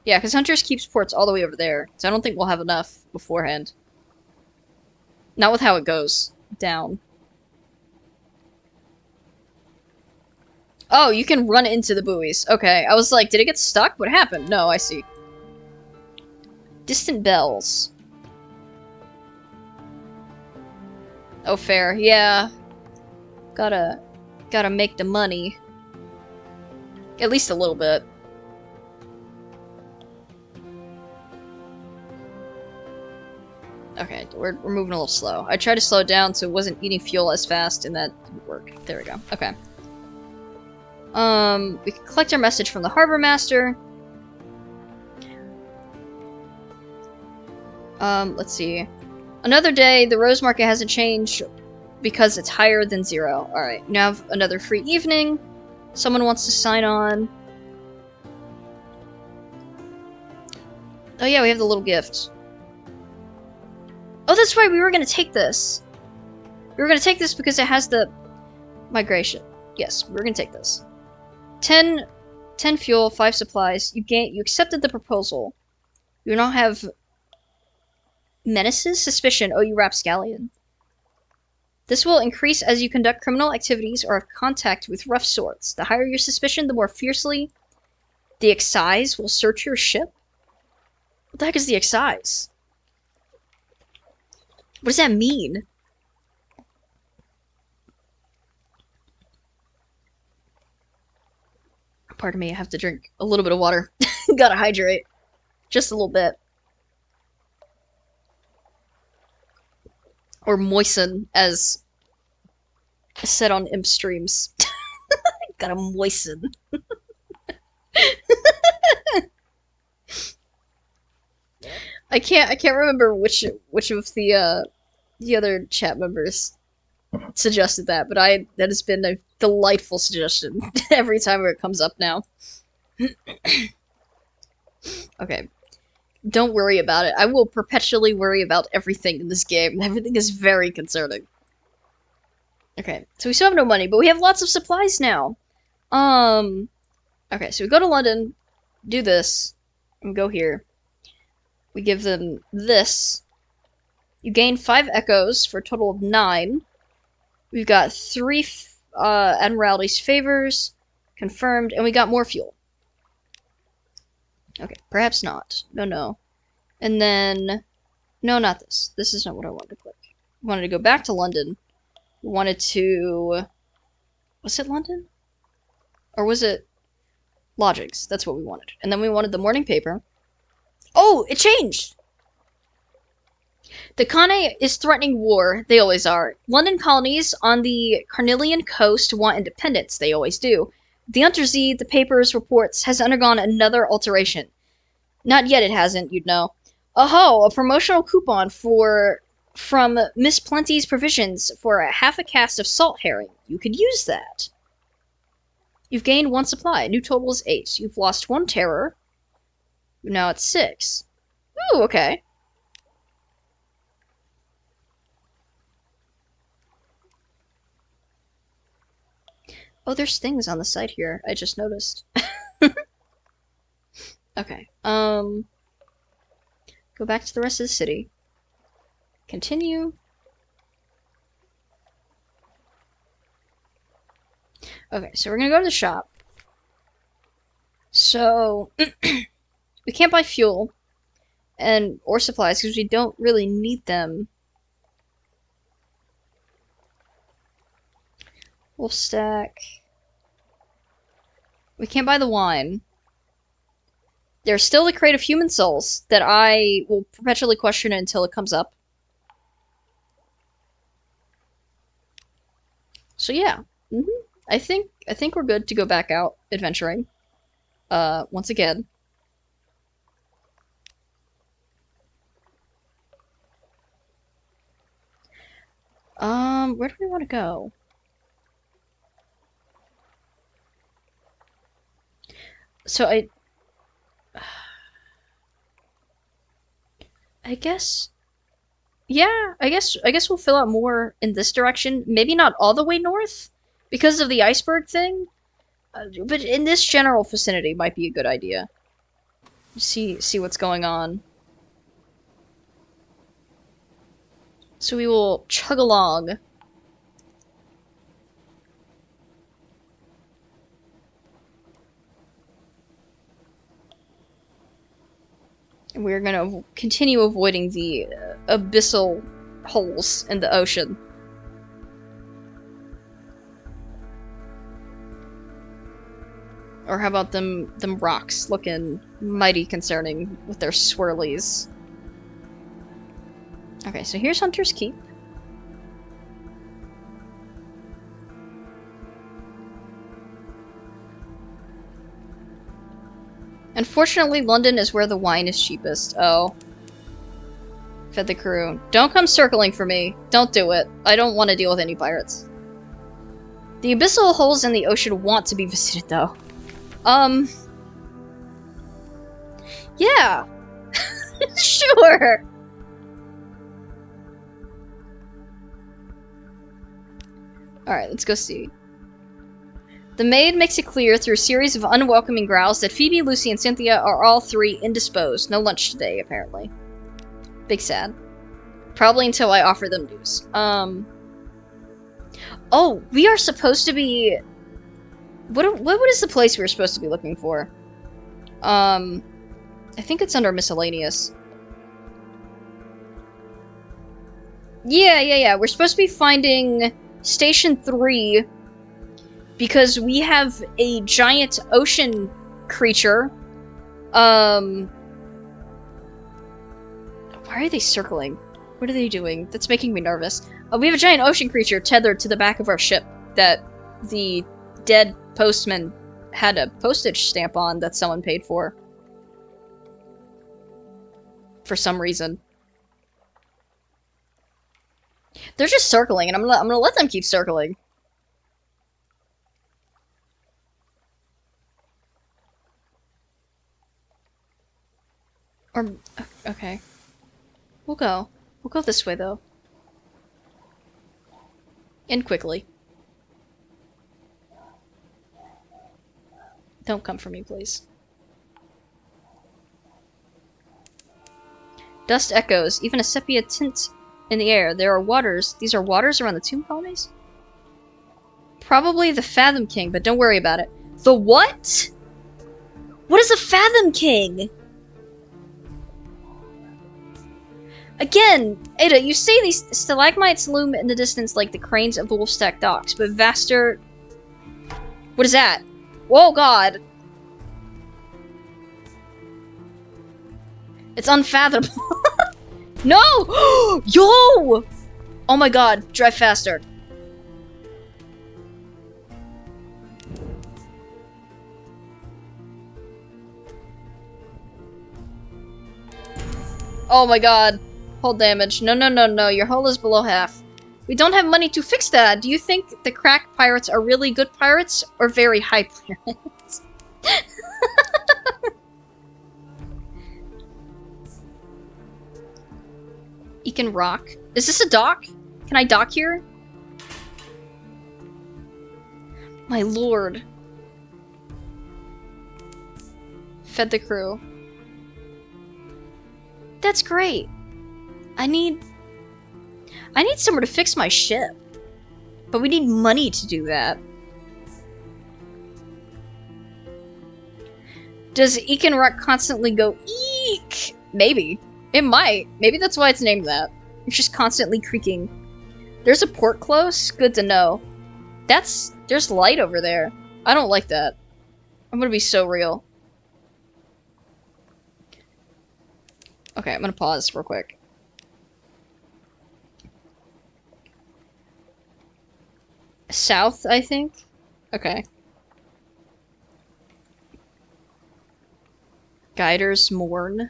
Yeah, because Hunter's Keep's port's all the way over there, so I don't think we'll have enough beforehand. Not with how it goes down. Oh, you can run into the buoys. Okay, I was like, did it get stuck? What happened? No, I see. Distant bells. Oh, fair. Yeah. Gotta make the money. At least a little bit. Okay, we're moving a little slow. I tried to slow it down so it wasn't eating fuel as fast, and that didn't work. There we go. Okay. We can collect our message from the harbor master. Let's see. Another day, the rose market hasn't changed because it's higher than 0. Alright, now have another free evening. Someone wants to sign on. Oh yeah, we have the little gift. Oh, that's right, we were gonna take this. We were gonna take this because it has the migration. Yes, we were gonna take this. 10 fuel, 5 supplies. You accepted the proposal. You now have menaces, suspicion. Oh, you rapscallion. This will increase as you conduct criminal activities or have contact with rough sorts. The higher your suspicion, the more fiercely the excise will search your ship. What the heck is the excise? What does that mean? Pardon me, I have to drink a little bit of water. Gotta hydrate. Just a little bit. Or moisten, as said on imp streams. Gotta moisten. I can't remember which of the other chat members suggested that, but that has been a delightful suggestion every time it comes up now. Okay. Don't worry about it. I will perpetually worry about everything in this game. Everything is very concerning. Okay, so we still have no money, but we have lots of supplies now. Okay, so we go to London, do this, and go here. We give them this. You gain 5 echoes for a total of 9. We've got 3 Admiralty's favors confirmed, and we got more fuel. Okay, perhaps not. No, no. And then... No, not this. This is not what I wanted to click. I wanted to go back to London. We wanted to... Was it London? Or was it Lodgings? That's what we wanted. And then we wanted the morning paper. Oh, it changed! The Khane is threatening war. They always are. London colonies on the Carnelian coast want independence. They always do. The Untersee, the paper's reports, has undergone another alteration. Not yet it hasn't, you'd know. Oh, a promotional coupon from Miss Plenty's Provisions for half a cask of salt herring. You could use that. You've gained 1 supply. New total is 8. You've lost 1 terror. Now it's 6. Ooh, okay. Oh, there's things on the site here. I just noticed. Okay. Go back to the rest of the city. Continue. Okay, so we're gonna go to the shop. So we can't buy fuel or supplies because we don't really need them. Wolf stack. We can't buy the wine. There's still the crate of human souls that I will perpetually question until it comes up. So yeah, I think we're good to go back out adventuring. Once again. Where do we want to go? So I guess, yeah, I guess we'll fill out more in this direction. Maybe not all the way north because of the iceberg thing, but in this general vicinity might be a good idea. See what's going on. So we will chug along. And we're gonna continue avoiding the abyssal holes in the ocean. Or how about them rocks looking mighty concerning with their swirlies. Okay, so here's Hunter's Keep. Unfortunately, London is where the wine is cheapest. Oh. Fed the crew. Don't come circling for me. Don't do it. I don't want to deal with any pirates. The abyssal holes in the ocean want to be visited, though. Yeah. Sure. Alright, let's go see. The maid makes it clear through a series of unwelcoming growls that Phoebe, Lucy, and Cynthia are all 3 indisposed. No lunch today, apparently. Big sad. Probably until I offer them news. Oh, we are supposed to be... What is the place we were supposed to be looking for? I think it's under miscellaneous. Yeah. We're supposed to be finding Station 3... because we have a giant ocean creature. Why are they circling? What are they doing? That's making me nervous. We have a giant ocean creature tethered to the back of our ship that the dead postman had a postage stamp on that someone paid for. For some reason. They're just circling, and I'm gonna let them keep circling. Or, okay. We'll go. We'll go this way, though. And quickly. Don't come for me, please. Dust echoes. Even a sepia tint in the air. There are waters. These are waters around the tomb colonies? Probably the Fathom King, but don't worry about it. The what? What is a Fathom King? Again, Ada, you say these stalagmites loom in the distance like the cranes of the Wolfstack docks, but vaster... What is that? Whoa, God. It's unfathomable. No! Yo! Oh my God, drive faster. Oh my God. Hull damage. No, no, no, no. Your hull is below half. We don't have money to fix that. Do you think the crack pirates are really good pirates or very high pirates? You can rock. Is this a dock? Can I dock here? My lord. Fed the crew. That's great. I need somewhere to fix my ship. But we need money to do that. Does Ekenrock constantly go eek? Maybe. It might. Maybe that's why it's named that. It's just constantly creaking. There's a port close? Good to know. There's light over there. I don't like that. I'm gonna be so real. Okay, I'm gonna pause real quick. South, I think? Okay. Guiders mourn.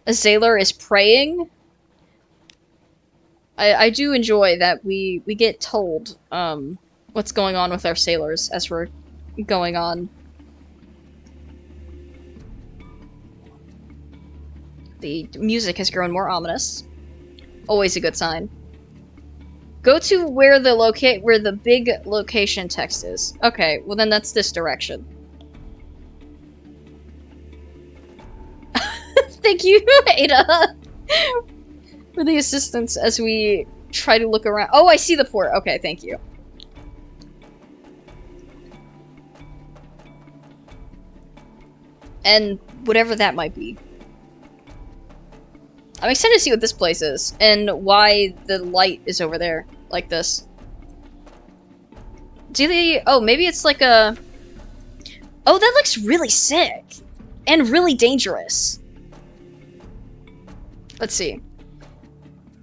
A sailor is praying. I do enjoy that we get told what's going on with our sailors as we're going on. The music has grown more ominous. Always a good sign. Go to where the big location text is. Okay, well then that's this direction. Thank you, Ada, for the assistance as we try to look around. Oh, I see the port. Okay, thank you. And whatever that might be. I'm excited to see what this place is, and why the light is over there, like this. Do they... Oh, maybe it's like a... Oh, that looks really sick! And really dangerous. Let's see.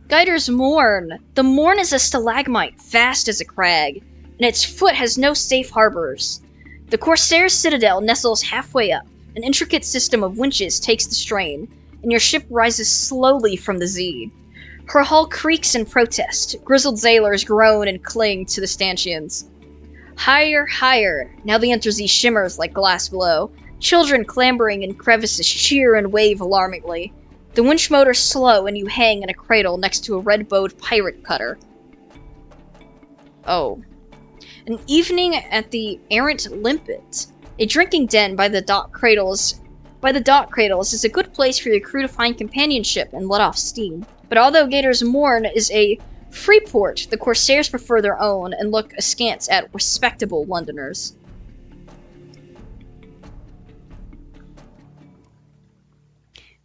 Guider's Mourn. The Mourn is a stalagmite, vast as a crag, and its foot has no safe harbors. The Corsair's citadel nestles halfway up. An intricate system of winches takes the strain, and your ship rises slowly from the Z. Her hull creaks in protest. Grizzled sailors groan and cling to the stanchions. Higher, higher. Now the Untersea shimmers like glass below. Children clambering in crevices cheer and wave alarmingly. The winch motor's slow and you hang in a cradle next to a red-bowed pirate cutter. Oh. An evening at the Errant Limpet. A drinking den by the dock cradles is a good place for your crew to find companionship and let off steam. But although Gator's Mourn is a free port, the Corsairs prefer their own and look askance at respectable Londoners.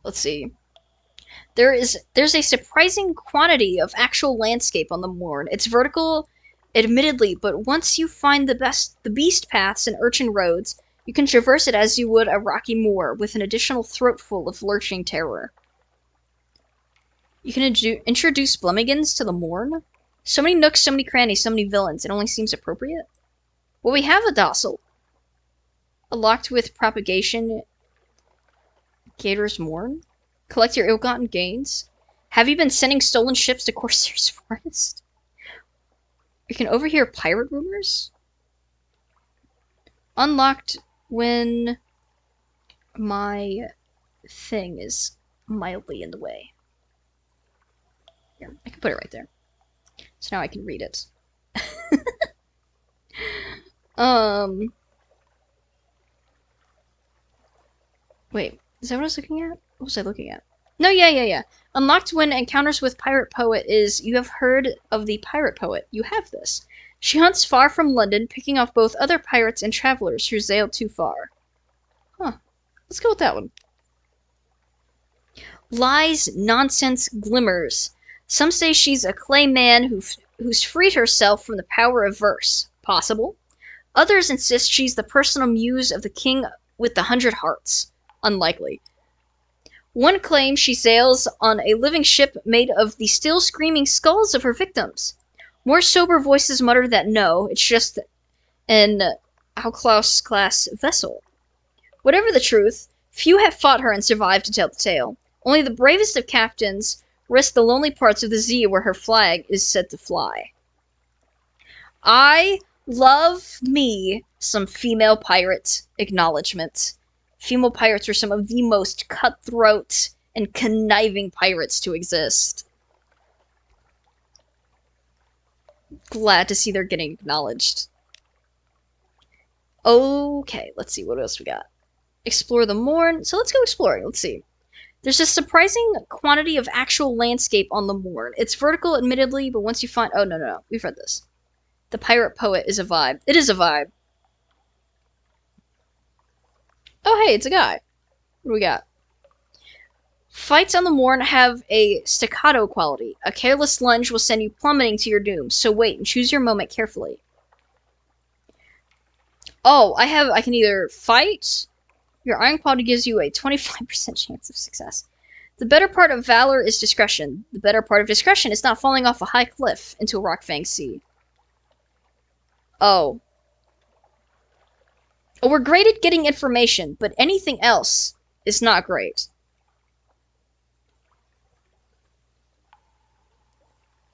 Let's see. There's a surprising quantity of actual landscape on the Mourn. It's vertical, admittedly, but once you find the beast paths and urchin roads, you can traverse it as you would a rocky moor, with an additional throatful of lurching terror. You can introduce Blemmigans to the Mourn? So many nooks, so many crannies, so many villains, it only seems appropriate. Well, we have a docile. Locked with propagation. Gator's Mourn? Collect your ill-gotten gains. Have you been sending stolen ships to Corsair's Forest? You can overhear pirate rumors? Unlocked when my thing is mildly in the way. Here, I can put it right there. So now I can read it. Wait, is that what I was looking at? What was I looking at? No, yeah. Unlocked when encounters with Pirate Poet is you have heard of the Pirate Poet. You have this. She hunts far from London, picking off both other pirates and travelers who sailed too far. Huh. Let's go with that one. Lies, nonsense, glimmers. Some say she's a clay man who's freed herself from the power of verse. Possible. Others insist she's the personal muse of the king with the 100 hearts. Unlikely. One claims she sails on a living ship made of the still screaming skulls of her victims. More sober voices mutter that no, it's just an Outclass-class vessel. Whatever the truth, few have fought her and survived to tell the tale. Only the bravest of captains risk the lonely parts of the sea where her flag is said to fly. I love me some female pirate acknowledgement. Female pirates are some of the most cutthroat and conniving pirates to exist. Glad to see they're getting acknowledged. Okay, let's see what else we got. Explore the Morn. So let's go exploring. Let's see. There's a surprising quantity of actual landscape on the Morn. It's vertical, admittedly, but once you find... Oh, no. We've read this. The Pirate Poet is a vibe. It is a vibe. Oh, hey, it's a guy. What do we got? Fights on the Morn have a staccato quality. A careless lunge will send you plummeting to your doom, so wait and choose your moment carefully. Oh, I can either fight... Your iron quality gives you a 25% chance of success. The better part of valor is discretion. The better part of discretion is not falling off a high cliff into a rock-fanged sea. Oh. We're great at getting information, but anything else is not great.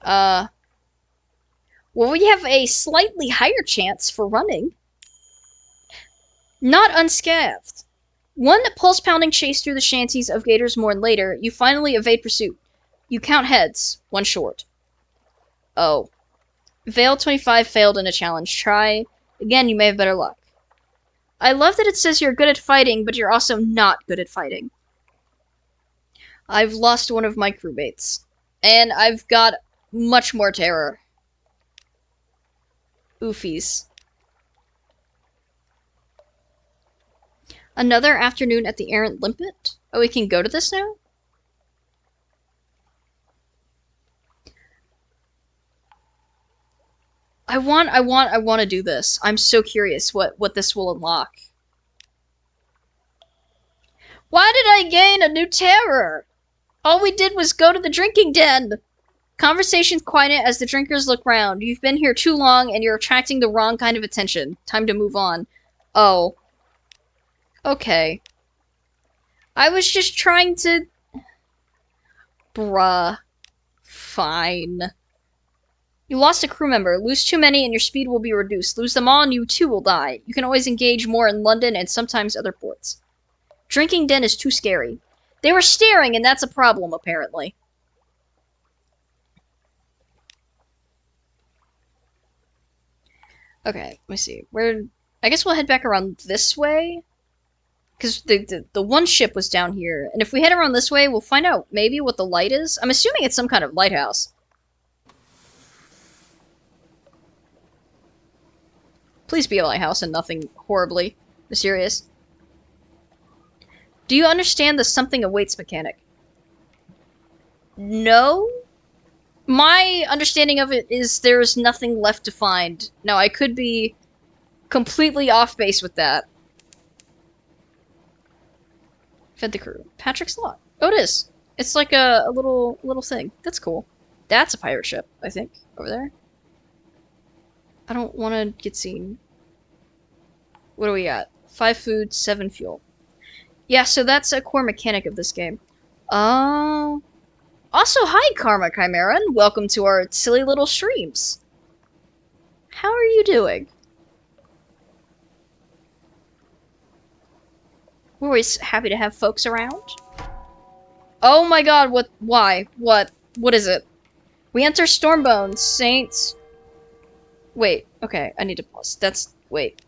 Well, we have a slightly higher chance for running. Not unscathed. One pulse-pounding chase through the shanties of Gator's Morn later, you finally evade pursuit. You count heads, one short. Oh. Veil 25 failed in a challenge. Try again, you may have better luck. I love that it says you're good at fighting, but you're also not good at fighting. I've lost one of my crewmates. And I've got much more terror. Oofies. Another afternoon at the Errant Limpet? Oh, we can go to this now? I want to do this. I'm so curious what this will unlock. Why did I gain a new terror? All we did was go to the drinking den. Conversations quiet as the drinkers look round. You've been here too long and you're attracting the wrong kind of attention. Time to move on. Oh. Okay. I was just trying to... Bruh. Fine. You lost a crew member. Lose too many and your speed will be reduced. Lose them all and you too will die. You can always engage more in London and sometimes other ports. Drinking den is too scary. They were staring and that's a problem, apparently. Okay, let me see. I guess we'll head back around this way. Because the one ship was down here. And if we head around this way, we'll find out maybe what the light is. I'm assuming it's some kind of lighthouse. Please be a lighthouse and nothing horribly mysterious. Do you understand the something awaits mechanic? No? My understanding of it is there's nothing left to find. Now, I could be completely off base with that. Fed the crew. Patrick's Lot. Oh, it is. It's like a little thing. That's cool. That's a pirate ship, I think, over there. I don't want to get seen. What do we got? 5 food, 7 fuel. Yeah, so that's a core mechanic of this game. Also, hi, Karma Chimera, and welcome to our silly little streams. How are you doing? We're always happy to have folks around. Oh my god, what? Why? What? What is it? We enter Stormbones, Saints. Wait, okay, I need to pause. Wait.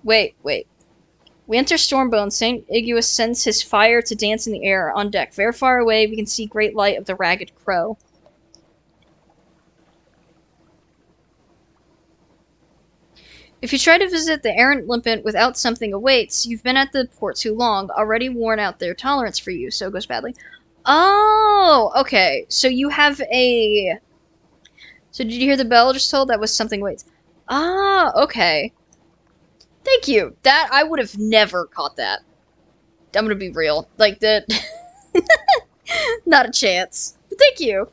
We enter Stormbone. St. Iguus sends his fire to dance in the air. On deck, very far away, we can see great light of the Ragged Crow. If you try to visit the errant limpet without something awaits, you've been at the port too long, already worn out their tolerance for you, so it goes badly. Oh, okay. So you have a... So did you hear the bell just told? That was something waits. Ah, okay. Thank you. That, I would have never caught that. I'm gonna be real. Like, that... Not a chance. But thank you.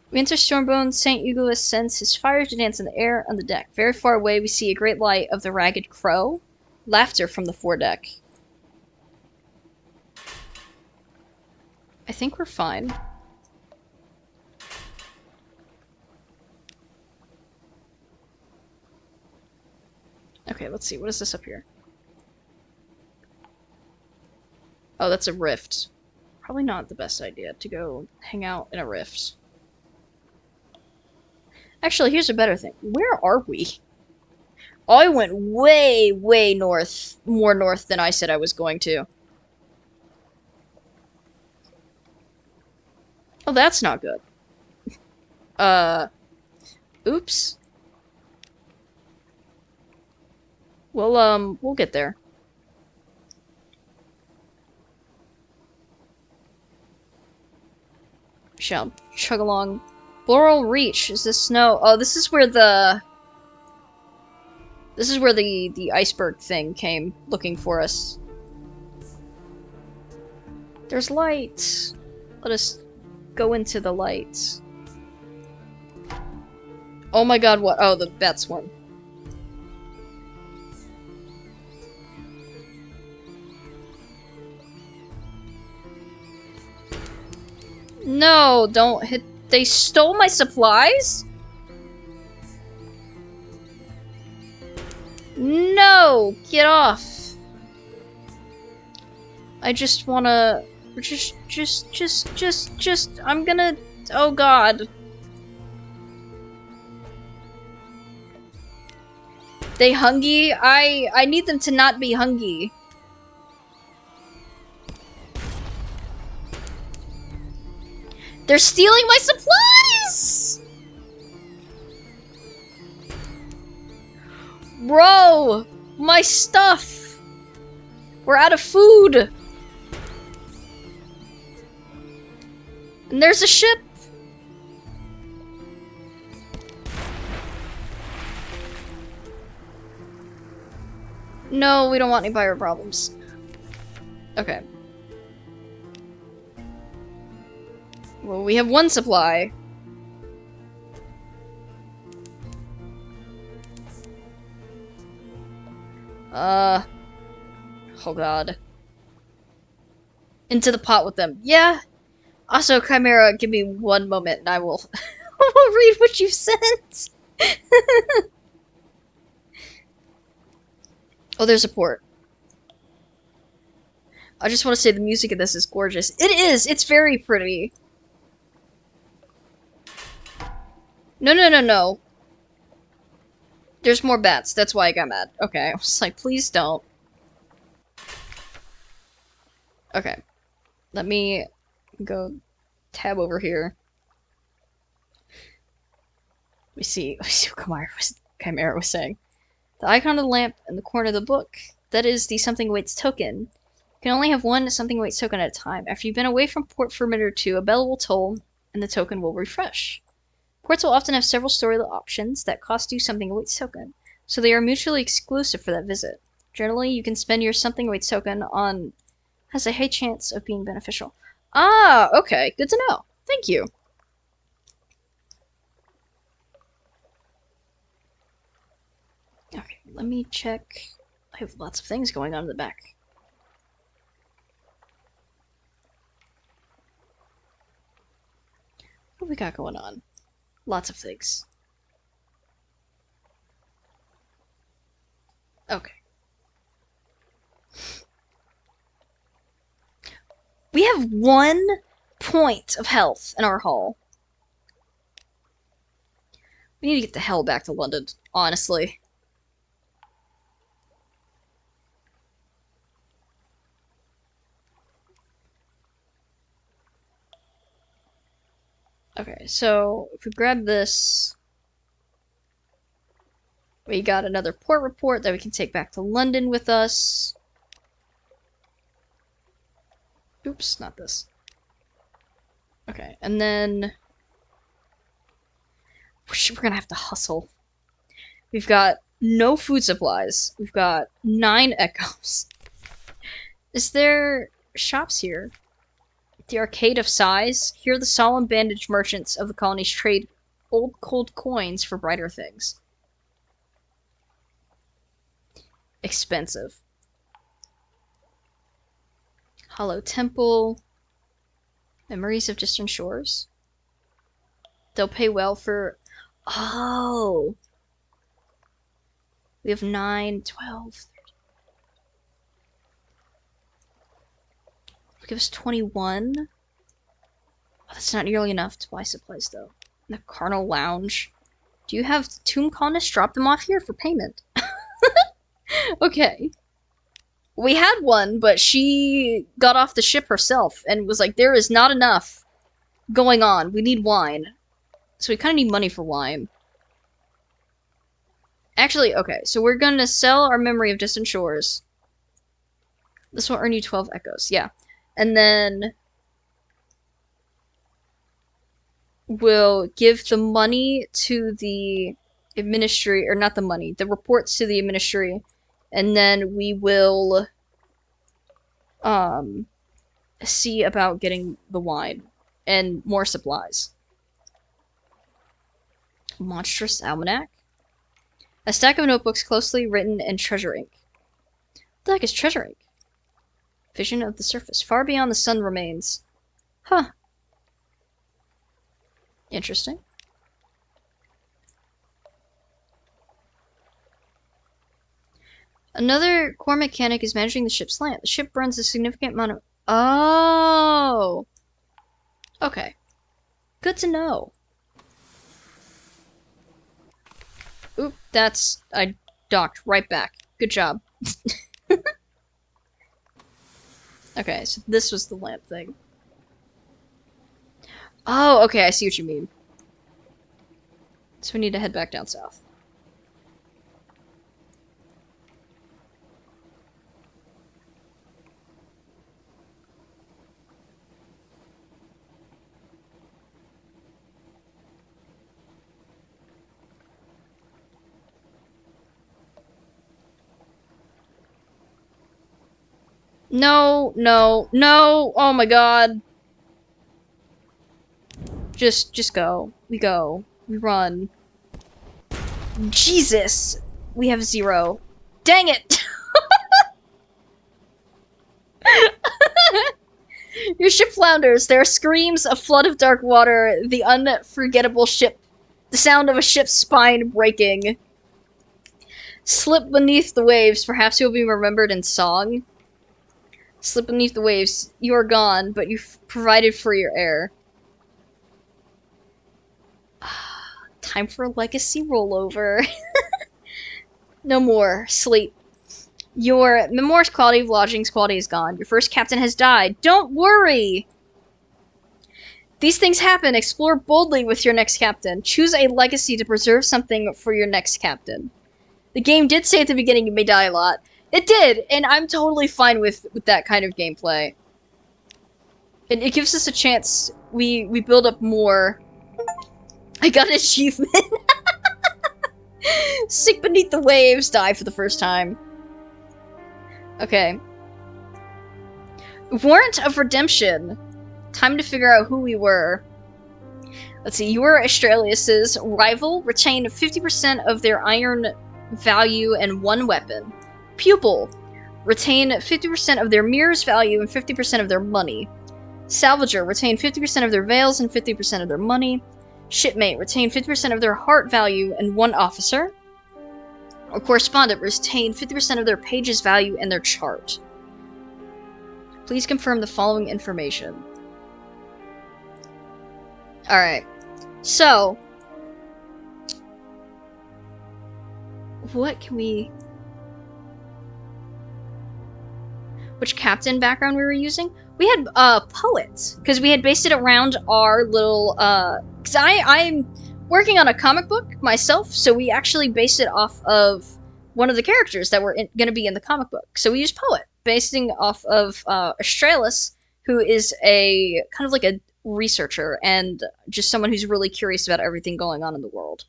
We enter Stormbone. St. Iguus sends his fire to dance in the air on the deck. Very far away, we see a great light of the Ragged Crow. Laughter from the foredeck. I think we're fine. Okay, let's see. What is this up here? Oh, that's a rift. Probably not the best idea to go hang out in a rift. Actually, here's a better thing. Where are we? Oh, I went way, way north. More north than I said I was going to. Oh, that's not good. Oops. We'll get there. We shall chug along. Floral Reach. Is this snow? Oh, this is where the... This is where the iceberg thing came looking for us. There's light. Let us go into the light. Oh my god, what? Oh, the bat swarm. No, don't hit. They stole my supplies? No, get off. I just wanna... I'm gonna... Oh god. They hungry? I need them to not be hungry. They're stealing my supplies! Bro! My stuff! We're out of food! And there's a ship! No, we don't want any pirate problems. Okay. Well, we have one supply. Oh god. Into the pot with them. Yeah. Also, Chimera, give me one moment and I will I will read what you sent. Oh, there's a port. I just want to say the music in this is gorgeous. It is! It's very pretty. No, no, no, no. There's more bats. That's why I got mad. Okay, I was like, please don't. Okay. Let me go tab over here. We see what Chimera was saying. The icon of the lamp in the corner of the book. That is the Something Awaits token. You can only have one Something Awaits token at a time. After you've been away from port for a minute or two, a bell will toll, and the token will refresh. Ports will often have several story options that cost you Something Awaits token, so they are mutually exclusive for that visit. Generally, you can spend your Something Awaits token on... has a high chance of being beneficial. Ah, okay. Good to know. Thank you. Okay, let me check. I have lots of things going on in the back. What we got going on? Lots of things. Okay. We have 1 point of health in our hull. We need to get the hell back to London, honestly. Okay, so if we grab this, we got another port report that we can take back to London with us. Oops, not this. Okay, and then we're gonna have to hustle. We've got no food supplies. We've got 9 echoes. Is there shops here? The Arcade of Sighs. Here the solemn bandaged merchants of the colonies trade old cold coins for brighter things. Expensive. Hollow Temple. Memories of Distant Shores. They'll pay well for... Oh! We have 9, 12, 13. Give us 21. Oh, that's not nearly enough to buy supplies, though. The Carnal Lounge. Do you have tomb colonists drop them off here for payment? Okay. We had one, but she got off the ship herself and was like, there is not enough going on. We need wine. So we kind of need money for wine. Actually, okay, so we're gonna sell our Memory of Distant Shores. This will earn you 12 echoes, yeah. And then we'll give the money to the ministry, or not the money, the reports to the ministry, and then we will see about getting the wine and more supplies. Monstrous Almanac. A stack of notebooks closely written in treasure ink. What the heck is treasure ink? Vision of the surface. Far beyond the sun remains. Huh. Interesting. Another core mechanic is managing the ship's land. The ship burns a significant amount of... Oh! Okay. Good to know. Oop, that's... I docked right back. Good job. Okay, so this was the lamp thing. Oh, okay, I see what you mean. So we need to head back down south. No, no, no! Oh my god. Just go. We go. We run. Jesus! We have 0. Dang it! Your ship flounders. There are screams, a flood of dark water, the unforgettable ship, the sound of a ship's spine breaking. Slip beneath the waves, perhaps you'll be remembered in song. Slip beneath the waves. You are gone, but you've provided for your heir. Time for a legacy rollover. No more. Sleep. Your memoir's quality of lodging's quality is gone. Your first captain has died. Don't worry! These things happen. Explore boldly with your next captain. Choose a legacy to preserve something for your next captain. The game did say at the beginning you may die a lot. It did, and I'm totally fine with that kind of gameplay. It gives us a chance. We build up more. I got an achievement. Sink beneath the waves, die for the first time. Okay. Warrant of redemption. Time to figure out who we were. Let's see, you were Australius's rival. Retained 50% of their iron value and 1 weapon. Pupil. Retain 50% of their mirror's value and 50% of their money. Salvager. Retain 50% of their veils and 50% of their money. Shipmate. Retain 50% of their heart value and 1 officer. Or correspondent. Retain 50% of their page's value and their chart. Please confirm the following information. Alright. So. What can we... Which captain background we were using? We had, poets. Because we had based it around our little, Because I'm working on a comic book myself, so we actually based it off of one of the characters that were going to be in the comic book. So we used Poet, basing off of Australis, who is a kind of like a researcher and just someone who's really curious about everything going on in the world.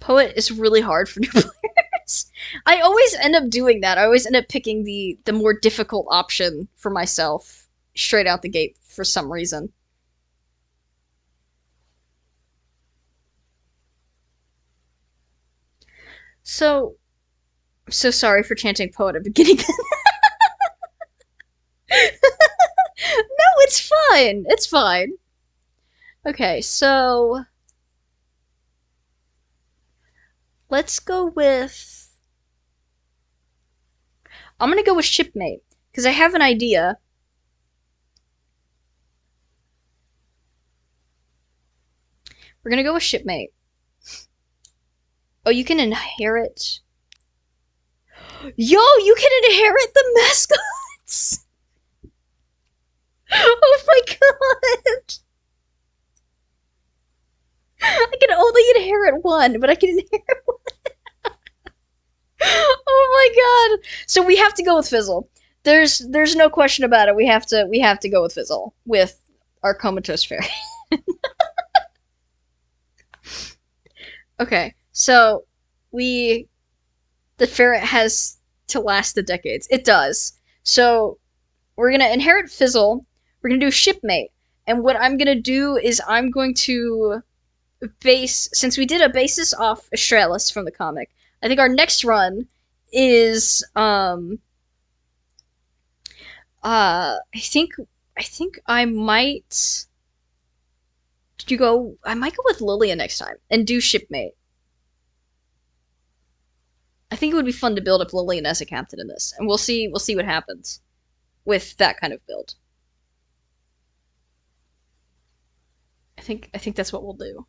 Poet is really hard for new players. I always end up doing that. I always end up picking the more difficult option for myself straight out the gate for some reason. So, I'm so sorry for chanting Poet at the beginning. No, it's fine. It's fine. Okay, so let's go with. I'm gonna go with Shipmate because I have an idea. We're gonna go with Shipmate. Oh, you can inherit. Yo, you can inherit the mascots. Oh my god. I can only inherit one, but I can inherit one. Oh my god. So we have to go with Fizzle. There's no question about it. We have to go with Fizzle with our comatose fairy. Okay. So we the ferret has to last the decades. It does. So we're gonna inherit Fizzle. We're gonna do Shipmate. And what I'm gonna do is I'm going to base since we did a basis off Australis from the comic. I think our next run is I think I might I might go with Lilia next time and do Shipmate. I think it would be fun to build up Lillian as a captain in this, and we'll see what happens with that kind of build. I think that's what we'll do.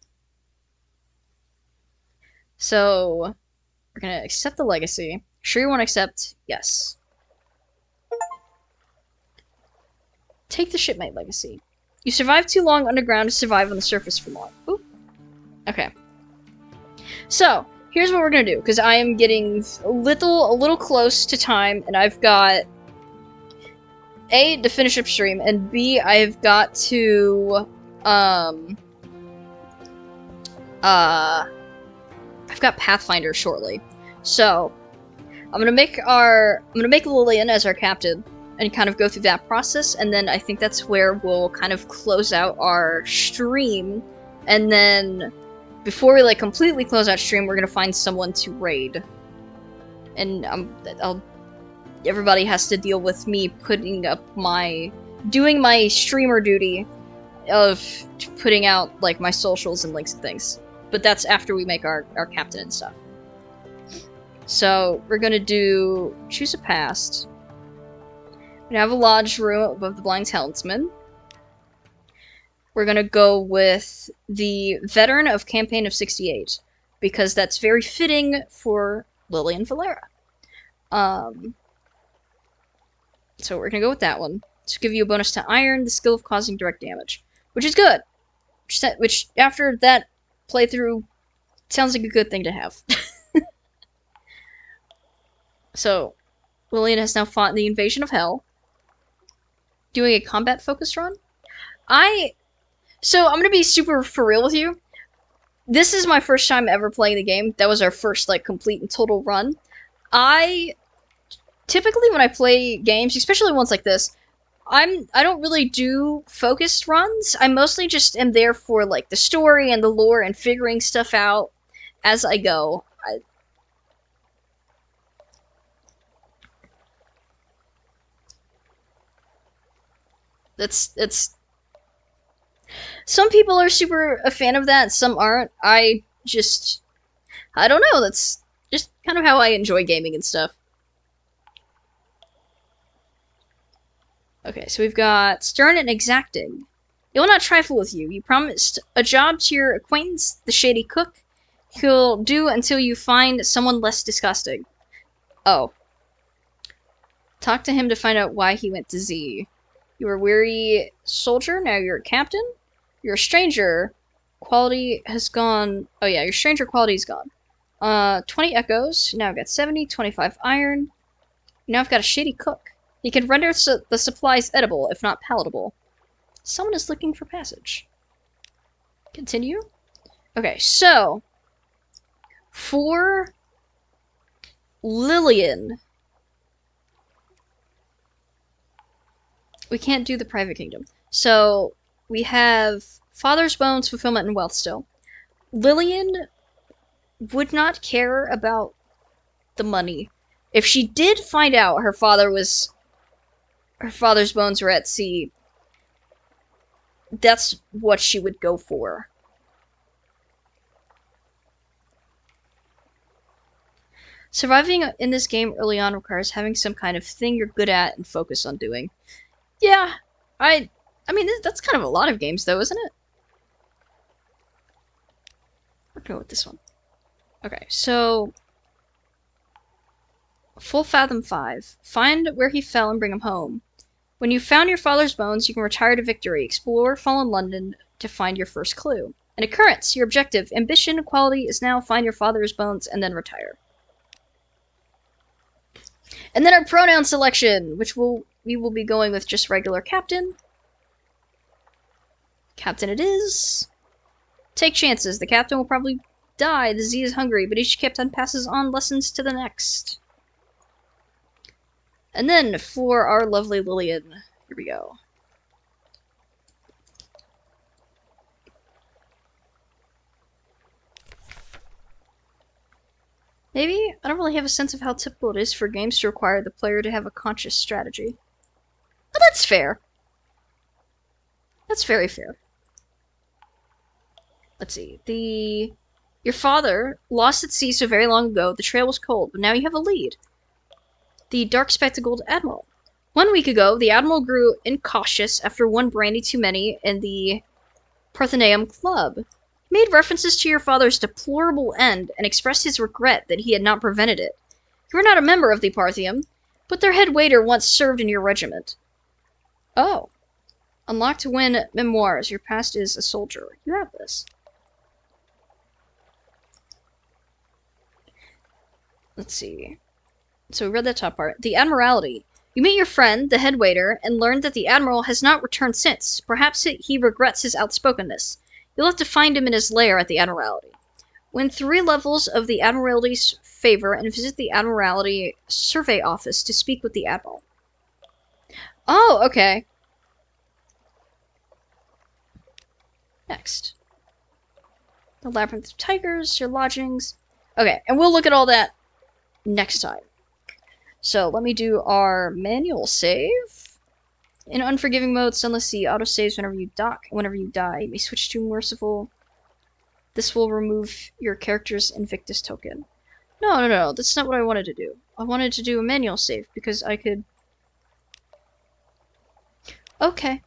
So we're gonna accept the legacy. Sure you want to accept? Yes. Take the shipmate legacy. You survived too long underground to survive on the surface for long. Ooh. Okay. So, here's what we're gonna do, because I am getting a little close to time, and I've got A, to finish up stream, and B, I've got to I've got Pathfinder shortly. So I'm gonna make Lillian as our captain and kind of go through that process, and then I think that's where we'll kind of close out our stream, and then before we like completely close out stream, we're gonna find someone to raid. And everybody has to deal with me doing my streamer duty of putting out like my socials and links and things. But that's after we make our captain and stuff. So we're gonna choose a past. We have a lodge room above the Blind Helmsman. We're gonna go with the veteran of Campaign of 68 because that's very fitting for Lillian Valera. So we're gonna go with that one. To give you a bonus to Iron, the skill of causing direct damage, which is good. Which after that playthrough sounds like a good thing to have. So Lillian has now fought in the invasion of Hell, doing a combat focused run. So I'm gonna be super for real with you. This is my first time ever playing the game. That was our first like complete and total run. I typically when I play games, especially ones like this, I don't really do focused runs. I mostly just am there for like the story and the lore and figuring stuff out as I go. That's some people are super a fan of that, some aren't. I don't know, that's just kind of how I enjoy gaming and stuff. Okay, so we've got stern and exacting. He will not trifle with you. You promised a job to your acquaintance, the shady cook. He'll do until you find someone less disgusting. Oh. Talk to him to find out why he went to Z. You were a weary soldier, now you're a captain. You're a stranger. Quality has gone. Oh yeah, your stranger quality is gone. 20 echoes. Now I've got 70, 25 iron. Now I've got a shady cook. He can render the supplies edible, if not palatable. Someone is looking for passage. Continue. Okay, so for Lillian, we can't do the private kingdom. So we have Father's Bones, Fulfillment, and Wealth still. Lillian would not care about the money. If she did find out her father's bones were at sea, that's what she would go for. Surviving in this game early on requires having some kind of thing you're good at and focus on doing. Yeah, I mean, that's kind of a lot of games, though, isn't it? We'll go with this one. Okay, so Full Fathom 5. Find where he fell and bring him home. When you've found your father's bones, you can retire to victory. Explore fallen London to find your first clue. An occurrence, your objective, ambition, quality is now find your father's bones and then retire. And then our pronoun selection, which we will be going with just regular captain. Captain it is. Take chances. The captain will probably die. The Z is hungry, but each captain passes on lessons to the next. And then for our lovely Lillian, here we go. Maybe I don't really have a sense of how typical it is for games to require the player to have a conscious strategy. But that's fair. That's very fair. Let's see. Your father lost at sea so very long ago. The trail was cold, but now you have a lead. The dark spectacled admiral. 1 week ago, the admiral grew incautious after one brandy too many in the Parthenaeum Club. He made references to your father's deplorable end and expressed his regret that he had not prevented it. You were not a member of the Parthenaeum, but their head waiter once served in your regiment. Oh. Unlock to win memoirs. Your past is a soldier. You have this. Let's see. So we read that top part. The Admiralty. You meet your friend, the head waiter, and learn that the Admiral has not returned since. Perhaps he regrets his outspokenness. You'll have to find him in his lair at the Admiralty. Win 3 levels of the Admiralty's favor and visit the Admiralty Survey Office to speak with the Admiral. Oh, okay. Next. The Labyrinth of Tigers, your lodgings. Okay, and we'll look at all that next time. So let me do our manual save. In unforgiving mode, Sunless Sea autosaves whenever you dock. Whenever you die, you may switch to merciful. This will remove your character's Invictus token. No, that's not what I wanted to do. I wanted to do a manual save because I could... Okay.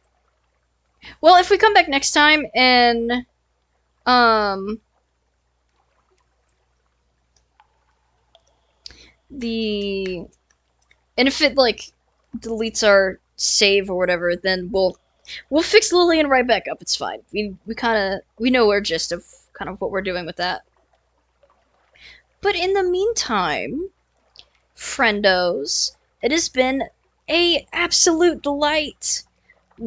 Well, if we come back next time and... And if it, like, deletes our save or whatever, then we'll fix Lillian right back up. It's fine. We know our gist of kind of what we're doing with that. But in the meantime, friendos, it has been a absolute delight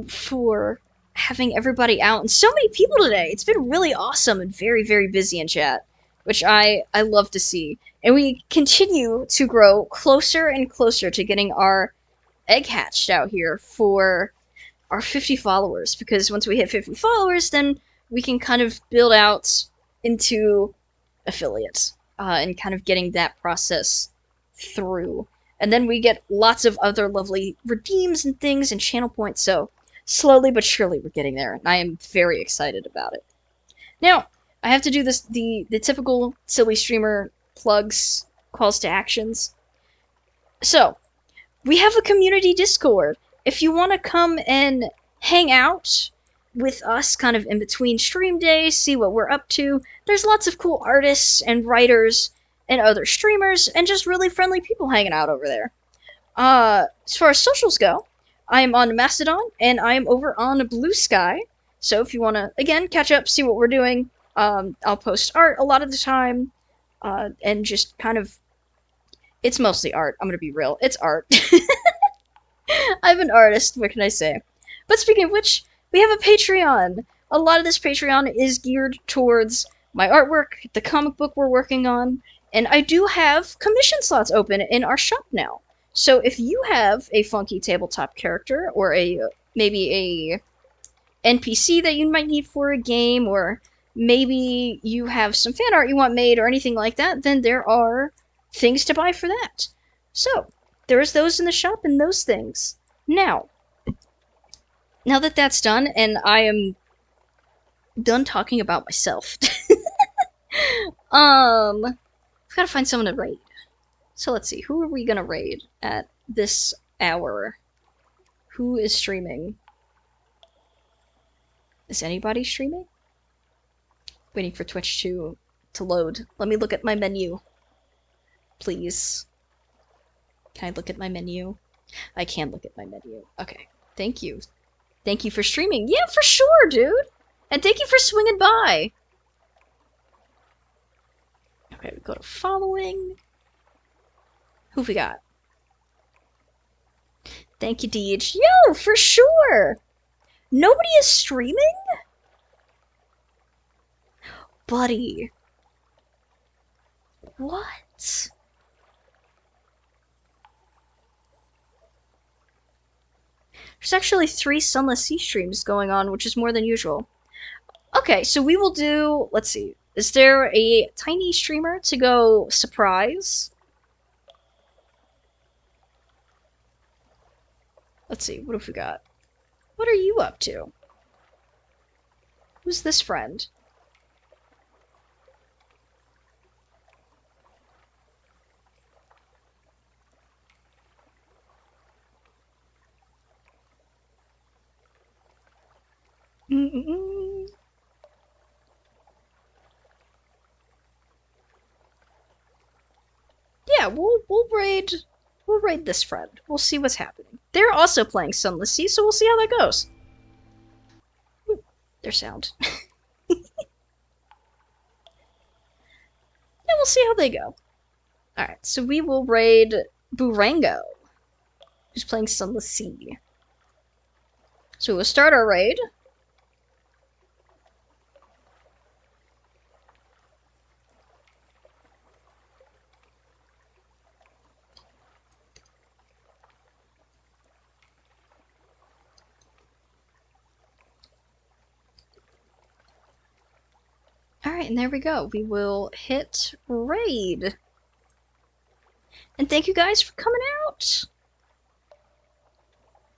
for having everybody out and so many people today. It's been really awesome and very, very busy in chat, which I love to see. And we continue to grow closer and closer to getting our egg hatched out here for our 50 followers, because once we hit 50 followers, then we can kind of build out into affiliates and kind of getting that process through. And then we get lots of other lovely redeems and things and channel points, so slowly but surely we're getting there, and I am very excited about it. Now, I have to do this the typical silly streamer plugs, calls to actions. So, we have a community Discord. If you want to come and hang out with us kind of in between stream days, see what we're up to, there's lots of cool artists and writers and other streamers and just really friendly people hanging out over there. As far as socials go, I am on Mastodon, and I am over on Blue Sky. So if you want to, again, catch up, see what we're doing, I'll post art a lot of the time, and just kind of, it's mostly art. I'm gonna be real. It's art. I'm an artist, what can I say? But speaking of which, we have a Patreon. A lot of this Patreon is geared towards my artwork, the comic book we're working on, and I do have commission slots open in our shop now. So if you have a funky tabletop character or a maybe a NPC that you might need for a game, or maybe you have some fan art you want made or anything like that, then there are things to buy for that. So, there's those in the shop and those things. Now that that's done, and I am done talking about myself, I've gotta find someone to raid. So let's see, who are we gonna raid at this hour? Who is streaming? Is anybody streaming? Waiting for Twitch to load. Let me look at my menu. Please. Can I look at my menu? I can look at my menu. Okay. Thank you. Thank you for streaming. Yeah, for sure, dude. And thank you for swinging by. Okay, we go to following. Who we got? Thank you, Deej. Yo, for sure. Nobody is streaming? Buddy. What? There's actually 3 Sunless Sea streams going on, which is more than usual. Okay, so we will do... Let's see. Is there a tiny streamer to go surprise? Let's see, what have we got? What are you up to? Who's this friend? Yeah, we'll raid this friend. We'll see what's happening. They're also playing Sunless Sea, so we'll see how that goes. Ooh, their sound. Yeah, we'll see how they go. Alright, so we will raid Burango, who's playing Sunless Sea. So we'll start our raid. Alright, and there we go. We will hit raid. And thank you guys for coming out.